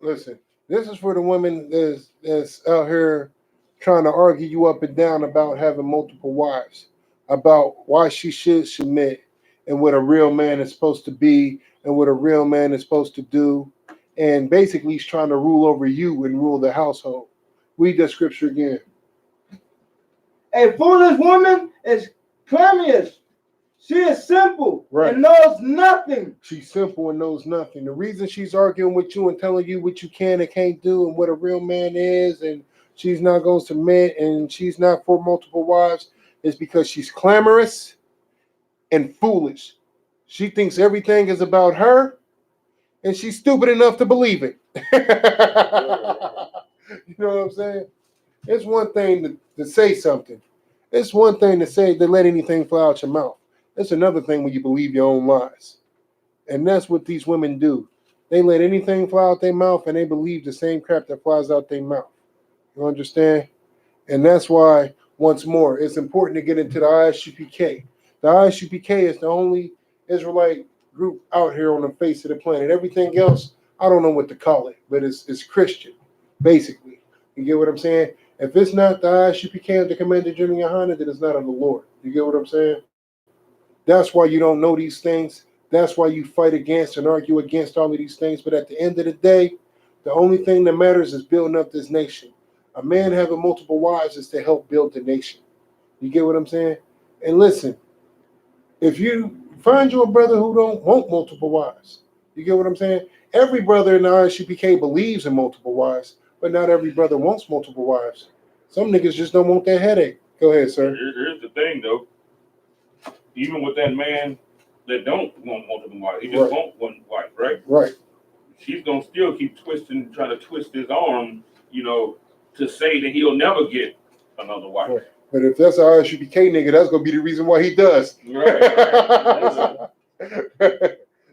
Listen, this is for the women that's out here trying to argue you up and down about having multiple wives, about why she should submit and what a real man is supposed to be and what a real man is supposed to do. And basically he's trying to rule over you and rule the household. Read that scripture again. A foolish woman is clamorous. She is simple and knows nothing. She's simple and knows nothing. The reason she's arguing with you and telling you what you can and can't do and what a real man is, and she's not going to submit and she's not for multiple wives, is because she's clamorous and foolish. She thinks everything is about her, and she's stupid enough to believe it. You know what I'm saying? It's one thing to say something. It's one thing to let anything fly out your mouth. It's another thing when you believe your own lies. And that's what these women do. They let anything fly out their mouth and they believe the same crap that flies out their mouth. You understand? And that's why, once more, it's important to get into the I.S.U.P.K. The I.S.U.P.K. is the only Israelite group out here on the face of the planet. Everything else, I don't know what to call it, but it's Christian, basically. You get what I'm saying? If it's not the I.S.U.P.K. of the Commander GEN.YAHANNA, then it's not of the Lord. You get what I'm saying? That's why you don't know these things. That's why you fight against and argue against all of these things. But at the end of the day, the only thing that matters is building up this nation. A man having multiple wives is to help build the nation. You get what I'm saying? And listen, if you find you a brother who don't want multiple wives, you get what I'm saying? Every brother in the I.S.U.P.K. believes in multiple wives, but not every brother wants multiple wives. Some niggas just don't want that headache. Go ahead, sir. Here's the thing, though. Even with that man that don't want multiple wives, he just want one wife, right? Right. She's gonna still keep trying to twist his arm, to say that he'll never get another wife. Right. But if that's an I.S.U.P.K. nigga, that's gonna be the reason why he does. Right.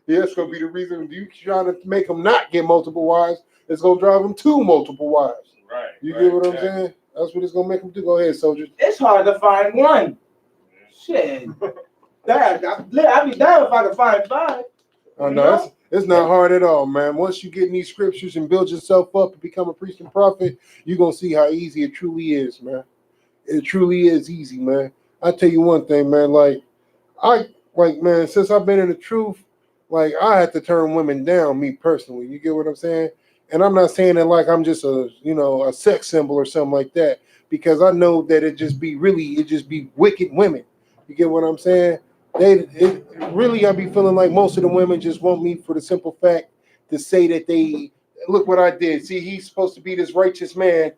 Yeah, it's gonna be the reason you trying to make him not get multiple wives. It's gonna drive him to multiple wives. Right. You get what I'm saying? That's what it's gonna make him do. Go ahead, soldier. It's hard to find one. Shit. I'd be down if I could find 5. Oh, no, it's not hard at all, man. Once you get in these scriptures and build yourself up and become a priest and prophet, you're going to see how easy it truly is, man. It truly is easy, man. I tell you one thing, man, man, since I've been in the truth, I had to turn women down, me personally. You get what I'm saying? And I'm not saying that like I'm just a sex symbol or something like that, because I know that it just be wicked women. You get what I'm saying? I be feeling like most of the women just want me for the simple fact to say that they look what I did. See, he's supposed to be this righteous man,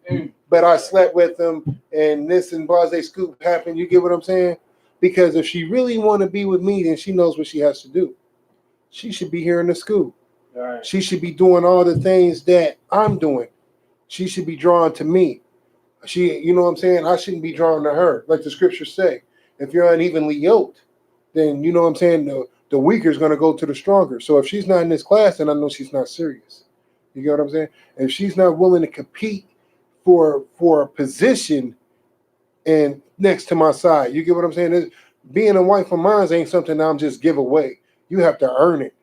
but I slept with him and this and blase scoop happened. You get what I'm saying? Because if she really want to be with me, then she knows what she has to do. She should be here in the school. Right. She should be doing all the things that I'm doing. She should be drawn to me. You know what I'm saying? I shouldn't be drawn to her. Like the scriptures say, if you're unevenly yoked, then you know what I'm saying, the weaker is going to go to the stronger. So if she's not in this class, then I know she's not serious. You get what I'm saying? If she's not willing to compete for a position and next to my side, you get what I'm saying? Being a wife of mine ain't something I'm just give away. You have to earn it.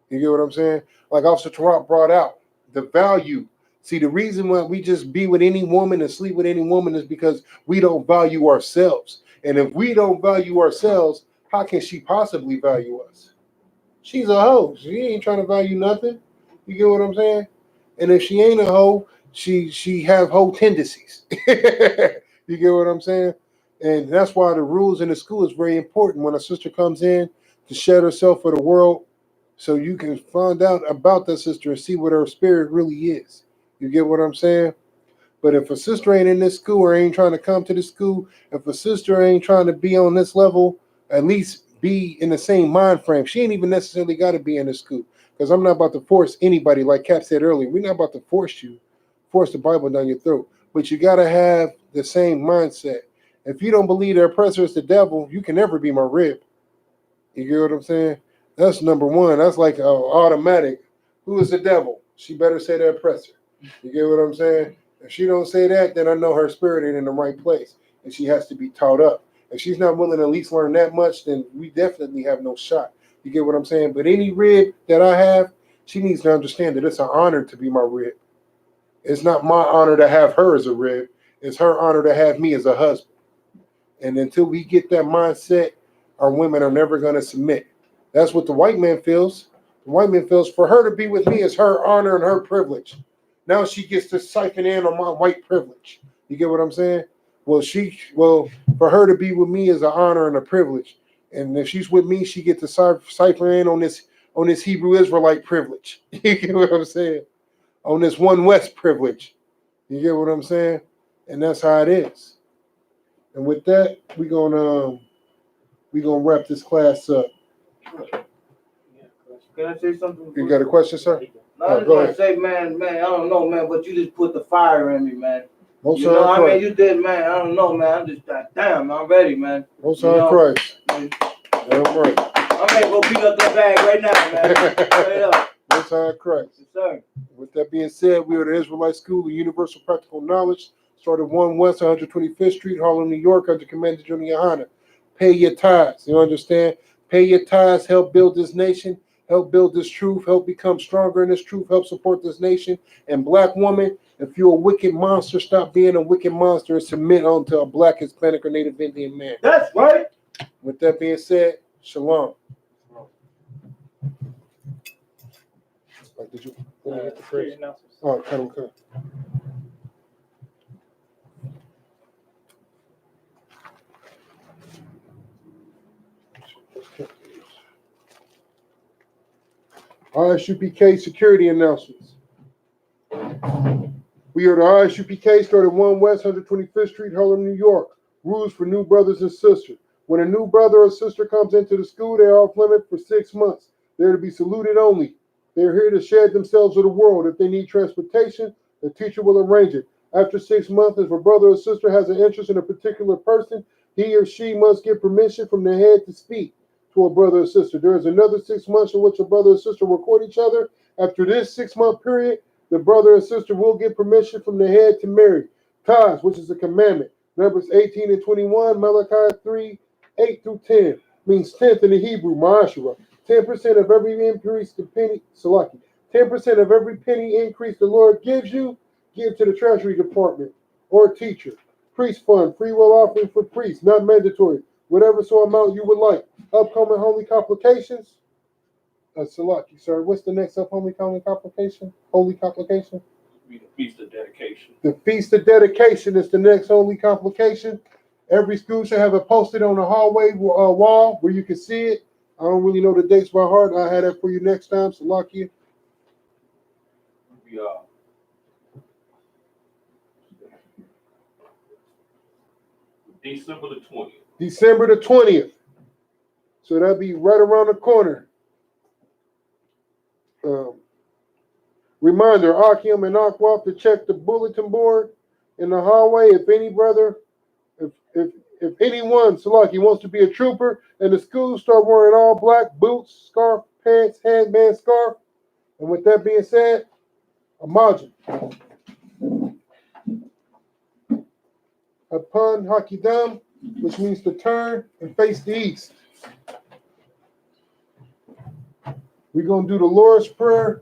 You get what I'm saying? Like Officer Tarot brought out, the value. See, the reason why we just be with any woman and sleep with any woman is because we don't value ourselves. And if we don't value ourselves, how can she possibly value us? She's a hoe. She ain't trying to value nothing. You get what I'm saying? And if she ain't a hoe, she have hoe tendencies. You get what I'm saying? And that's why the rules in the school is very important when a sister comes in to shed herself for the world, so you can find out about that sister and see what her spirit really is. You get what I'm saying? But if a sister ain't in this school or ain't trying to come to the school, if a sister ain't trying to be on this level, at least be in the same mind frame. She ain't even necessarily got to be in the school, because I'm not about to force anybody. Like Cap said earlier, we're not about to force the Bible down your throat. But you got to have the same mindset. If you don't believe the oppressor is the devil, you can never be my rib. You get what I'm saying? That's number one. That's like automatic. Who is the devil? She better say the oppressor. You get what I'm saying? If she don't say that, then I know her spirit ain't in the right place, and she has to be taught up. If she's not willing to at least learn that much, then we definitely have no shot. You get what I'm saying? But any rib that I have, she needs to understand that it's an honor to be my rib. It's not my honor to have her as a rib. It's her honor to have me as a husband. And until we get that mindset, our women are never going to submit. That's what the white man feels. The white man feels for her to be with me is her honor and her privilege. Now she gets to siphon in on my white privilege. You get what I'm saying? Well, for her to be with me is an honor and a privilege. And if she's with me, she gets to siphon in on this Hebrew Israelite privilege. You get what I'm saying? On this one West privilege. You get what I'm saying? And that's how it is. And with that, we're gonna wrap this class up. Can I say something? You got a question, sir? No, I just want to say, man, I don't know, man, but you just put the fire in me, man. Most you know, I mean, you did, man. I don't know, man. I'm just, damn, I'm ready, man. Most high Christ. Man, Damn right. I'm ready to go pick up that bag right now, man. Straight up. Most high Christ. Yes, sir. With that being said, we are the Israelite School of Universal Practical Knowledge, started 1 West 125th Street, Harlem, New York, under Commander GEN.YAHANNA. Pay your tithes. You understand? Pay your tithes. Help build this nation. Help build this truth. Help become stronger in this truth. Help support this nation. And black woman, if you're a wicked monster, stop being a wicked monster and submit unto a black, Hispanic, or Native Indian man. That's right. With that being said, shalom. Did you get the phrase? Oh, okay. I.S.U.P.K security announcements. We are the I.S.U.P.K, started 1 West 125th Street, Harlem, New York. Rules for new brothers and sisters. When a new brother or sister comes into the school, they are off limit for 6 months. They're to be saluted only. They're here to share themselves with the world. If they need transportation, the teacher will arrange it. After 6 months, if a brother or sister has an interest in a particular person, he or she must get permission from the head to speak to a brother or sister. There is another 6 months in which a brother or sister will court each other. After this 6-month period, the brother and sister will get permission from the head to marry. Tithes, which is a commandment. Numbers 18 and 21, Malachi 3, 8 through 10, means 10th in the Hebrew, Ma'ashara. 10% of every increase the penny, Salaki. 10% of every penny increase the Lord gives you, give to the Treasury Department or teacher. Priest fund, free will offering for priests, not mandatory. Whatever so amount you would like. Upcoming holy complications. Salaki, sir. What's the next upcoming complication? Holy complication? The Feast of Dedication. The Feast of Dedication is the next holy complication. Every school should have it posted on the hallway wall where you can see it. I don't really know the dates by heart. I'll have that for you next time. Salaki. December the 20th. December the 20th. So that'll be right around the corner. Reminder, Akim and Akwaf to check the bulletin board in the hallway. If any brother, if anyone, Salaki, wants to be a trooper in the school, start wearing all black, boots, scarf, pants, headband, scarf. And with that being said, Imagine. Upon Hakidam, which means to turn and face the east. We're going to do the Lord's Prayer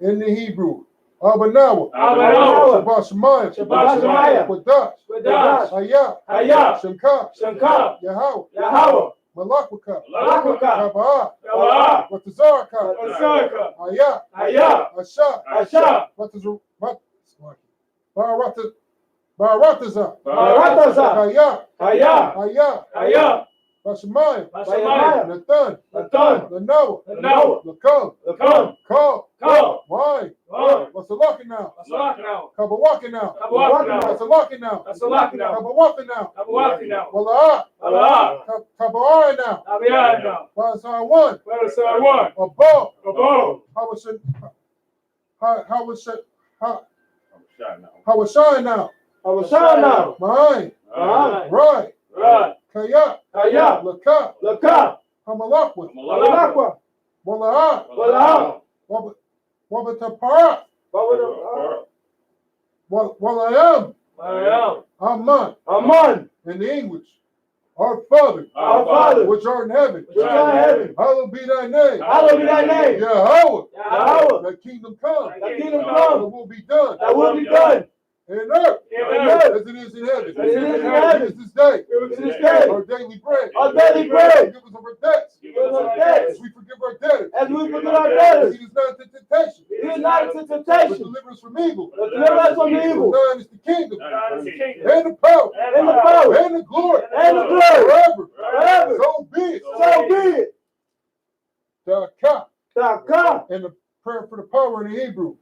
in the Hebrew. Abanawa. Shabbat Shemayim. Shabbat Shemayim. Quadash. Hayah. Shemkah. Yahweh. Malakwaka. Kaba'ah. Watazaraka. Hayah. Ashah. Baratazah. Hayah. Bashamayim. Nathan. Lanoah. Call. Why? Wasalaki now. Kabawaki now. Wasalaki now. Kabawaki now. Wala'ah. Kabawai now. Walasai one. Abo. Hawashai now. Mine. Right. Kaya, Laka, Hamalakwa, Wala'a, Wabatapara, Walayam, Aman, in the English. Our Father, which art in heaven, hallowed be thy name. Yahweh, thy kingdom come, thy will be done. In earth, as it is in heaven. Give us this day our daily bread. Forgive us of our debts, as we forgive our debtors. Lead us not into temptation, but deliver us from evil. For thine is the kingdom, and the power, and the glory, forever. So be it. Taka. And the prayer for the power in the Hebrew.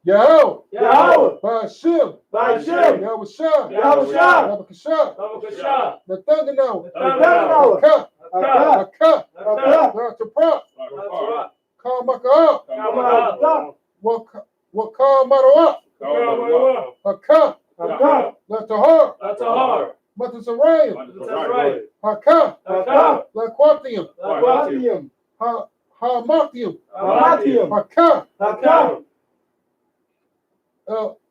Yahweh, Ba'ashim, Yahushua, Yabakashah, Nathanael, Aka, Natapra, Kamaka'ah, Wakamaroah, Aka, Natahar, Matasarayim, Haka, Laquatium, Hamatium, Haka,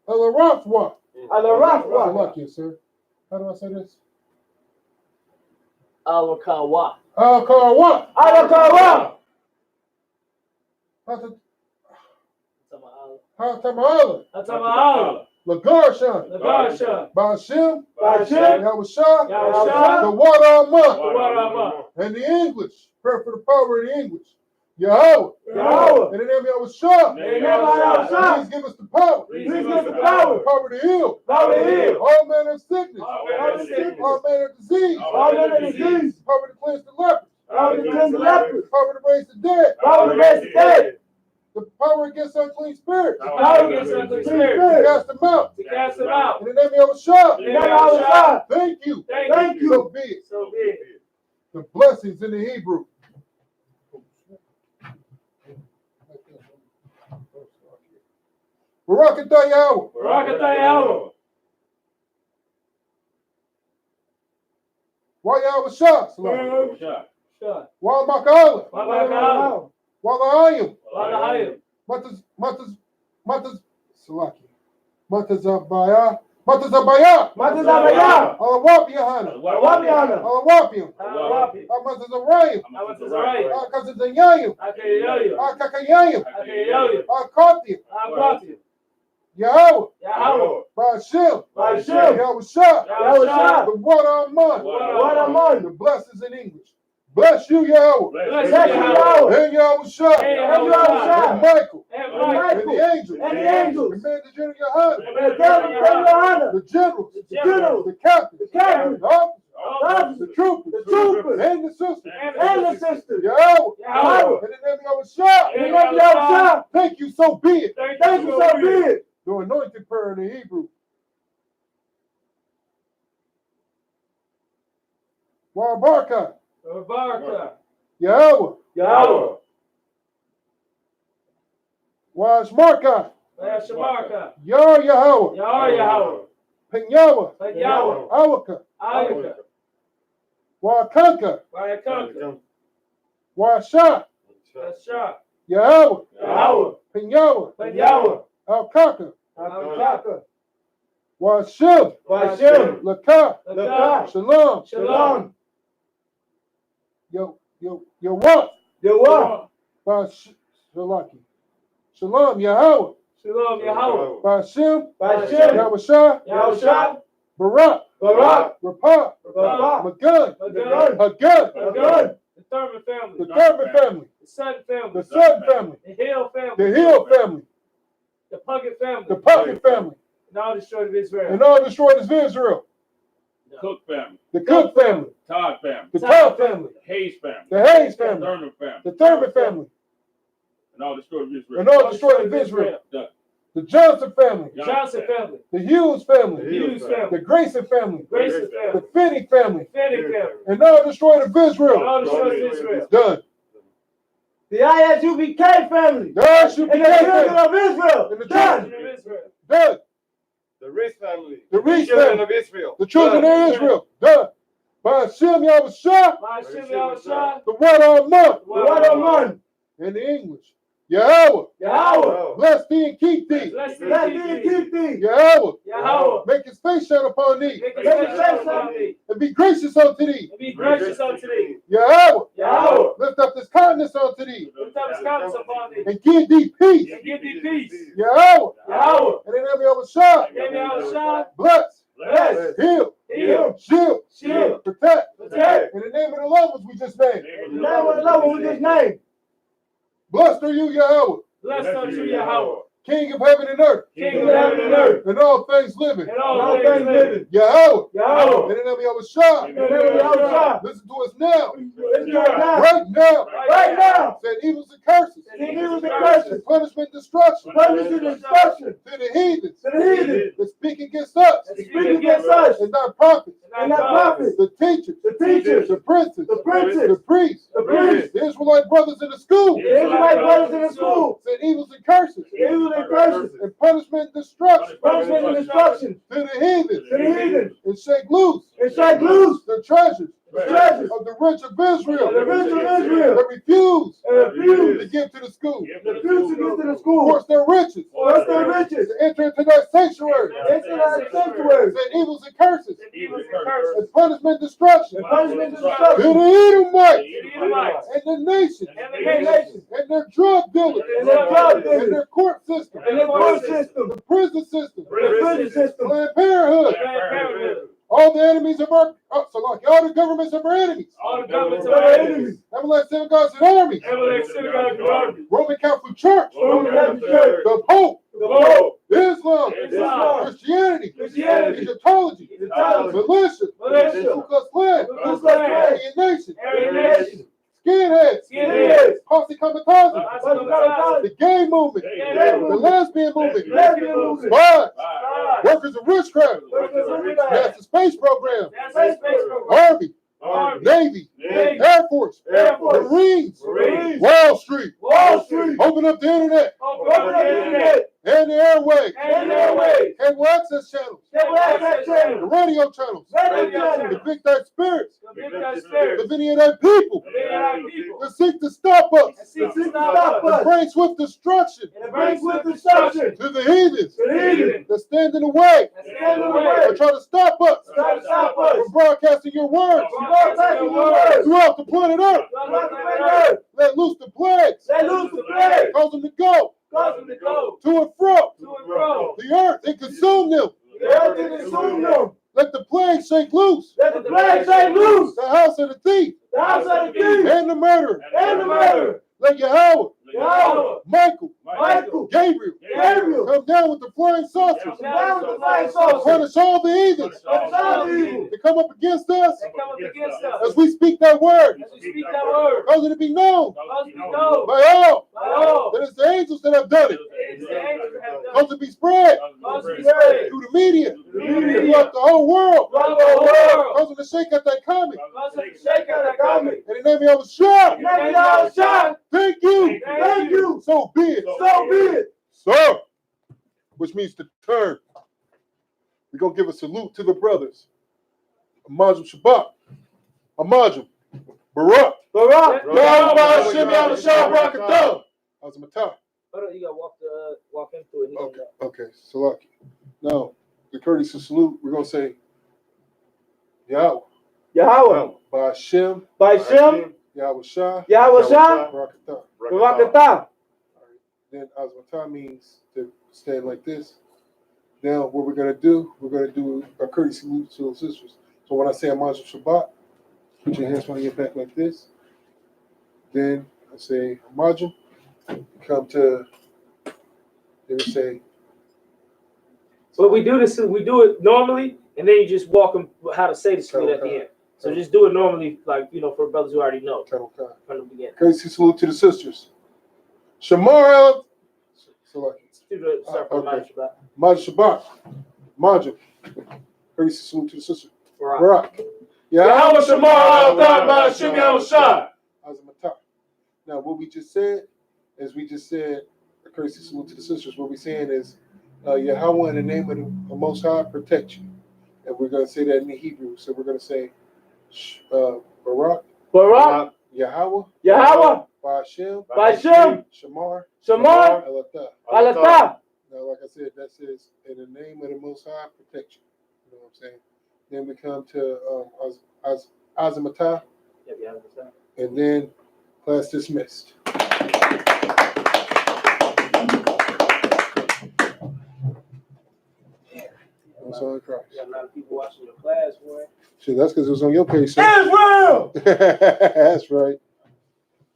Alarafwa. Lucky, sir. How do I say this? Alakawa. Alakawa. Hatama'ala. Lagarshan. Ba'ashim. Yahushua. The water Amah. And the English. Prayer for the power in the English. Yahweh. In the name of Yahushua. Please give us the power. The power to heal. All manner of sickness. All manner of disease. The power to cleanse the lepers. The power to raise the dead. The power against unclean spirits. To cast them out. In the name of Yahushua. Thank you. So be it. The blessings in the Hebrew. Barakatah Yahweh. Wa Yahushua. Wa Maka'ala. Wa La'ayim. Matazabaya. Alawap Yahanna. Alawapim. Matazarayim. Akazazayayim. Akakayayim. Akatiyim. Yahweh. Ba'ashim. Yahushua. The water Amman. The blessings in English. Bless you, Yahweh. And Yahushua. And Michael. And the angels. Command the GEN.YAHANNA. The generals. The captains. The officers. The troopers. And the sisters. Yahweh. And the name of Yahushua. Thank you, so be it. The anointed prayer in the Hebrew. Wa Baraka. Yahweh. Wa Shmarka. Yar Yahweh. Penyawa. Awaka. Wa Kanka. Wa Shah. Yahweh. Penyawa. Al-Kaka. Wa-Shim. Laka. Shalom. Yo what? Shalom Yahweh. Ba'ashim. Yahushua. Barak. Rapah. Magun. Hagun. The Thurman family. The Sutton family. The Hill family. The Puckett family. And all destroyed of Israel. The Cook family. Todd family. The Todd family. The Hayes family. The Hayes family. Thurman family. The Thurman family. And all destroyed of Israel. The Johnson family. family. The Hughes family. The Grayson family. The Finney family. And all destroyed of Israel. Done. The I.S.U.P.K family. The I.S.U.P.K and the children of Israel. And the children of Israel. Done. The Reese family. The Reese children family. of Israel. The children of Israel. Done. By Hashem Yahushua. By Hashem Yahushua. The word of man. The word of man. In the English. Yahweh. Yahweh. Bless thee and keep thee. Bless thee Bless and thee and keep thee. keep thee. Yahweh. Yahweh. Make his face shine upon thee. Make his face shine upon thee. And be gracious unto thee. And be gracious unto thee. Yahweh. Yahweh. Lift up his countenance unto thee. Lift up his countenance upon thee. And give thee peace. And give thee peace. Yahweh. Yahweh. And in the name of Yahushua. In the name of Yahushua. Bless. Bless. Heal. Heal. Shield. Shield. Protect. Protect. In the name of the lovers we just named. In the name of the Lord, we just named. Blessed are you, Yahweh. Blessed unto Yahweh. King of heaven and earth. King of heaven and earth. And all things living. And all things living. Yahweh. Yahweh. In the name of Yahushua. In the name of Yahushua. Listen to us now. Let's do it now. Right now. Right now. Said evils and curses. And evils and curses. Punishment and destruction. Punishment and destruction. To the heathens. To the heathen. That speak against us. That speak against us. And not prophets. And not prophets. The teachers. The teachers. The princes. The princes. The priests. The priests. The Israelite brothers in the school. The Israelite brothers in the school. Said evils and curses. Evils and curses. And punishment and destruction. Punishment and destruction. To the heathens. To the heathen. And shake loose. And shake loose. The treasures. The treasures. Of the rich of Israel. Of the rich of Israel. That refuse. And refuse. To give to the school. Refuse to give to the school. Force their riches. Force their riches. To enter into that sanctuary. Into that sanctuary. Said evils and curses. Evils and curses. And punishment and destruction. And punishment and To destruction. the Edomites. The Edomites. And the nations. And the nations. And their drug dealers. And their drug dealers. And their court system. And their court system. The prison system. The prison system. Planned Parenthood. Planned Parenthood. All the enemies of our, all the governments of our enemies. All the governments of our enemies. Everlasting synagogues and armies. Everlasting synagogues and armies. Roman Catholic Church. Roman Catholic Church. The Pope. The Pope. Islam. Islam. Christianity. Christianity. Egyptology. Egyptology. Militia. Militia. Ku Klux Klan. Ku Klux Klan. Aryan Nation. Aryan Nation. Skinheads. Skinheads. Posse Comitatus. Comitatus. The gay movement. The lesbian movement. Lesbian movement. Spies. Spies. Workers of witchcraft. Workers of witchcraft. NASA space program. NASA space program. Army. Army. Navy. Navy. Air Force. Air Force. Marines. Marines. Wall Street. Wall Street. Open up the internet. Open up the internet. And the airways. And the airways. Cable access channels. Cable access The channel. radio channels. Radio The channel. big that spirits. The big that spirit. The video that people. The big that people. That seek to stop us. And seek to Stop stop us. And bring swift destruction And it brings with destruction. to the heathens. To the heathen. That stand in the way. And stand in the Or way. try to stop us. Try to stop us. From broadcasting your words. From broadcasting your words. Throughout the planet Earth. Throughout the planet Earth. Let loose the plagues. Let loose the plague. Cause them to go Cause them to go to and fro to and fro. the earth and consume them. The earth did consume them. Let the plague shake loose Let the plague shake loose. the house of the thief The house of the thief. and the murderer. And the murderer. Let Yahweh, Yahweh. Michael, Michael. Gabriel, Gabriel. come down with the flying saucers. Come down with the flying To saucer. punish all the heathens Punish all the evil. that come up against us They come up against us. as we speak that word. As we speak that word. Cause it to be known Cause we know. by all By all. that it's the angels that have done it. It is the angels that have done Cause it to be spread Cause we spread. through the media The media. throughout the whole world. Throughout the whole world. Cause it to shake out that comment. Cause we shake out that comment. In the name of Yahushua, Let me out shine. thank you. Thank you. So be it. So be it. Sir, which means to turn. We're going to give a salute to the brothers. Amajim Shabbat. Amajim. Barak. Barak. Yahweh Hashem Yahushua Barakatah. Azamatah. Hold on, you gotta walk into it. He don't know. Okay, Salaki. Now, the courtesy salute, we're going to say Yahweh. Yahweh. By Hashem. By Shem. Yahweh Shah. Yahweh Shah. Barakatah. Barakatah. Then Azmatah means to stand like this. Now, what we're going to do a courtesy salute to the sisters. So when I say Amajim Shabbat, put your hands behind your back like this. Then I say Amajim. Come to, then we say. But we do this. We do it normally, and then you just walk them how to say the salute at the end. So just do it normally, like for brothers who already know from the beginning. Courtesy salute to the sisters. Shamar. Majid Shabbat. Majid. Courtesy salute to the sisters. Barak. Yahweh Shamar by Hashem Yahushua. Azamatah. Now, what we just said is a courtesy salute to the sisters. What we're saying is, Yahweh, in the name of the Most High, protect you. And we're going to say that in the Hebrew. So we're going to say, Barak, Barak, Yahweh, Yahweh, Ba'ashem, Ba'ashem, Shamar, Shamar, Elatah. Alatah. Now, like I said, that says in the name of the Most High, protection. You know what I'm saying? Then we come to Azamatah, and then class dismissed. That's all Christ. You got a lot of people watching your class, boy. Shit, that's because it was on your page, sir. Israel! That's right.